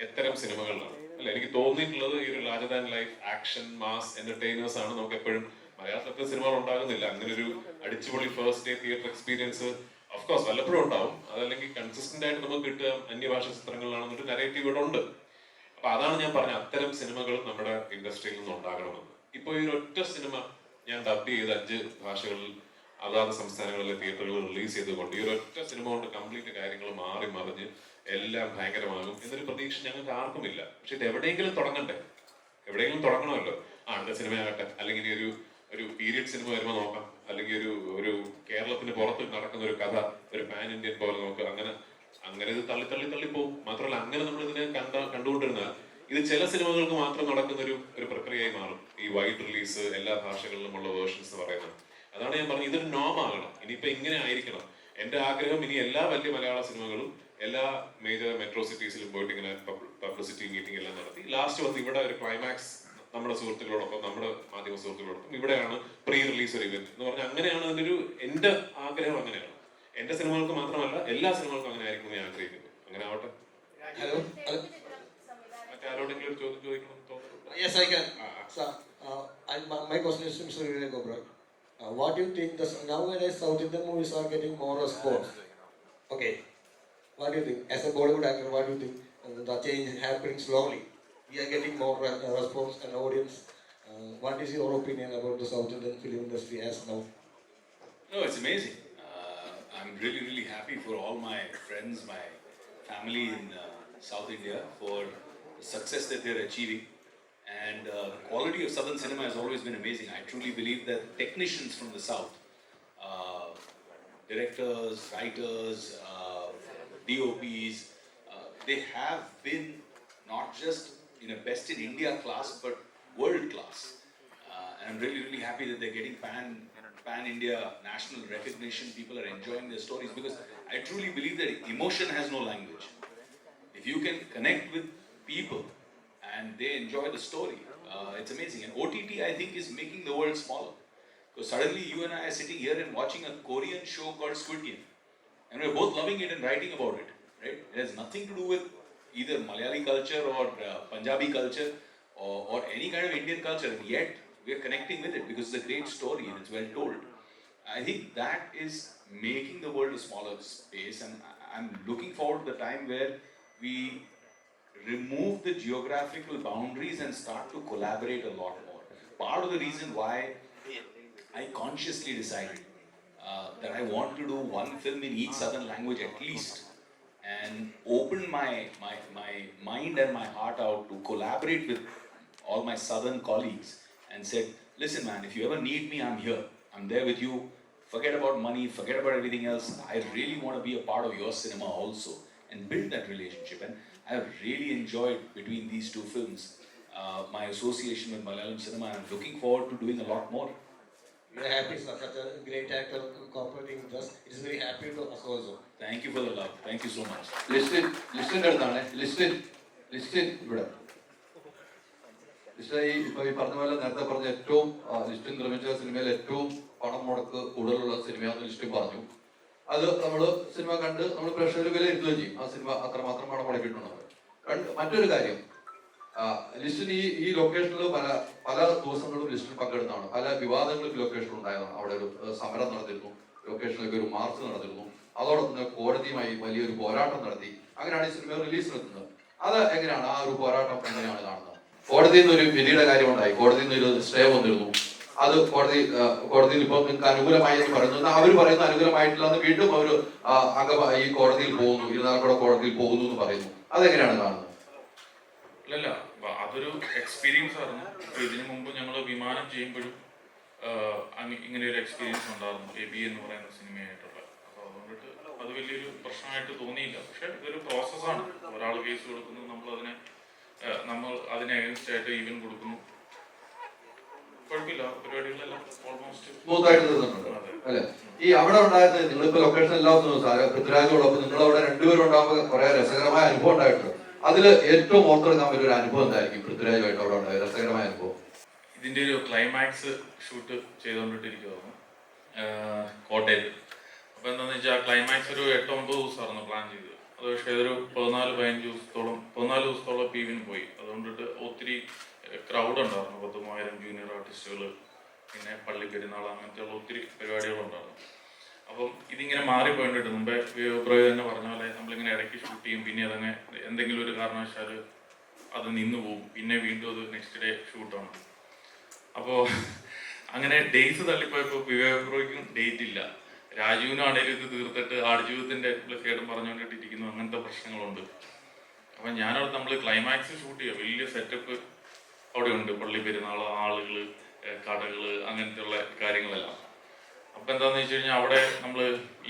എത്തരം സിനിമകളിലാണ് അല്ല. എനിക്ക് തോന്നിയിട്ടുള്ളത് ഈ ഒരു larger than life action mass entertainers ആണ് നമുക്ക് എപ്പോഴും. മലയാളത്തിലത്തെ സിനിമകൾ ഉണ്ടാകുന്നില്ല അങ്ങനെ ഒരു അടിച്ചുപൊളി first day theatre experience. Of course വല്ലപ്പോഴും ഉണ്ടാവും, അതല്ലെങ്കിൽ കൺസിസ്റ്റന്റ് ആയിട്ട് നമുക്ക് കിട്ടുക അന്യഭാഷ ചിത്രങ്ങളിലാണെന്നൊരു നരേറ്റീവ് ഇവിടെ ഉണ്ട്. അപ്പൊ അതാണ് ഞാൻ പറഞ്ഞ അത്തരം സിനിമകൾ നമ്മുടെ ഇൻഡസ്ട്രിയിൽ നിന്ന് ഉണ്ടാകണമെന്ന്. ഇപ്പൊ ഈ ഒറ്റ സിനിമ ഞാൻ ഡബ് ചെയ്ത് 5 ഭാഷകളിൽ അതാത് സംസ്ഥാനങ്ങളിലെ തിയേറ്ററുകൾ റിലീസ് ചെയ്തുകൊണ്ട് ഈ ഒറ്റ സിനിമ കൊണ്ട് കംപ്ലീറ്റ് കാര്യങ്ങൾ മാറി മറിഞ്ഞ് എല്ലാം ഭയങ്കരമാകും എന്നൊരു പ്രതീക്ഷ ഞങ്ങൾക്ക് ആർക്കുമില്ല. പക്ഷെ ഇത് എവിടെയെങ്കിലും തുടങ്ങണ്ടേ, എവിടെയെങ്കിലും തുടങ്ങണമല്ലോ. അടുത്ത സിനിമയാകട്ടെ, അല്ലെങ്കിൽ ഒരു പീരിയഡ് സിനിമ വരുമ്പോൾ നോക്കാം, അല്ലെങ്കിൽ ഒരു കേരളത്തിന് പുറത്ത് നടക്കുന്ന ഒരു കഥ, ഒരു പാൻ ഇന്ത്യൻ പോലെ നമുക്ക് അങ്ങനെ ഇത് തള്ളി പോകും. മാത്രമല്ല അങ്ങനെ നമ്മൾ ഇതിനെ കണ്ടുകൊണ്ടിരുന്നാൽ ഇത് ചില സിനിമകൾക്ക് മാത്രം നടക്കുന്ന ഒരു പ്രക്രിയയായി മാറും. ഈ വൈഡ് റിലീസ് എല്ലാ ഭാഷകളിലുമുള്ള വേർഷൻസ് എന്ന് പറയുന്നത്. അതാണ് ഞാൻ പറഞ്ഞത്, ഇതൊരു നോം ആകണം. ഇനിയിപ്പോ ഇങ്ങനെ ആയിരിക്കണം. എന്റെ ആഗ്രഹം ഇനി എല്ലാ വലിയ മലയാള സിനിമകളും എല്ലാ മേജർ മെട്രോ സിറ്റീസിലും പോയിട്ട് ഇങ്ങനെ പബ്ലിസിറ്റി മീറ്റിംഗ് എല്ലാം നടത്തി ലാസ്റ്റ് വന്ന് ഇവിടെ ഒരു ക്ലൈമാക്സ് നമ്മുടെ സുഹൃത്തുക്കളോടൊപ്പം, നമ്മുടെ മാധ്യമ സുഹൃത്തുക്കളോടൊപ്പം ഇവിടെയാണ് പ്രീ റിലീസ് ഒരു ഇവന്റ് എന്ന് പറഞ്ഞാൽ അങ്ങനെയാണ് അതിന്റെ എന്റെ ആഗ്രഹം. അങ്ങനെയാണ് എന്റെ സിനിമകൾക്ക് മാത്രമല്ല എല്ലാ സിനിമകൾക്കും അങ്ങനെ ആയിരിക്കും ഞാൻ ആഗ്രഹിക്കുന്നു. അങ്ങനെ ആവട്ടെ. മറ്റാരോടെങ്കിലും ഒരു ചോദ്യം ചോദിക്കണം തോന്നുന്നു? Yes, I can. So, my question is to Mr. Vivek Oberoi. What do you think? Nowadays, South Indian movies are getting more response. Okay. What do you think? As a Bollywood actor, what do you think? The change is happening slowly. We are getting more response and audience. What is your opinion about the South Indian film industry as now? No, it's amazing. I'm really, really happy for all my friends, my family in South India for the success that they're achieving. And the quality of Southern cinema has always been amazing. I truly believe that technicians from the South, directors, writers, DOPs, they have been not just in a best in India class, but world class. And I'm really, really happy that they're getting pan-India national recognition. People are enjoying their stories because I truly believe that emotion has no language. If you can connect with people and they enjoy the story, it's amazing. And OTT, I think, is making the world smaller. Because suddenly you and I are sitting here and watching a Korean show called Squid Game. And we're both loving it and writing about it, right? It has nothing to do with either Malayali culture or Punjabi culture or any kind of Indian culture. And yet, we're connecting with it because it's a great story and it's well told. I think that is making the world a smaller space. And I'm looking forward to the time where we remove the geographical boundaries and start to collaborate a lot more. Part of the reason why I consciously decided that I want to do one film in each southern language at least, and open my mind and my heart out to collaborate with all my southern colleagues and said, listen man, if you ever need me, I'm here. I'm there with you. Forget about money, forget about everything else. I really want to be a part of your cinema also and build that relationship. And I've really enjoyed between these two films my association with Malayalam cinema, and I'm looking forward to doing a lot more. We are happy, sir. Such a great actor cooperating with us. It is very happy to us also. Thank you for the love. Thank you so much. ലിസ്റ്റിന്റെ അടുത്താണ് ലിസ്റ്റിൻ ഇവിടെ ലിസ്റ്റ് ഇപ്പൊ ഈ പറഞ്ഞ പോലെ നേരത്തെ പറഞ്ഞ ഏറ്റവും ലിസ്റ്റിൻ നിർമ്മിച്ച സിനിമയിൽ ഏറ്റവും പണം മുടക്ക് കൂടുതലുള്ള സിനിമയാണെന്ന് ലിസ്റ്റിൻ പറഞ്ഞു. അത് നമ്മള് സിനിമ കണ്ട് നമ്മൾ പ്രേക്ഷകർ വിലയിരുത്തുകയും ചെയ്യും. ആ സിനിമ അത്രമാത്രം പണം മുടക്കിയിട്ടുണ്ടെന്ന്. മറ്റൊരു കാര്യം, ലിസ്റ്റിൻ ഈ ലൊക്കേഷനിൽ പല ദിവസങ്ങളും ലിസ്റ്റിൽ പങ്കെടുത്താണ്. പല വിവാദങ്ങളും ലൊക്കേഷനിൽ ഉണ്ടായതാണ്. അവിടെ ഒരു സമരം നടത്തിയിരുന്നു, ലൊക്കേഷനിലേക്ക് ഒരു മാർച്ച് നടത്തിയിരുന്നു. അതോടൊപ്പം തന്നെ കോടതിയുമായി വലിയൊരു പോരാട്ടം നടത്തി. അങ്ങനെയാണ് ഈ സിനിമ റിലീസിനെത്തുന്നത്. അത് എങ്ങനെയാണ് ആ ഒരു പോരാട്ടം എങ്ങനെയാണ് കാണുന്നത്? കോടതിയിൽ നിന്ന് ഒരു വിധിയുടെ കാര്യം ഉണ്ടായി, കോടതിയിൽ നിന്ന് ഒരു സ്റ്റേ വന്നിരുന്നു. അത് കോടതിയിൽ ഇപ്പൊ നിങ്ങൾക്ക് അനുകൂലമായി എന്ന് പറയുന്നു, അവർ പറയുന്ന അനുകൂലമായിട്ടില്ല എന്ന് വീണ്ടും അവർ ഈ കോടതിയിൽ പോകുന്നു, ഇരുന്നാൽക്കൂടെ കോടതിയിൽ പോകുന്നു എന്ന് പറയുന്നു. അതെങ്ങനെയാണ് കാണുന്നത്? അല്ലല്ല, അതൊരു എക്സ്പീരിയൻസ് ആയിരുന്നു. ഇതിനു മുമ്പ് ഞങ്ങൾ വിമാനം ചെയ്യുമ്പോഴും ഇങ്ങനെ ഒരു എക്സ്പീരിയൻസ് ഉണ്ടായിരുന്നു, എബി എന്ന് പറയുന്ന സിനിമയായിട്ടുള്ള. അപ്പോൾ അതുകൊണ്ടിട്ട് അത് വലിയൊരു പ്രശ്നമായിട്ട് തോന്നിയില്ല. പക്ഷെ ഇതൊരു പ്രോസസ്സാണ്. ഒരാൾ കേസ് കൊടുക്കുന്നു, നമ്മൾ അതിനെ അഗൻസ്റ്റ് ആയിട്ട് ഈവൻ കൊടുക്കുന്നു. കുഴപ്പമില്ല, പരിപാടികളെല്ലാം ഓൾമോസ്റ്റ് സ്മൂത്തായിട്ട് തീർന്നിട്ടുണ്ട് അല്ലെ? ഈ അവിടെ ഉണ്ടായിരുന്നത് നിങ്ങളിപ്പോ ലൊക്കേഷൻ എല്ലാം പൃഥ്വിരാജോടൊപ്പം നിങ്ങൾ അവിടെ രണ്ടുപേരും ഉണ്ടാകുമ്പോൾ കുറെ രസകരമായ അനുഭവം ഉണ്ടായിട്ടുണ്ട്. അതിൽ ഏറ്റവും ഓർത്തെടുക്കാൻ പറ്റിയ ഒരു അനുഭവം എന്തായിരിക്കും പൃഥ്വിരാജുമായിട്ട് അവിടെ ഉണ്ടായ രസകരമായ അനുഭവം? ഇതിന്റെ ഒരു ക്ലൈമാക്സ് ഷൂട്ട് ചെയ്തുകൊണ്ടിട്ടിരിക്കുവായിരുന്നു കോട്ടയത്ത്. അപ്പൊ എന്താണെന്ന് വെച്ചാൽ ക്ലൈമാക്സ് ഒരു 8-9 ദിവസമായിരുന്നു പ്ലാൻ ചെയ്തത്. അത് പക്ഷേ ഒരു 14 ദിവസത്തോളം പീവിന് പോയി. അതുകൊണ്ടിട്ട് ഒത്തിരി ക്രൗഡ് ഉണ്ടായിരുന്നു. 10,000 ജൂനിയർ ആർട്ടിസ്റ്റുകൾ, പിന്നെ പള്ളി പെരുന്നാൾ, അങ്ങനത്തെയുള്ള ഒത്തിരി പരിപാടികളുണ്ടായിരുന്നു. അപ്പം ഇതിങ്ങനെ മാറിപ്പോയിട്ട് മുമ്പേ വിവേക് തന്നെ പറഞ്ഞ പോലെ നമ്മളിങ്ങനെ ഇടയ്ക്ക് ഷൂട്ട് ചെയ്യും, പിന്നെ അതങ്ങനെ എന്തെങ്കിലും ഒരു കാരണവശാൽ അത് നിന്നു പോകും, പിന്നെ വീണ്ടും അത് നെക്സ്റ്റ് ഡേ ഷൂട്ടാണ്. അപ്പോൾ അങ്ങനെ ഡേറ്റ്സ് തള്ളിപ്പോയപ്പോൾ വിവേക് ഓബറോയ്ക്കും ഡേറ്റ് ഇല്ല, രാജീവിനാണേലും ഇത് തീർത്തിട്ട് ആടുജീവിതത്തിന്റെ പ്ലസേഡും പറഞ്ഞുകൊണ്ടിട്ടിരിക്കുന്നു. അങ്ങനത്തെ പ്രശ്നങ്ങളുണ്ട്. അപ്പം ഞാനവിടെ നമ്മൾ ക്ലൈമാക്സ് ഷൂട്ട് ചെയ്യുക, വലിയ സെറ്റപ്പ് അവിടെ ഉണ്ട്, പള്ളി പെരുന്നാൾ, ആളുകൾ, കടകൾ, അങ്ങനത്തെയുള്ള കാര്യങ്ങളെല്ലാം. അപ്പം എന്താണെന്ന് വെച്ച് കഴിഞ്ഞാൽ അവിടെ നമ്മൾ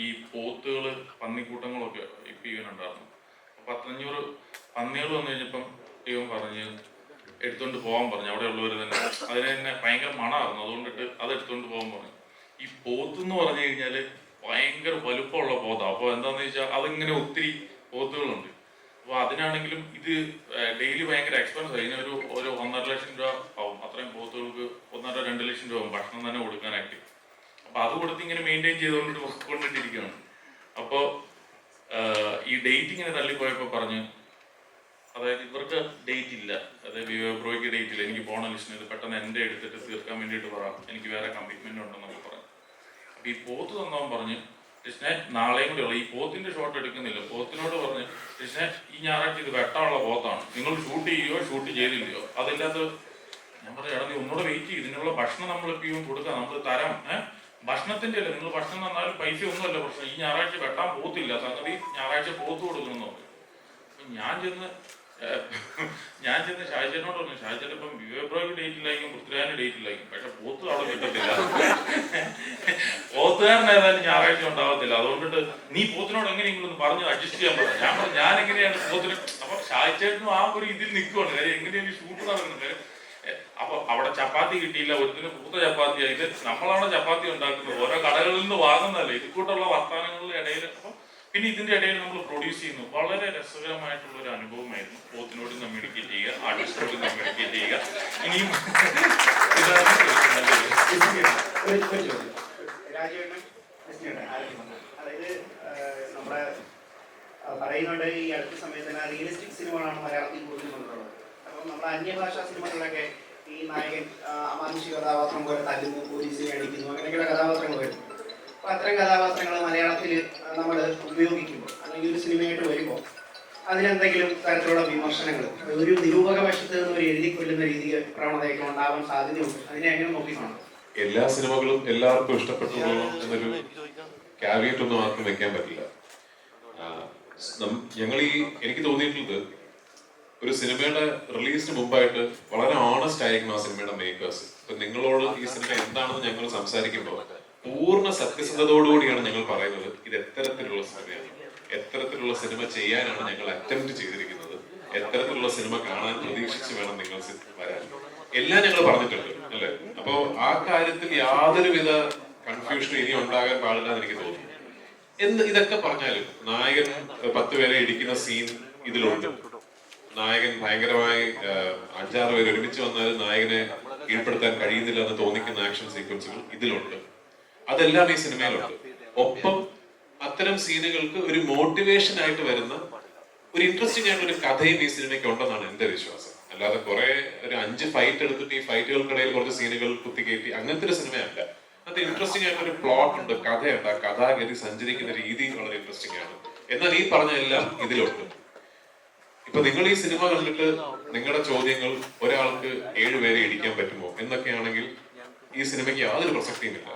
ഈ പോത്തുകൾ, പന്നിക്കൂട്ടങ്ങളൊക്കെ ഇപ്പം ഇവനുണ്ടായിരുന്നു. അപ്പം 500 പന്നികൾ വന്നു കഴിഞ്ഞപ്പം ഇവൻ പറഞ്ഞ് എടുത്തുകൊണ്ട് പോകാൻ പറഞ്ഞു. അവിടെ ഉള്ളവർ തന്നെ അതിന് തന്നെ ഭയങ്കര മണമായിരുന്നു. അതുകൊണ്ടിട്ട് അത് എടുത്തുകൊണ്ട് പോകാൻ പറഞ്ഞു. ഈ പോത്തെന്ന് പറഞ്ഞു കഴിഞ്ഞാൽ ഭയങ്കര വലുപ്പമുള്ള പോത്താണ്. അപ്പോൾ എന്താണെന്ന് വെച്ചാൽ അതിങ്ങനെ ഒത്തിരി പോത്തുകളുണ്ട്. അപ്പോൾ അതിനാണെങ്കിലും ഇത് ഡെയിലി ഭയങ്കര എക്സ്പെൻസ്. ഇതിനൊരു 1.5 ലക്ഷം രൂപ ആവും. അത്രയും പോത്തുകൾക്ക് 1.5-2 ലക്ഷം രൂപ ആവും ഭക്ഷണം തന്നെ കൊടുക്കാനായിട്ട്. അപ്പോൾ അത് കൊടുത്ത് ഇങ്ങനെ മെയിൻറ്റെയിൻ കൊണ്ടിട്ടിരിക്കുകയാണ്. അപ്പോൾ ഈ ഡേറ്റ് ഇങ്ങനെ തള്ളിപ്പോയപ്പോൾ പറഞ്ഞ്, അതായത് ഇവർക്ക് ഡേറ്റ് ഇല്ല, അതായത് വിവേക് ഓബറോയ്ക്ക് ഡേറ്റ് ഇല്ല, എനിക്ക് പോകണം ലിസ്റ്റിന്, ഇത് പെട്ടെന്ന് എൻ്റെ എടുത്തിട്ട് തീർക്കാൻ വേണ്ടിയിട്ട് പറയാം, എനിക്ക് വേറെ കമ്മിറ്റ്മെൻ്റ് ഉണ്ടെന്നൊക്കെ പറഞ്ഞു. അപ്പോൾ ഈ പോത്ത് തന്നവൻ പറഞ്ഞ്, ലിസ്റ്റിനെ നാളെയും കൂടെ ഉള്ളു, ഈ പോത്തിൻ്റെ ഷോട്ട് എടുക്കുന്നില്ല. പോത്തിനോട് പറഞ്ഞ്, ലിസ്റ്റിനെ ഈ ഞായറാഴ്ച ഇത് വെട്ടാനുള്ള പോത്താണ്, നിങ്ങൾ ഷൂട്ട് ചെയ്യുകയോ ഷൂട്ട് ചെയ്തില്ലയോ? അതില്ലാത്ത ഞാൻ പറഞ്ഞു, എടാ നീ ഒന്നുകൂടെ വെയിറ്റ് ചെയ്യും, ഇതിനുള്ള ഭക്ഷണം നമ്മളിപ്പോൾ കൊടുക്കാം, നമ്മൾ തരാം. ഭക്ഷണത്തിൻ്റെ അല്ല, നിങ്ങൾ ഭക്ഷണം തന്നാലും പൈസ ഒന്നുമല്ല പ്രശ്നം, ഈ ഞായറാഴ്ച വെട്ടാൻ പോത്തില്ല, സംഗതി ഞായറാഴ്ച പോത്ത് കൊടുക്കണമെന്ന് പറഞ്ഞു. അപ്പം ഞാൻ ചെന്ന് ഷാജിനോട് പറഞ്ഞു, ഷാജിന് ഇപ്പം വിവേക് ഓബറോയ്ക്ക് ഡേറ്റ് ഇല്ലായിരിക്കും, പൃഥ്വിരാജിന് ഡേറ്റ് ഇല്ലായിരിക്കും, പക്ഷെ പോത്ത് അവിടെ കിട്ടത്തില്ല. പോത്തുകാരൻ ഏതായാലും ഞായറാഴ്ച ഉണ്ടാവത്തില്ല. അതുകൊണ്ടിട്ട് നീ പോത്തിനോട് എങ്ങനെയെങ്കിലും പറഞ്ഞ് അഡ്ജസ്റ്റ് ചെയ്യാൻ പറഞ്ഞു. ഞാൻ പറഞ്ഞു, ഞാൻ എങ്ങനെയാണ് പോത്തിന്. അപ്പൊ ഷാജിച്ചേട്ടനും ആ ഒരു ഇതിൽ നിൽക്കുവാണ്, കാര്യം എങ്ങനെയാണ് ഷൂട്ട് നടക്കുന്നത്. അപ്പൊ അവിടെ ചപ്പാത്തി കിട്ടിയില്ല, ഒരുത്തിന് പൂത്ത ചപ്പാത്തി ആയിട്ട് നമ്മളവിടെ ചപ്പാത്തി ഉണ്ടാക്കുന്നത്, ഓരോ കടകളിൽ നിന്ന് വാങ്ങുന്നതല്ലേ. ഇത് കൂട്ടുള്ള വർത്തമാനങ്ങളുടെ ഇടയിൽ പിന്നെ ഇതിന്റെ ഇടയിൽ നമ്മൾ പ്രൊഡ്യൂസ് ചെയ്യുന്നു. വളരെ രസകരമായിട്ടുള്ള ഒരു അനുഭവമായിരുന്നു. പോത്തിനോട് കമ്മ്യൂണിക്കേറ്റ് ചെയ്യുക, ആർട്ടിസ്റ്റിനോട് കമ്മ്യൂണിക്കേറ്റ് ചെയ്യുക. ഇനിയും അതായത് നമ്മുടെ പറയുന്നുണ്ട് ഈ അടുത്ത സമയത്ത് തന്നെ റിയലിസ്റ്റിക് സിനിമകളാണ് മലയാളത്തിൽ കൂടുതൽ വന്നിട്ടുള്ളത്. അപ്പം നമ്മുടെ അന്യഭാഷാ സിനിമകളിലൊക്കെ ഈ നായകൻ അമാനുഷിക കഥാപാത്രം പോലെ തല്ലുന്നു, പോലീസിനെ അടിക്കുന്നു, അങ്ങനെയൊക്കെയുള്ള കഥാപാത്രങ്ങൾ വരും. അപ്പോൾ അത്തരം കഥാപാത്രങ്ങൾ മലയാളത്തിൽ നമ്മൾ ഉപയോഗിക്കുമ്പോൾ അല്ലെങ്കിൽ ഒരു സിനിമയായിട്ട് വരുമ്പോൾ അതിനെന്തെങ്കിലും തരത്തിലുള്ള വിമർശനങ്ങൾ, ഒരു നിരൂപക വശത്ത് നിന്ന് ഒരു എഴുതി കൊല്ലുന്ന രീതി പ്രവണതയൊക്കെ ഉണ്ടാവാൻ സാധ്യതയുണ്ട്. അതിനെ എങ്ങനെ നോക്കിക്കാണും? എല്ലാ സിനിമകളും എല്ലാവർക്കും ഇഷ്ടപ്പെട്ടു എന്നൊരു കാവിയേറ്റ് ഒന്നും ആർക്കും വെക്കാൻ പറ്റില്ല. എനിക്ക് തോന്നിയിട്ടുള്ളത് ഒരു സിനിമയുടെ റിലീസിന് മുമ്പായിട്ട് വളരെ ഓണസ്റ്റ് ആയിരിക്കണം ആ സിനിമയുടെ മേക്കേഴ്സ്. ഇപ്പൊ നിങ്ങളോട് ഈ സിനിമ എന്താണെന്ന് ഞങ്ങൾ സംസാരിക്കുമ്പോൾ പൂർണ്ണ സത്യസന്ധതയോടുകൂടിയാണ് ഞങ്ങൾ പറയുന്നത് ഇത് എത്തരത്തിലുള്ള സിനിമയാണ്, എത്തരത്തിലുള്ള സിനിമ ചെയ്യാനാണ് ഞങ്ങൾ അറ്റംപ്റ്റ് ചെയ്തിരിക്കുന്നത്, എത്തരത്തിലുള്ള സിനിമ കാണാൻ പ്രതീക്ഷിച്ച് വേണം നിങ്ങൾ വരാൻ. എല്ലാം ഞങ്ങൾ പറഞ്ഞിട്ടുണ്ട് അല്ലെ. അപ്പോ ആ കാര്യത്തിൽ യാതൊരുവിധ കൺഫ്യൂഷനും ഇനി ഉണ്ടാകാൻ പാടില്ല എന്ന് എനിക്ക് തോന്നുന്നു. ഇതൊക്കെ പറഞ്ഞാലും നായകൻ 10 പേരെ ഇടിക്കുന്ന സീൻ ഇതിലുണ്ട്. നായകൻ ഭയങ്കരമായി 5-6 പേര് ഒരുമിച്ച് വന്നാലും നായകനെ കീഴ്പ്പെടുത്താൻ കഴിയുന്നില്ല എന്ന് തോന്നിക്കുന്ന ആക്ഷൻ സീക്വൻസുകൾ ഇതിലുണ്ട്. അതെല്ലാം ഈ സിനിമയിലുണ്ട്. ഒപ്പം അത്തരം സീനുകൾക്ക് ഒരു മോട്ടിവേഷൻ ആയിട്ട് വരുന്ന ഒരു ഇൻട്രസ്റ്റിംഗ് ആയിട്ട് ഒരു കഥയും ഈ സിനിമയ്ക്ക് ഉണ്ടെന്നാണ് എന്റെ വിശ്വാസം. അല്ലാതെ കുറെ ഒരു 5 ഫൈറ്റ് എടുത്തിട്ട് ഈ ഫൈറ്റുകൾക്കിടയിൽ കുറച്ച് സീനുകൾ കുത്തിക്കയറ്റി അങ്ങനത്തെ ഒരു സിനിമയല്ല. അത് ഇൻട്രസ്റ്റിംഗ് ആയിട്ട് ഒരു പ്ലോട്ട് ഉണ്ട്, കഥയുണ്ട്. ആ കഥാഗതി സഞ്ചരിക്കുന്ന രീതി വളരെ ഇൻട്രസ്റ്റിംഗ് ആണ്. എന്നാൽ ഈ പറഞ്ഞ എല്ലാം ഇതിലുണ്ട്. ഇപ്പൊ നിങ്ങൾ ഈ സിനിമ കണ്ടിട്ട് നിങ്ങളുടെ ചോദ്യങ്ങൾ ഒരാൾക്ക് 7 പേരെ ഇടിക്കാൻ പറ്റുമോ എന്നൊക്കെയാണെങ്കിൽ ഈ സിനിമയ്ക്ക് യാതൊരു പ്രസക്തിയുമില്ല.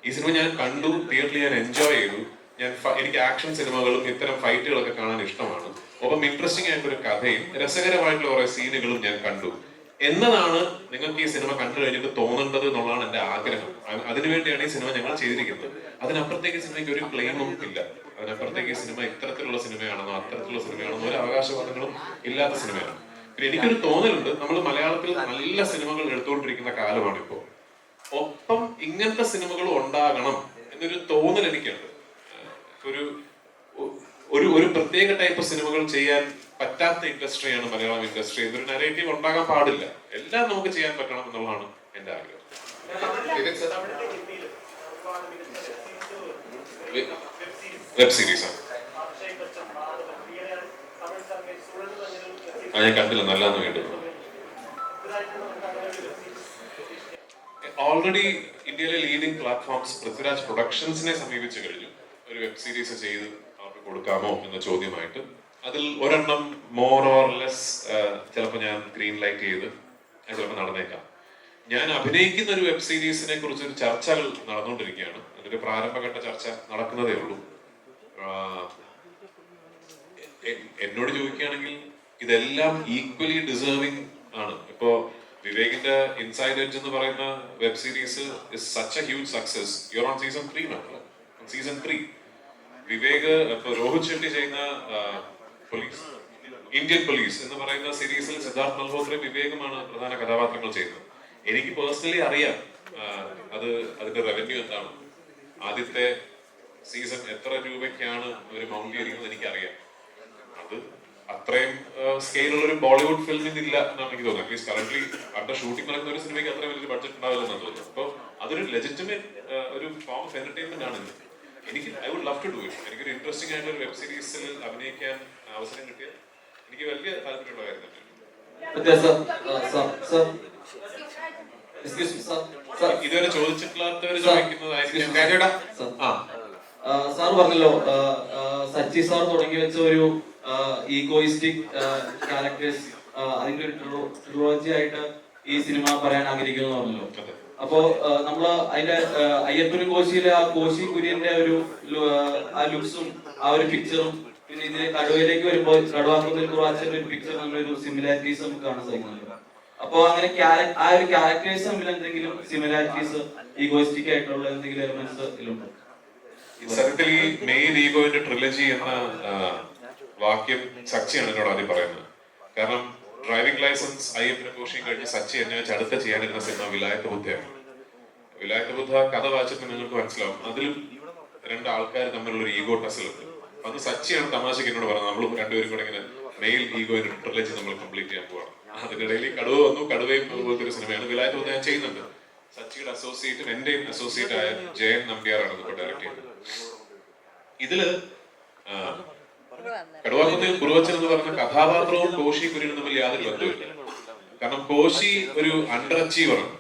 ഈ സിനിമ ഞാൻ കണ്ടു, തിയേറ്ററിൽ ഞാൻ എൻജോയ് ചെയ്തു. എനിക്ക് ആക്ഷൻ സിനിമകളും ഇത്തരം ഫൈറ്റുകളൊക്കെ കാണാൻ ഇഷ്ടമാണ്. ഒപ്പം ഇൻട്രസ്റ്റിംഗ് ആയിട്ടൊരു കഥയും രസകരമായിട്ടുള്ള കുറെ സീനുകളും ഞാൻ കണ്ടു എന്നതാണ് നിങ്ങൾക്ക് ഈ സിനിമ കണ്ടു കഴിഞ്ഞിട്ട് തോന്നേണ്ടത് എന്നുള്ളതാണ് എന്റെ ആഗ്രഹം. അതിനുവേണ്ടിയാണ് ഈ സിനിമ ഞങ്ങൾ ചെയ്തിരിക്കുന്നത്. അതിനപ്പുറത്തേക്ക് സിനിമയ്ക്ക് ഒരു ക്ലെയിമും ഇല്ല. അതിനപ്പുറത്തേക്ക് ഈ സിനിമ ഇത്തരത്തിലുള്ള സിനിമയാണെന്നോ അത്തരത്തിലുള്ള സിനിമയാണെന്നോ ഒരു അവകാശവാദങ്ങളും ഇല്ലാത്ത സിനിമയാണ്. പിന്നെ എനിക്കൊരു തോന്നലുണ്ട്, നമ്മൾ മലയാളത്തിൽ നല്ല സിനിമകൾ എടുത്തുകൊണ്ടിരിക്കുന്ന കാലമാണ് ഇപ്പോൾ. ഒപ്പം ഇങ്ങനത്തെ സിനിമകൾ ഉണ്ടാകണം എന്നൊരു തോന്നൽ എനിക്കുണ്ട്. ഒരു പ്രത്യേക ടൈപ്പ് സിനിമകൾ ചെയ്യാൻ പറ്റാത്ത ഇൻഡസ്ട്രിയാണ് മലയാളം ഇൻഡസ്ട്രി. എന്നൊരു നരേറ്റീവ് ഉണ്ടാകാൻ പാടില്ല. എല്ലാം നമുക്ക് ചെയ്യാൻ പറ്റണം എന്നുള്ളതാണ് എന്റെ ആഗ്രഹം. വെബ് സീരീസ് ആണ്. ഞാൻ കണ്ടില്ല, നല്ലതെന്ന് കേട്ടു. ഓൾറെഡി ഇന്ത്യയിലെ ലീഡിംഗ് പ്ലാറ്റ്ഫോംസ് പൃഥ്വിരാജ് പ്രൊഡക്ഷൻസിനെ സമീപിച്ചു കഴിഞ്ഞു. ഒരു വെബ് സീരീസ് ചെയ്ത് അവർക്ക് കൊടുക്കാമോ എന്ന ചോദ്യമായിട്ട്. അതിൽ ഒരെണ്ണം മോർ ഓർ ലെസ് ചിലപ്പോൾ ഞാൻ ഗ്രീൻ ലൈറ്റ് ചെയ്ത് ചിലപ്പോൾ നടന്നേക്കാം. ഞാൻ അഭിനയിക്കുന്ന ഒരു വെബ് സീരീസിനെ കുറിച്ചൊരു ചർച്ചകൾ നടന്നുകൊണ്ടിരിക്കുകയാണ്. അതിന്റെ പ്രാരംഭഘട്ട ചർച്ച നടക്കുന്നതേ ഉള്ളൂ. എന്നോട് ചോദിക്കുകയാണെങ്കിൽ ഇതെല്ലാം ഈക്വലി ഡിസേർവിംഗ് ആണ്. ഇപ്പോ വിവേകിന്റെ ഇൻസൈഡ് എഡ്ജ് എന്ന് പറയുന്ന web series is such A huge success. Your own season 3 now. Season 3 Vivek ഇപ്പൊ രോഹിത് ഷെട്ടി ചെയ്യുന്ന പോലീസ്, ഇന്ത്യൻ പോലീസ് എന്ന് പറയുന്ന സീരീസിൽ സിദ്ധാർത്ഥ് മൽഹോത്രയും വിവേകുമാണ് പ്രധാന കഥാപാത്രങ്ങൾ ചെയ്യുന്നത്. എനിക്ക് പേഴ്സണലി അറിയാം അതിന്റെ റവന്യൂ എന്താണ്, ആദ്യത്തെ സീസൺ എത്ര രൂപയ്ക്കാണ് ഒരു മൗണ്ട് ചെയ്തിരിക്കുന്നത് എനിക്കറിയാം. അത് അത്രയും സ്കെയിലുള്ള ഒരു ബോളിവുഡ് ഫിലിമിൽ ഇല്ല എന്നാണ് എനിക്ക് തോന്നുന്നത്. അറ്റ്ലീസ്റ്റ് കറന്റ്ലി അണ്ടർ ഷൂട്ടിംഗ് നടക്കുന്ന ഒരു സിനിമയ്ക്ക് അത്ര വലിയൊരു ബഡ്ജറ്റ് ഉണ്ടാവില്ലെന്നാണ് തോന്നുന്നത്. അപ്പോൾ അതൊരു ലെജിറ്റിമേറ്റ് ഒരു ഫോം ഓഫ് എന്റർടൈൻമെന്റ് ആണ്. എനിക്ക് I would love to do it. എനിക്കൊരു ഇൻട്രസ്റ്റിംഗ് ആയിട്ടുള്ള ഒരു വെബ് സീരീസിൽ അഭിനയിക്കാൻ അവസരം കിട്ടിയാൽ എനിക്ക് വലിയ താല്പര്യമുള്ള കാര്യം തന്നെ. ഇതുവരെ ചോദിച്ചിട്ടില്ലാത്തവർ ചോദിക്കുന്നതായിരിക്കും. സാർ പറഞ്ഞല്ലോ സച്ചി സാർ തുടങ്ങി വെച്ച ഒരു ഈഗോയിസ്റ്റിക് ക്യാരക്ടേഴ്സ് അതിന്റെ ഒരു ട്രിലോജി ആയിട്ട് ഈ സിനിമ പറയാൻ ആഗ്രഹിക്കുന്നു പറഞ്ഞല്ലോ. അപ്പോ നമ്മള് അതിന്റെ അയ്യപ്പനും കോശിയിലെ ആ കോശി കുര്യന്റെ ഒരു ആ ലുക്സും ആ ഒരു പിക്ചറും പിന്നെ ഇതിലെ കടുവയിലേക്ക് വരുമ്പോൾ കടുവാക്കുന്നിൽ കുറവാച്ചന്റെ ഒരു പിക്ചർ നമ്മളൊരു സിമിലാരിറ്റീസ് നമുക്ക് കാണാൻ സാധിക്കുന്നുണ്ട്. അപ്പോ അങ്ങനെ ആ ഒരു ക്യാരക്ടേഴ്സ് തമ്മിൽ എന്തെങ്കിലും സിമിലാരിറ്റീസ് ഈഗോയിസ്റ്റിക് ആയിട്ടുള്ള എന്തെങ്കിലും എലമെന്റ്സ് ഇതിലുണ്ടോ? സത്യത്തിൽ ഈ മെയിൻ ഈഗോയിന്റെ ട്രിലജി എന്ന വാക്യം സച്ചിയാണ് എന്നോട് ആദ്യം പറയുന്നത്. കാരണം ഡ്രൈവിംഗ് ലൈസൻസ് അയ്യപ്പനും കോശിയും കഴിഞ്ഞ് സച്ചി എന്നെ വെച്ച് അടുത്ത ചെയ്യാനിരുന്ന സിനിമ വിലായത്ത് ബുദ്ധയാണ്. വിലായത്ത് ബുദ്ധ കഥ വായിച്ചപ്പോൾ നിങ്ങൾക്ക് മനസ്സിലാവും അതിലും 2 ആൾക്കാർ തമ്മിലുള്ള ഒരു ഈഗോ ടസിലുണ്ട്. അന്ന് സച്ചിയാണ് തമാശക്ക് എന്നോട് പറഞ്ഞത് നമ്മൾ രണ്ടുപേരും കൂടെ ഇങ്ങനെ മെയിൽ ഈഗോയിന്റെ ട്രിലജി നമ്മൾ കംപ്ലീറ്റ് ചെയ്യാൻ പോവാണ്. അതിനിടയിൽ കടുവ വന്നു. കടുവയും അതുപോലത്തെ ഒരു സിനിമയാണ്. വിലായത്ത് ബുദ്ധ ഞാൻ ചെയ്യുന്നുണ്ട്. സച്ചിയുടെ അസോസിയേറ്റും എന്റെയും അസോസിയേറ്റ് ആയ ജയൻ നമ്പ്യാറാണ് ഇതിപ്പോ ഡയറക്ട് ചെയ്യുന്നത്. ഇതില് കടുവാക്കുന്നിൽ കുറുവച്ചൻ എന്ന് പറയുന്ന കഥാപാത്രവും കോശി കുര്യനും തമ്മിൽ യാതൊരു ബന്ധവുമില്ല. കാരണം കോശി ഒരു അണ്ടർ അച്ചീവറാണ്.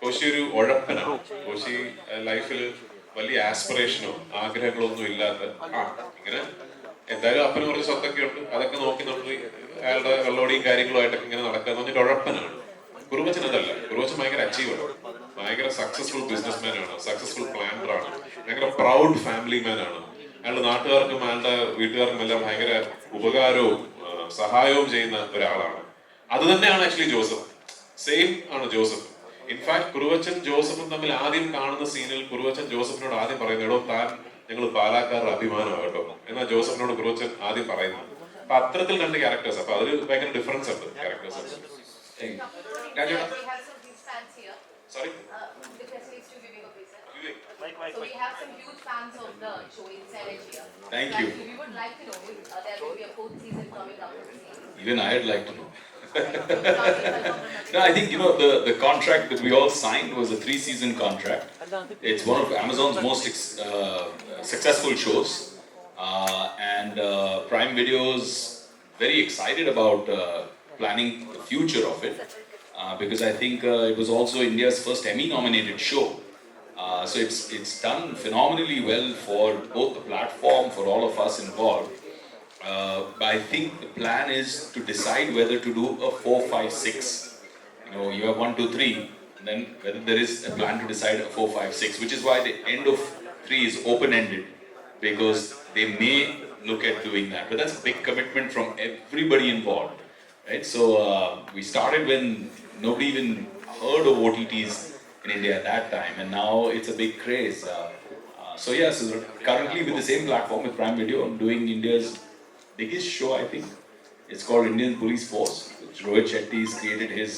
കോശി ഒരു ഉഴപ്പനാണ്. കോശി ലൈഫിൽ വലിയ ആസ്പിറേഷനോ ആഗ്രഹങ്ങളോ ഒന്നും ഇല്ലാത്ത ഇങ്ങനെ എന്തായാലും അപ്പന് കുറച്ച് സ്വത്തൊക്കെ ഉണ്ട്. അതൊക്കെ നോക്കി നമ്മൾ അയാളുടെ വെള്ളോടിയും കാര്യങ്ങളുമായിട്ടൊക്കെ ഇങ്ങനെ നടക്കാന്ന് പറഞ്ഞിട്ട് ഉഴപ്പനാണ്. കുറുവച്ചൻ അതല്ല. കുറുവച്ചൻ ഭയങ്കര അച്ചീവറാണ്. ഭയങ്കര സക്സസ്ഫുൾ ബിസിനസ് ആണ്. സക്സസ്ഫുൾ പ്ലാനറാണ്. ഭയങ്കര പ്രൗഡ് ഫാമിലി മാനാണ്. അയാളുടെ നാട്ടുകാർക്കും അയാളുടെ വീട്ടുകാർക്കും എല്ലാം ഭയങ്കര ഉപകാരവും സഹായവും ചെയ്യുന്ന ഒരാളാണ്. അത് തന്നെയാണ് ആക്ച്വലി ജോസഫ്. സെയിം ആണ് ജോസഫ്. ഇൻഫാക്ട് കുറുവച്ചൻ ജോസഫും തമ്മിൽ ആദ്യം കാണുന്ന സീനിൽ കുറുവച്ചൻ ജോസഫിനോട് ആദ്യം പറയുന്നത് എടോ താൻ ഞങ്ങൾ പാലാക്കാരുടെ അഭിമാനമാകട്ടോ എന്നാൽ ജോസഫിനോട് കുറുവച്ചൻ ആദ്യം പറയുന്നത്. അപ്പൊ അത്തരത്തിൽ 2 ക്യാരക്ടേഴ്സ്. അപ്പൊ അതിൽ ഭയങ്കര ഡിഫറൻസ് ഉണ്ട് characters. Thank you. We have some huge fans here. Sorry? The question is to Vivek Oberoi, sir. Vivek. So we have some huge fans of the show inside and here. Thank So you. actually, we would like to know if there will be a 4th season coming up for the series. Even I'd like to know. No, I think, you know, the contract that we all signed was a 3-season contract. It's one of Amazon's most successful shows. And Prime Video's very excited about planning the future of it. Because I think it was also India's first Emmy-nominated show. So it's done phenomenally well for both the platform, for all of us involved. But I think the plan is to decide whether to do a 4, 5, 6. You know, you have 1, 2, 3, and then whether there is a plan to decide a 4, 5, 6, which is why the end of 3 is open-ended, because they may look at doing that. But that's a big commitment from everybody involved, right? So we started when nobody even heard of OTTs in India at that time, and now it's a big craze. So currently with the same platform, with Prime Video, I'm doing India's biggest show, I think. It's called Indian Police Force, which Rohit Shetty has created his,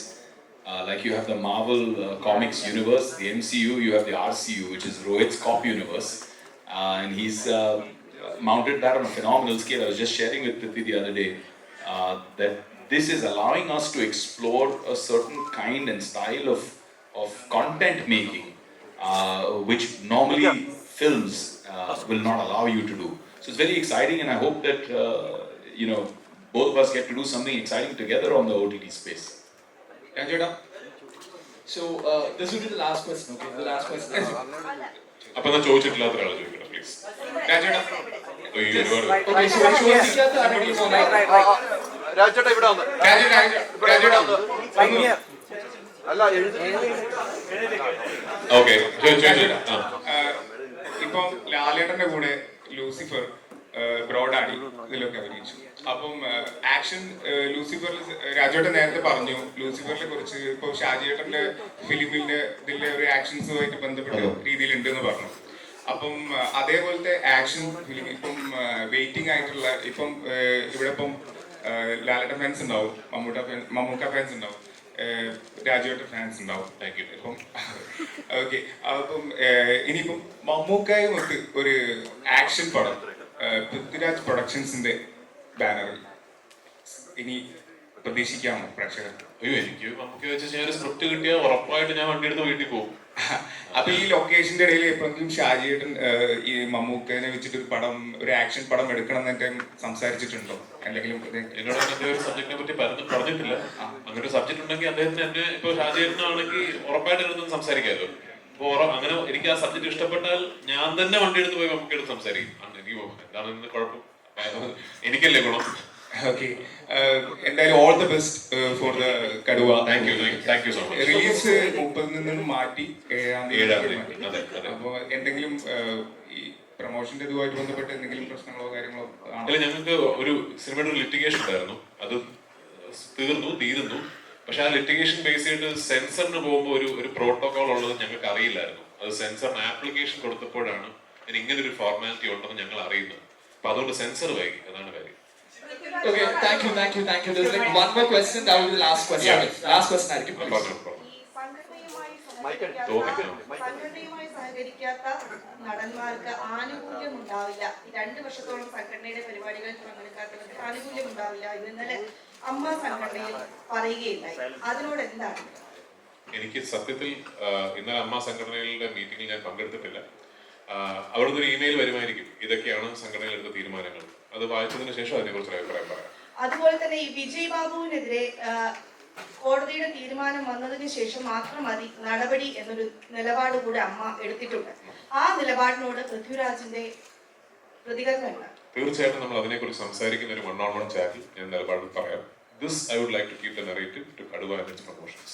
like you have the Marvel Comics universe, the MCU, you have the RCU, which is Rohit's cop universe. And he's mounted that on a phenomenal scale. I was just sharing with Prithvi the other day that this is allowing us to explore a certain kind and style of content making, which normally films will not allow you to do. So it's very exciting, and I hope that you know, both of us get to do something exciting together on the OTT space. So this will be the last question, okay? The last question. അപ്പൊ എന്നാ ചോദിച്ചിട്ടില്ലാത്ത ഒരാളെ ചോദിക്കണം പ്ലീസ്. അയ്യോ, ഒരുപാട്. Okay, so ചോദിക്കാത്ത ആരെങ്കിലും രാജേട്ടാ ഇവിടെ വന്ന് അല്ല ഓക്കെ, ചോദിച്ചു. ഇപ്പം ലാലേട്ടന്റെ കൂടെ ലൂസിഫർ, ബ്രോഡാഡി ഇതിലൊക്കെ അഭിനയിച്ചു. അപ്പം ആക്ഷൻ ലൂസിഫറിൽ രാജേട്ടൻ നേരത്തെ പറഞ്ഞു ലൂസിഫറിനെ കുറിച്ച് ഇപ്പോൾ ഷാജിയേട്ടന്റെ ഫിലിമിന്റെ ഇതിലെ ഒരു ആക്ഷൻസുമായിട്ട് ബന്ധപ്പെട്ട രീതിയിലുണ്ട് എന്ന് പറഞ്ഞു. അപ്പം അതേപോലത്തെ ആക്ഷൻ ഫിലിം ഇപ്പം വെയിറ്റിംഗ് ആയിട്ടുള്ള ഇപ്പം ഇവിടെ ഇപ്പം ലാലേട്ടൻ ഫാൻസ് ഉണ്ടാവും, മമ്മൂക്ക ഫാൻസ് ഉണ്ടാവും, രാജുവേട്ടൻ ഫാൻസ് ഉണ്ടാവും. ഇപ്പം ഓക്കെ, അപ്പം ഇനിയിപ്പം മമ്മൂക്കായുമൊത്ത് ഒരു ആക്ഷൻ പടം പൃഥ്വിരാജ് പ്രൊഡക്ഷൻസിന്റെ ബാനറിൽ ഇനി പ്രതീക്ഷിക്കാമോ പ്രേക്ഷകർ? അയ്യോ, എനിക്ക് നമുക്ക് വെച്ച് ഞാൻ ഒരു സ്ക്രിപ്റ്റ് കിട്ടിയാൽ ഉറപ്പായിട്ട് ഞാൻ വണ്ടി എടുത്ത് വീട്ടിൽ പോകും. അപ്പൊ ഈ ലൊക്കേഷന്റെ ഇടയിൽ എപ്പോഴെങ്കിലും ഷാജിയേട്ടൻ ഈ മമ്മൂക്കനെ വെച്ചിട്ട് ഒരു പടം, ഒരു ആക്ഷൻ പടം എടുക്കണം എന്നൊക്കെ സംസാരിച്ചിട്ടുണ്ടോ? എന്തെങ്കിലും എന്നോട് അങ്ങനത്തെ ഒരു സബ്ജക്റ്റിനെ പറ്റി പറഞ്ഞിട്ടില്ല. അങ്ങനെ ഒരു സബ്ജക്ട് ഉണ്ടെങ്കിൽ അദ്ദേഹത്തിന് എന്നെ ഇപ്പൊ ഷാജിയേട്ടനാണെങ്കിൽ ഉറപ്പായിട്ട് എടുത്ത് സംസാരിക്കാമല്ലോ. അപ്പൊ അങ്ങനെ എനിക്ക് ആ സബ്ജക്ട് ഇഷ്ടപ്പെട്ടാൽ ഞാൻ തന്നെ വണ്ടി എടുത്ത് പോയി നമുക്ക് എടുത്ത് സംസാരിക്കും. എനിക്ക് എന്താണ് ഇന്ന് കുഴപ്പം, എനിക്കല്ലേ ഗുണം. ഓക്കെ, എന്തായാലും all the best for the Kaduva. Thank you so much. Release 30 നിന്ന് മാറ്റി 7-ാം തീയതി. അപ്പൊ എന്തെങ്കിലും ഈ പ്രൊമോഷന്റെ ഇതുമായിട്ട് ബന്ധപ്പെട്ട് എന്തെങ്കിലും പ്രശ്നങ്ങളോ കാര്യങ്ങളോ അല്ല, ഞങ്ങൾക്ക് ഒരു സിനിമയുടെ ഒരു ലിറ്റിഗേഷൻ ഉണ്ടായിരുന്നു. അത് തീരുന്നു. പക്ഷെ ആ ലിറ്റിഗേഷൻ ബേസ് ചെയ്തിട്ട് സെൻസറിന് പോകുമ്പോൾ ഒരു പ്രോട്ടോകോൾ ഉള്ളത് ഞങ്ങൾക്ക് അറിയില്ലായിരുന്നു. അത് സെൻസറിന് ആപ്ലിക്കേഷൻ കൊടുത്തപ്പോഴാണ് ഇങ്ങനെ ഒരു ഫോർമാലിറ്റി ഉണ്ടെന്ന് ഞങ്ങൾ അറിയുന്നത്. അപ്പൊ അതുകൊണ്ട് സെൻസർ വൈകി, അതാണ് കാര്യം. Okay, thank you. There's like one more question. That will be the last question. Yeah. Last question ആയിരിക്കും. സംഘടനയുമായി സഹകരിക്കാത്ത നടന്മാർക്ക് ആനുകൂല്യം ഉണ്ടാവില്ല. 2 വർഷത്തോളം സംഘടനയുടെ പരിപാടികളിൽ പങ്കെടുക്കാത്തവർക്ക് ആനുകൂല്യം ഉണ്ടാവില്ല എന്ന് ഇന്നലെ അമ്മ സംഘടനയിൽ പറയുകയുണ്ടായി. അതിനോട് എന്താണ്? എനിക്ക് സത്യത്തിൽ ഇന്നലെ അമ്മ സംഘടനകളുടെ മീറ്റിംഗിൽ ഞാൻ പങ്കെടുത്തിട്ടില്ല. അവിടുന്ന് ഒരു ഇമെയിൽ വരുമായിരിക്കും, ഇതൊക്കെയാണ് സംഘടനയിൽ എടുത്ത തീരുമാനങ്ങൾ. അത് വായിച്ചതിന് ശേഷം അതിനെക്കുറിച്ചൊരു അഭിപ്രായം പറയാം. അതുപോലെ തന്നെ ഈ വിജയ് ബാബുവിനെതിരെ കോടതിയുടെ തീരുമാനം വന്നതിന് ശേഷം മാത്രം മതി നടപടി എന്നൊരു നിലപാട് കൂടെ അമ്മ എടുത്തിട്ടുണ്ട്. ആ നിലപാടിനോട് പൃഥ്വിരാജിന്റെ പ്രതികരണം എന്താണ്? തീർച്ചയായിട്ടും നമ്മൾ അതിനെക്കുറിച്ച് സംസാരിക്കുന്ന ഒരു 1-on-1 ചാറ്റിൽ ഞാൻ നിലപാട് പറയാം. This I would like to keep the narrative to Kaduva and its promotions.